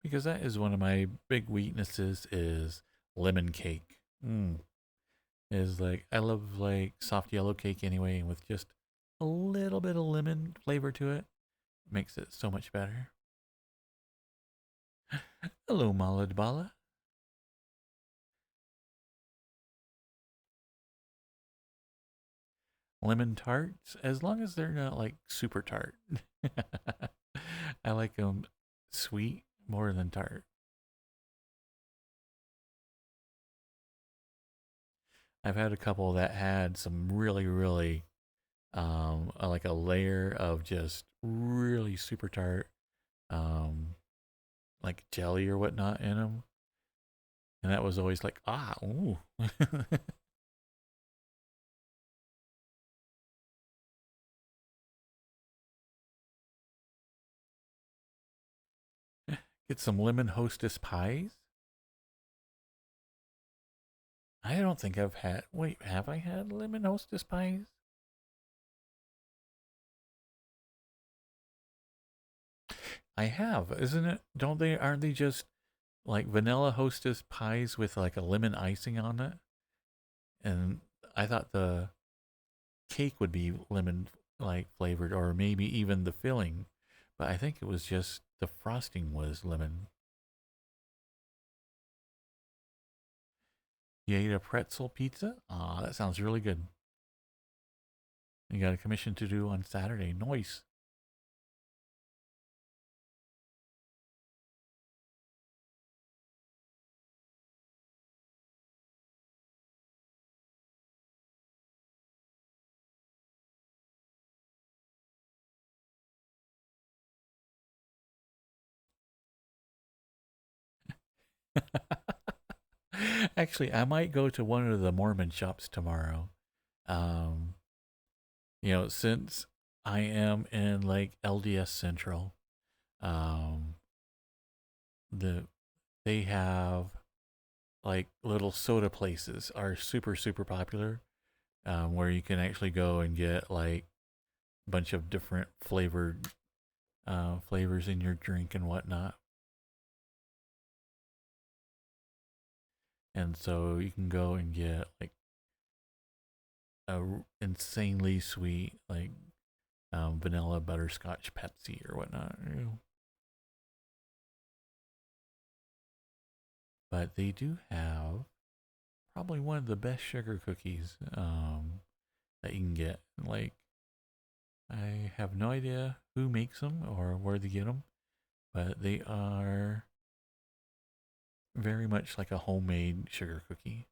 Because that is one of my big weaknesses is lemon cake. Is like I love like soft yellow cake anyway, and with just a little bit of lemon flavor to it, makes it so much better. Hello, Maladbala. Lemon tarts, as long as they're not like super tart. I like them sweet more than tart. I've had a couple that had some really, really, like a layer of just really super tart, um, like jelly or whatnot in them. And that was always like, ooh. Get some lemon hostess pies. I don't think I've had. Wait, have I had lemon hostess pies? I have, isn't it? Don't they? Aren't they just like vanilla hostess pies with like a lemon icing on it? And I thought the cake would be lemon like flavored, or maybe even the filling, but I think it was just the frosting was lemon. You ate a pretzel pizza? Ah, that sounds really good. You got a commission to do on Saturday. Nice. Actually, I might go to one of the Mormon shops tomorrow. Um, since I am in like LDS Central, um, the they have like little soda places are super popular, where you can actually go and get like a bunch of different flavored flavors in your drink and whatnot. And so you can go and get like a insanely sweet like vanilla butterscotch Pepsi or whatnot. But they do have probably one of the best sugar cookies that you can get. Like, I have no idea who makes them or where they get them, but they are very much like a homemade sugar cookie,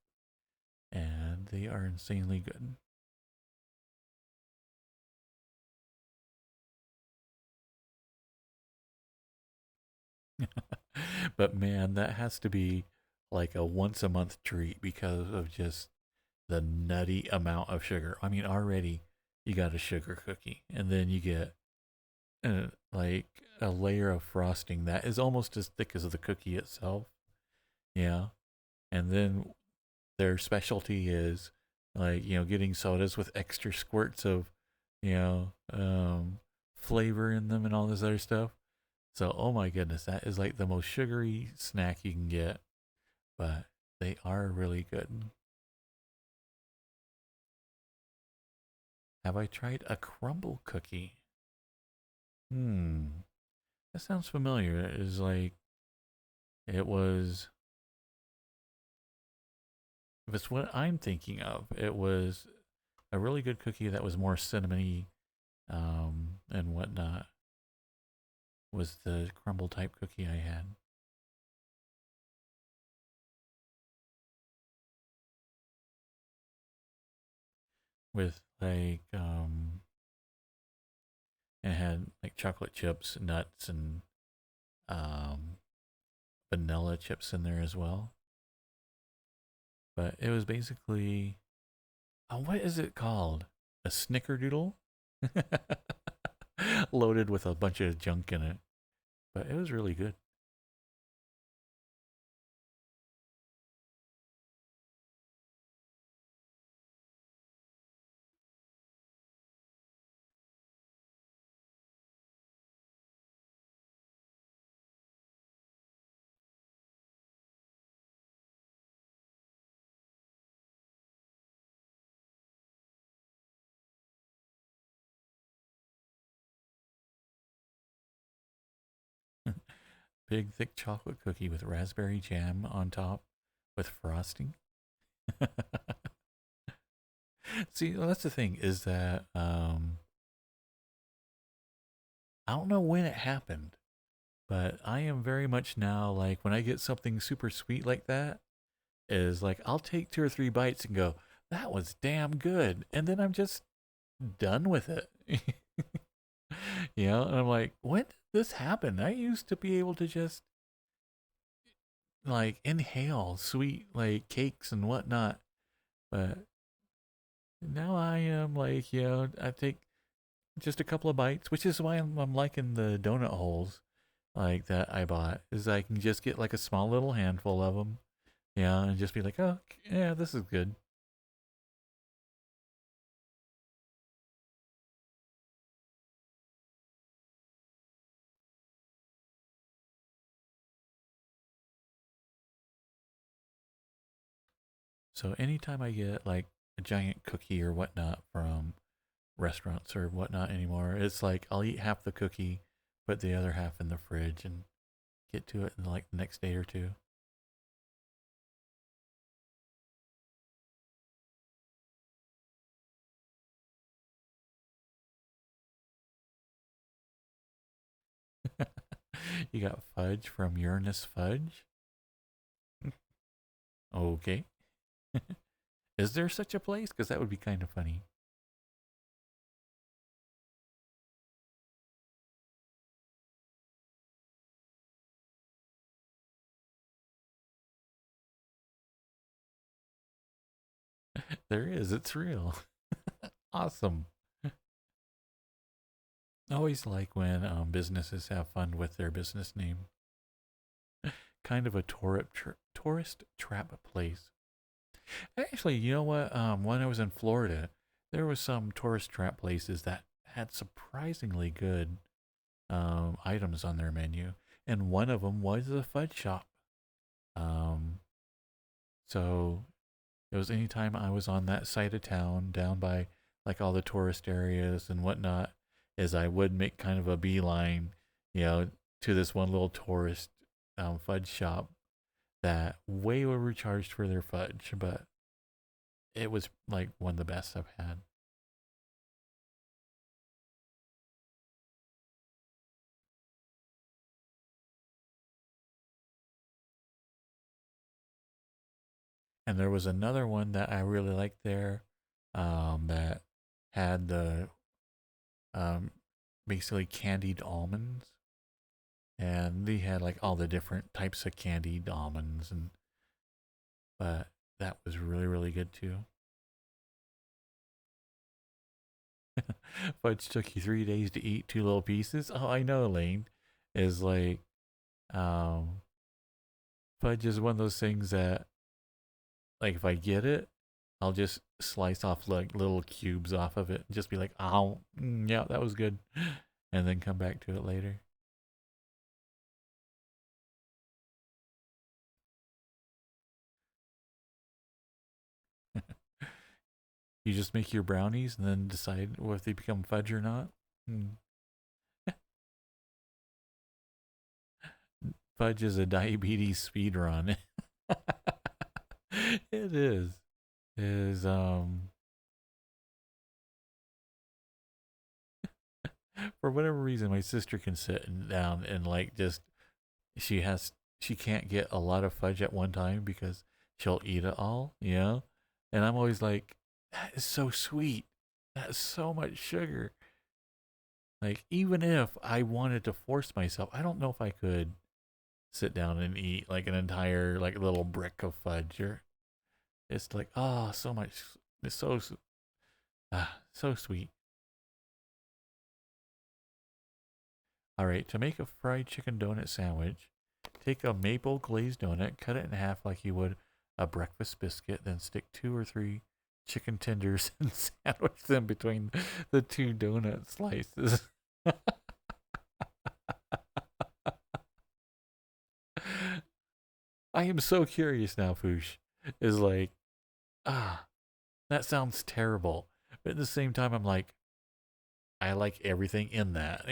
and they are insanely good. But man, that has to be like a once a month treat because of just the nutty amount of sugar. I mean, already you got a sugar cookie, and then you get like a layer of frosting that is almost as thick as the cookie itself. Yeah. And then their specialty is like, getting sodas with extra squirts of, you know, flavor in them and all this other stuff. So, oh my goodness, that is like the most sugary snack you can get, but they are really good. Have I tried a crumble cookie? Hmm, that sounds familiar. It is like, it was, if it's what I'm thinking of, it was a really good cookie that was more cinnamony and whatnot. Was the crumble type cookie I had with like it had like chocolate chips, nuts, and um, vanilla chips in there as well. But it was basically, what is it called? A snickerdoodle, loaded with a bunch of junk in it. But it was really good. Big thick chocolate cookie with raspberry jam on top with frosting. See, well, that's the thing is that I don't know when it happened, but I am very much now like when I get something super sweet like that, is like I'll take two or three bites and go, that was damn good. And then I'm just done with it. And I'm like, when did this happen? I used to be able to just like inhale sweet like cakes and whatnot. But now I am like, I take just a couple of bites, which is why I'm liking the donut holes like that I bought, is I can just get like a small little handful of them Yeah, and just be like, oh, yeah, this is good. So anytime I get like a giant cookie or whatnot from restaurants or whatnot anymore, it's like I'll eat half the cookie, put the other half in the fridge, and get to it in like the next day or two. You got fudge from Uranus Fudge? Okay. Is there such a place? Because that would be kind of funny. There is. It's real. Awesome. I always like when businesses have fun with their business name. Kind of a tourist trap place. Actually, you know what? When I was in Florida, there was some tourist trap places that had surprisingly good items on their menu, and one of them was a fudge shop. Um, so it was anytime I was on that side of town, down by like all the tourist areas and whatnot, is I would make kind of a beeline, you know, to this one little tourist fudge shop that way overcharged for their fudge, but it was like one of the best I've had. And there was another one that I really liked there, that had the um, basically candied almonds, and they had like all the different types of candied almonds, and but that was really really good too. Fudge took you 3 days to eat two little pieces. Oh, I know, Lane. Is like um, fudge is one of those things that like if I get it, I'll just slice off like little cubes off of it. And just be like, oh, yeah, that was good, and then come back to it later. You just make your brownies and then decide if they become fudge or not. Hmm. Fudge is a diabetes speed run. It is. It is for whatever reason my sister can sit down and like just she has she can't get a lot of fudge at one time because she'll eat it all, you know? And I'm always like, that is so sweet. That's so much sugar. Like even if I wanted to force myself, I don't know if I could sit down and eat like an entire like little brick of fudge. Or it's like, oh, so much. It's so sweet. All right, to make a fried chicken donut sandwich, take a maple glazed donut, cut it in half like you would a breakfast biscuit, then stick 2 or 3 chicken tenders and sandwich them between the two donut slices. I am so curious now, Foosh. Is like, ah, that sounds terrible. But at the same time, I'm like, I like everything in that.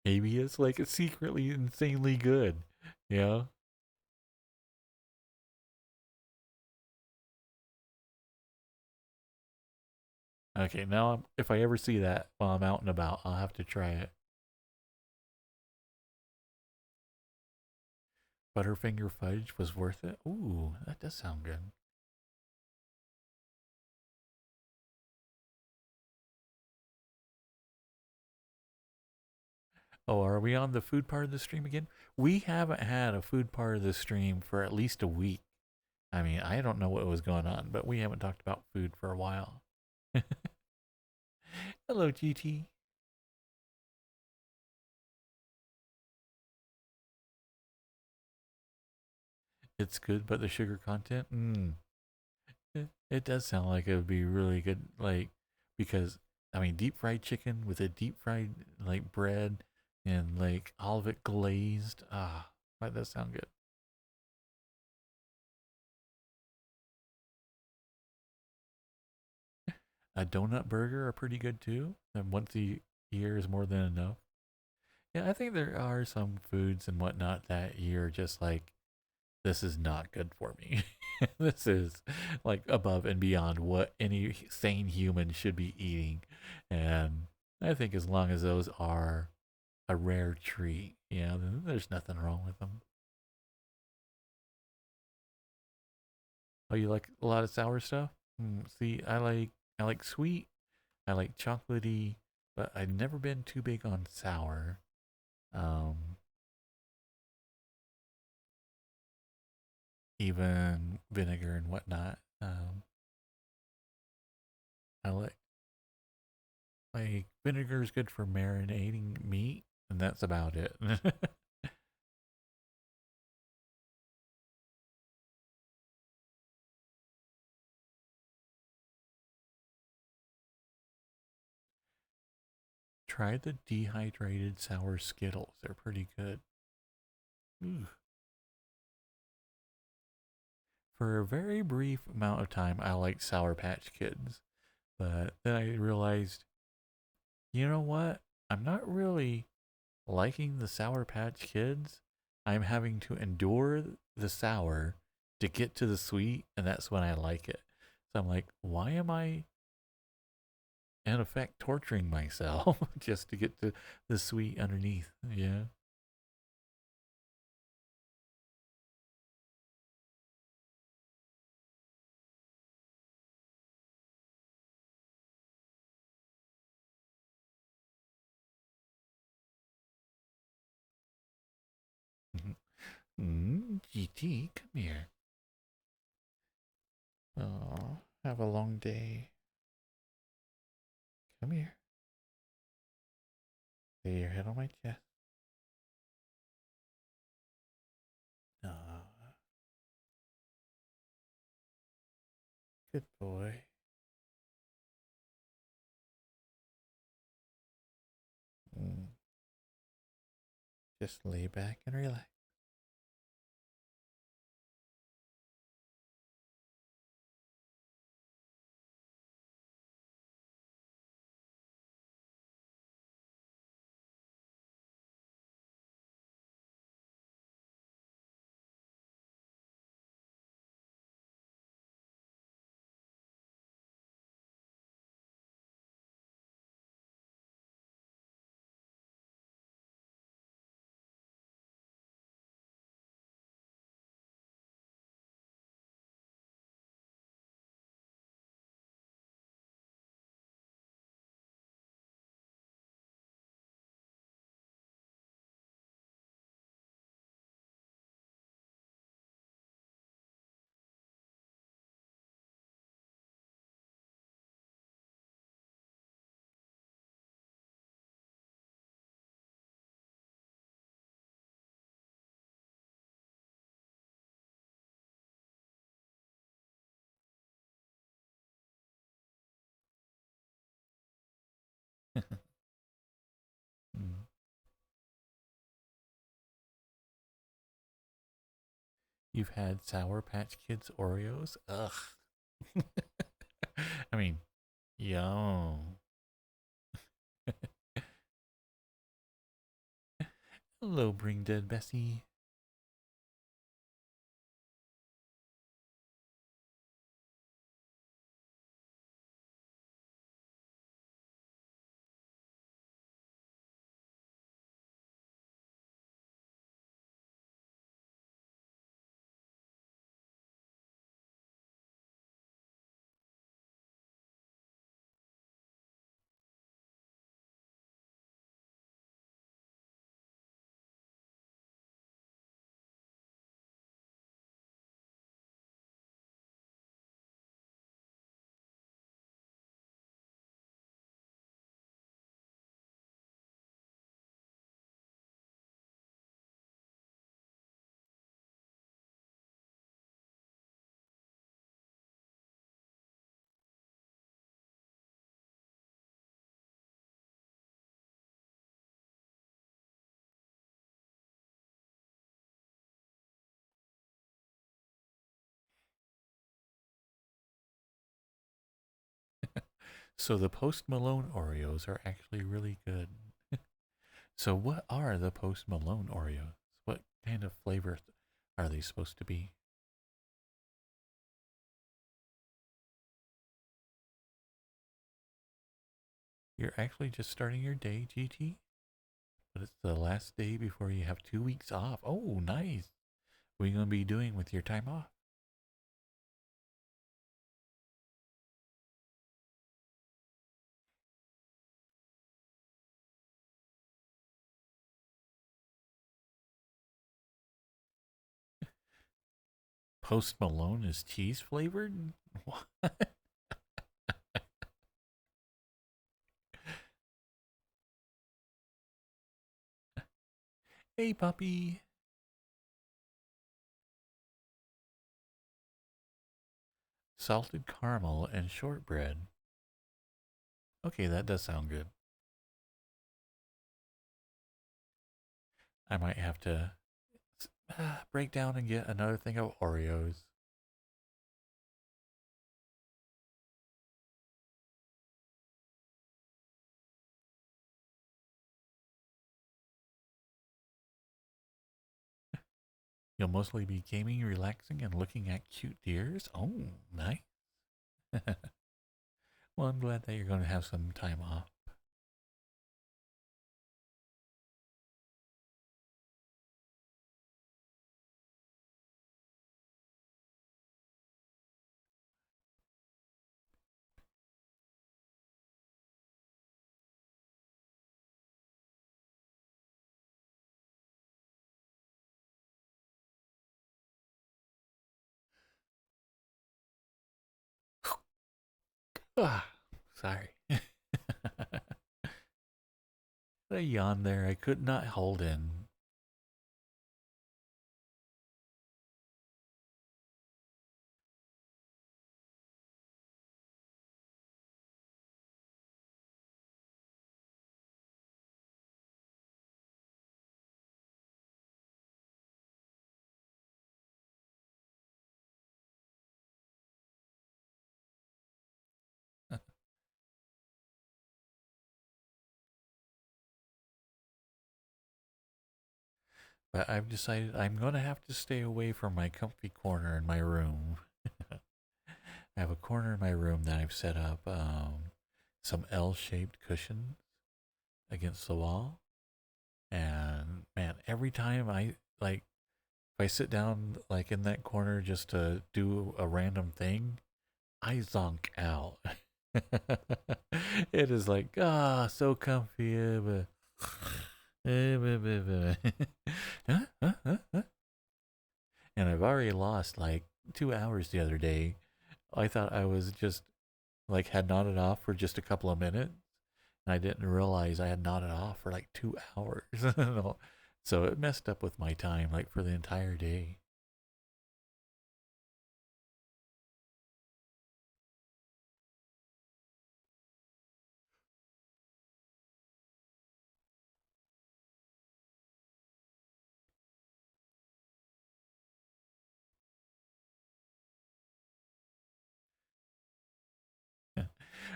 Maybe it's like it's secretly insanely good. You know? Okay, now if I ever see that while I'm out and about, I'll have to try it. Butterfinger fudge was worth it. Ooh, that does sound good. Oh, are we on the food part of the stream again? We haven't had a food part of the stream for at least a week. I mean, I don't know what was going on, but we haven't talked about food for a while. Hello, GT. It's good, but the sugar content, it does sound like it would be really good. Like, because I mean, deep fried chicken with a deep fried like bread and like all of it glazed. Ah, that does sound good. A donut burger are pretty good too. And once a year is more than enough. Yeah, I think there are some foods and whatnot that you're just like, this is not good for me. This is like above and beyond what any sane human should be eating. And I think as long as those are a rare treat, yeah, then there's nothing wrong with them. Oh, you like a lot of sour stuff? See, I like sweet, I like chocolatey, but I've never been too big on sour. Um, Even vinegar and whatnot. I like vinegar is good for marinating meat, and that's about it. Try the dehydrated sour Skittles. They're pretty good. Ooh. For a very brief amount of time, I liked Sour Patch Kids, but then I realized, you know what? I'm not really liking the Sour Patch Kids. I'm having to endure the sour to get to the sweet, and that's when I like it. So I'm like, why am I in effect torturing myself just to get to the sweet underneath? Yeah. GT, come here. Oh, have a long day. Come here. Lay your head on my chest. Oh, good boy. Mm, just lay back and relax. Mm. You've had Sour Patch Kids Oreos? Ugh. I mean, yum. Hello, Bring Dead Bessie. So the Post Malone Oreos are actually really good. So what are the Post Malone Oreos? What kind of flavor are they supposed to be? You're actually just starting your day, GT? But it's the last day before you have 2 weeks off. Oh, nice. What are you going to be doing with your time off? Post Malone is cheese flavored? What? Hey, puppy. Salted caramel and shortbread. Okay, that does sound good. I might have to break down and get another thing of Oreos. You'll mostly be gaming, relaxing, and looking at cute deers. Oh, nice. Well, I'm glad that you're going to have some time off. Ah, sorry. A yawn there I could not hold in. But I've decided I'm going to have to stay away from my comfy corner in my room. I have a corner in my room that I've set up some L-shaped cushions against the wall. And man, every time if I sit down like in that corner just to do a random thing, I zonk out. It is like, so comfy. And I've already lost like 2 hours the other day. I thought I was just like had nodded off for just a couple of minutes. And I didn't realize I had nodded off for like 2 hours. So it messed up with my time like for the entire day.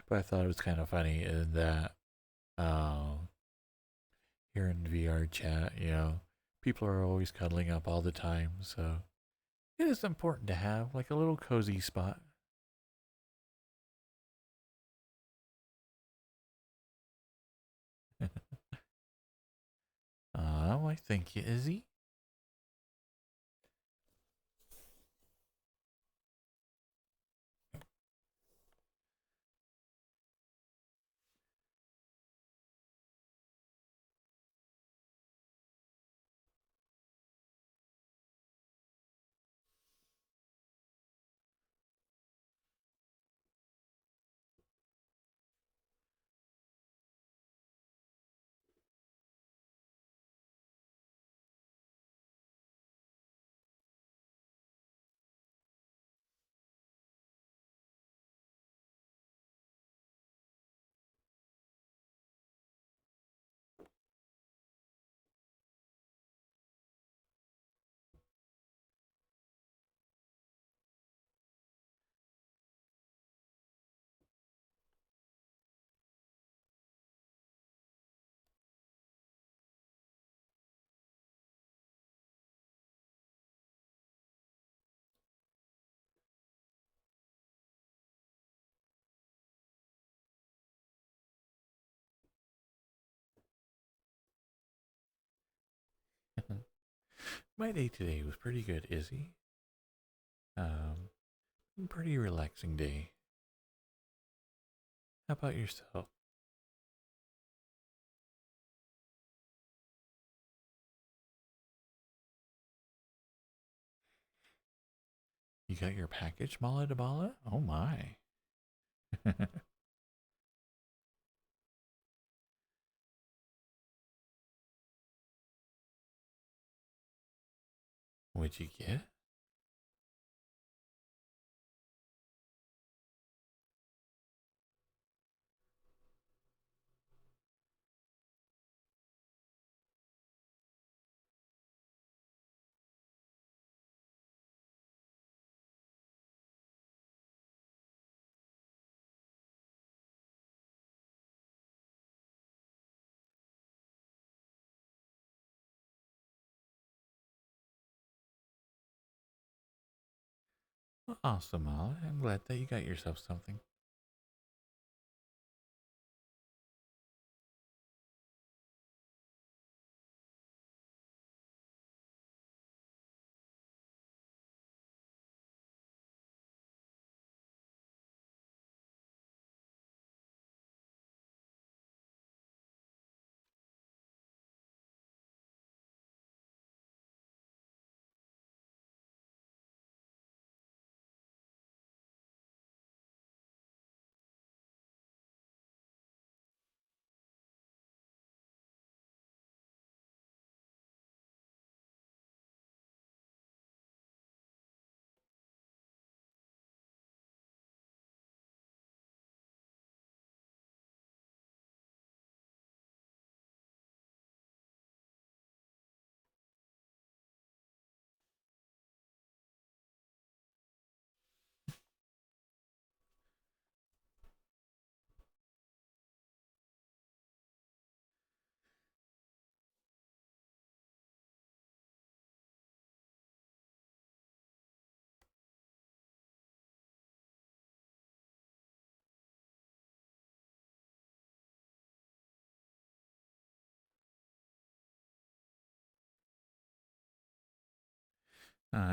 But I thought it was kind of funny in that um, here in VR chat, people are always cuddling up all the time. So it is important to have like a little cozy spot. I thank you, Izzy. My day today was pretty good, Izzy. Um, Pretty relaxing day. How about yourself? You got your package, Mala de Bala? Oh my. What'd you get? Well, awesome, Mala. I'm glad that you got yourself something.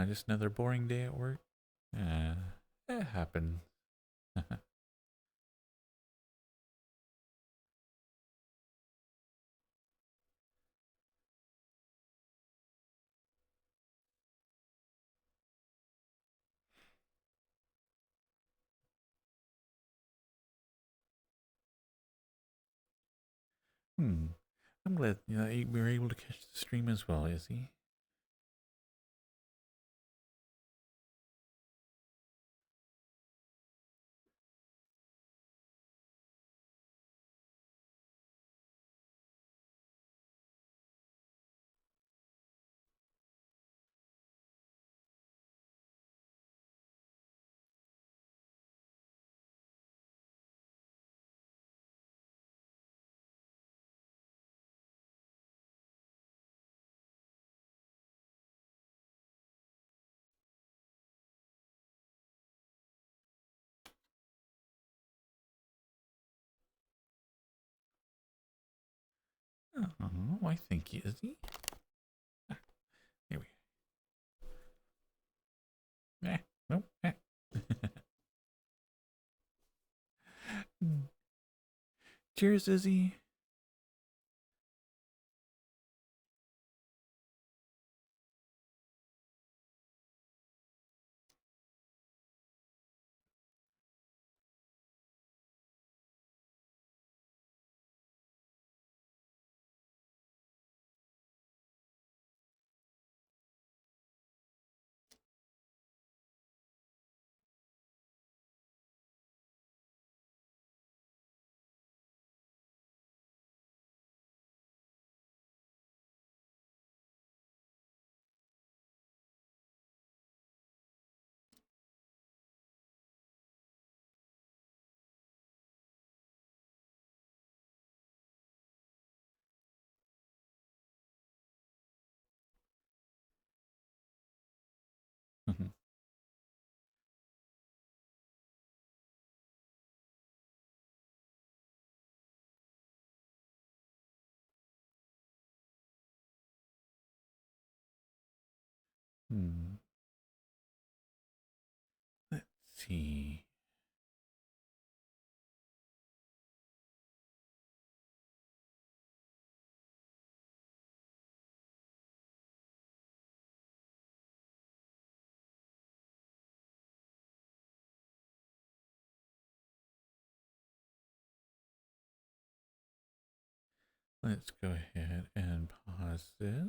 Just another boring day at work. It happens. Hmm. I'm glad you were able to catch the stream as well, Izzy. Oh, why thank you, Izzy. Here we go. Nope. Cheers, Izzy. Let's see. Let's go ahead and pause this.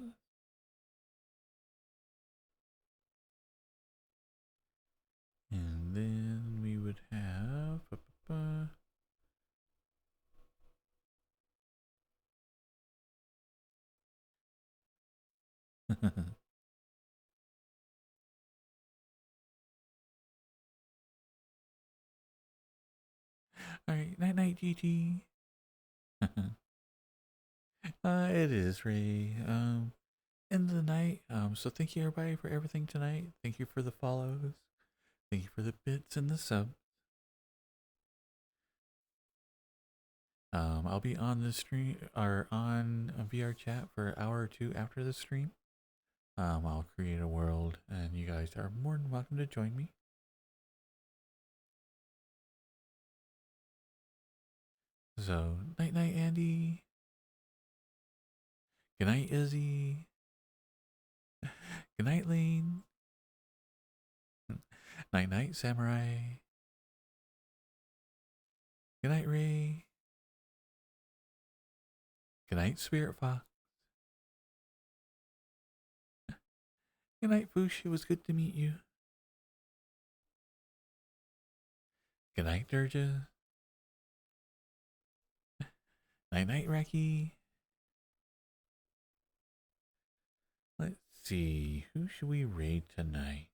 And then we would have... Alright, night night, GG. It is Ray. End of the night. So thank you everybody for everything tonight. Thank you for the follows. Thank you for the bits and the subs. I'll be on the stream or on a VRChat for an hour or two after the stream. I'll create a world and you guys are more than welcome to join me. So, night night, Andy. Good night, Izzy. Good night, Lane. Night night, Samurai. Good night, Ray. Good night, Spirit Fox. Good night, Foosh. It was good to meet you. Good night, Durja. Night night, Reki. Let's see. Who should we raid tonight?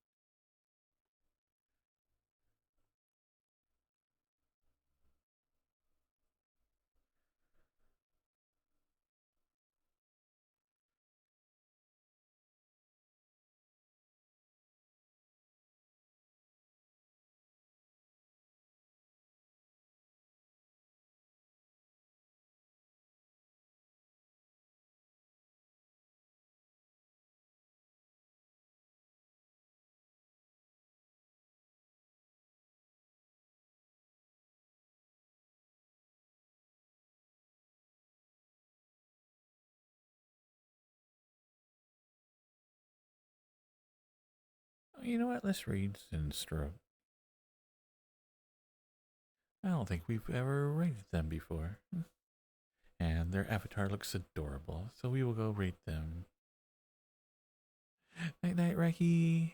You know what? Let's raid Sinstro. I don't think we've ever raided them before. And their avatar looks adorable, so we will go raid them. Night night, Reki.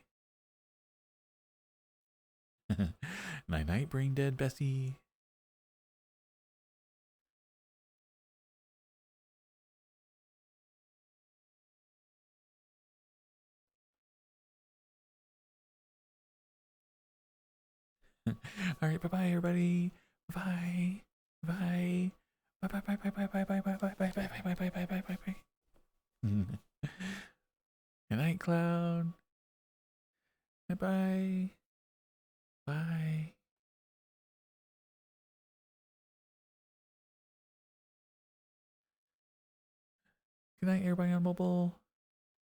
Night night, brain dead Bessie. Alright, bye-bye everybody. Bye. Bye. Bye bye bye bye bye bye bye bye bye bye bye bye bye bye bye bye bye. Good night, Cloud. Bye bye. Bye. Good night, everybody on mobile.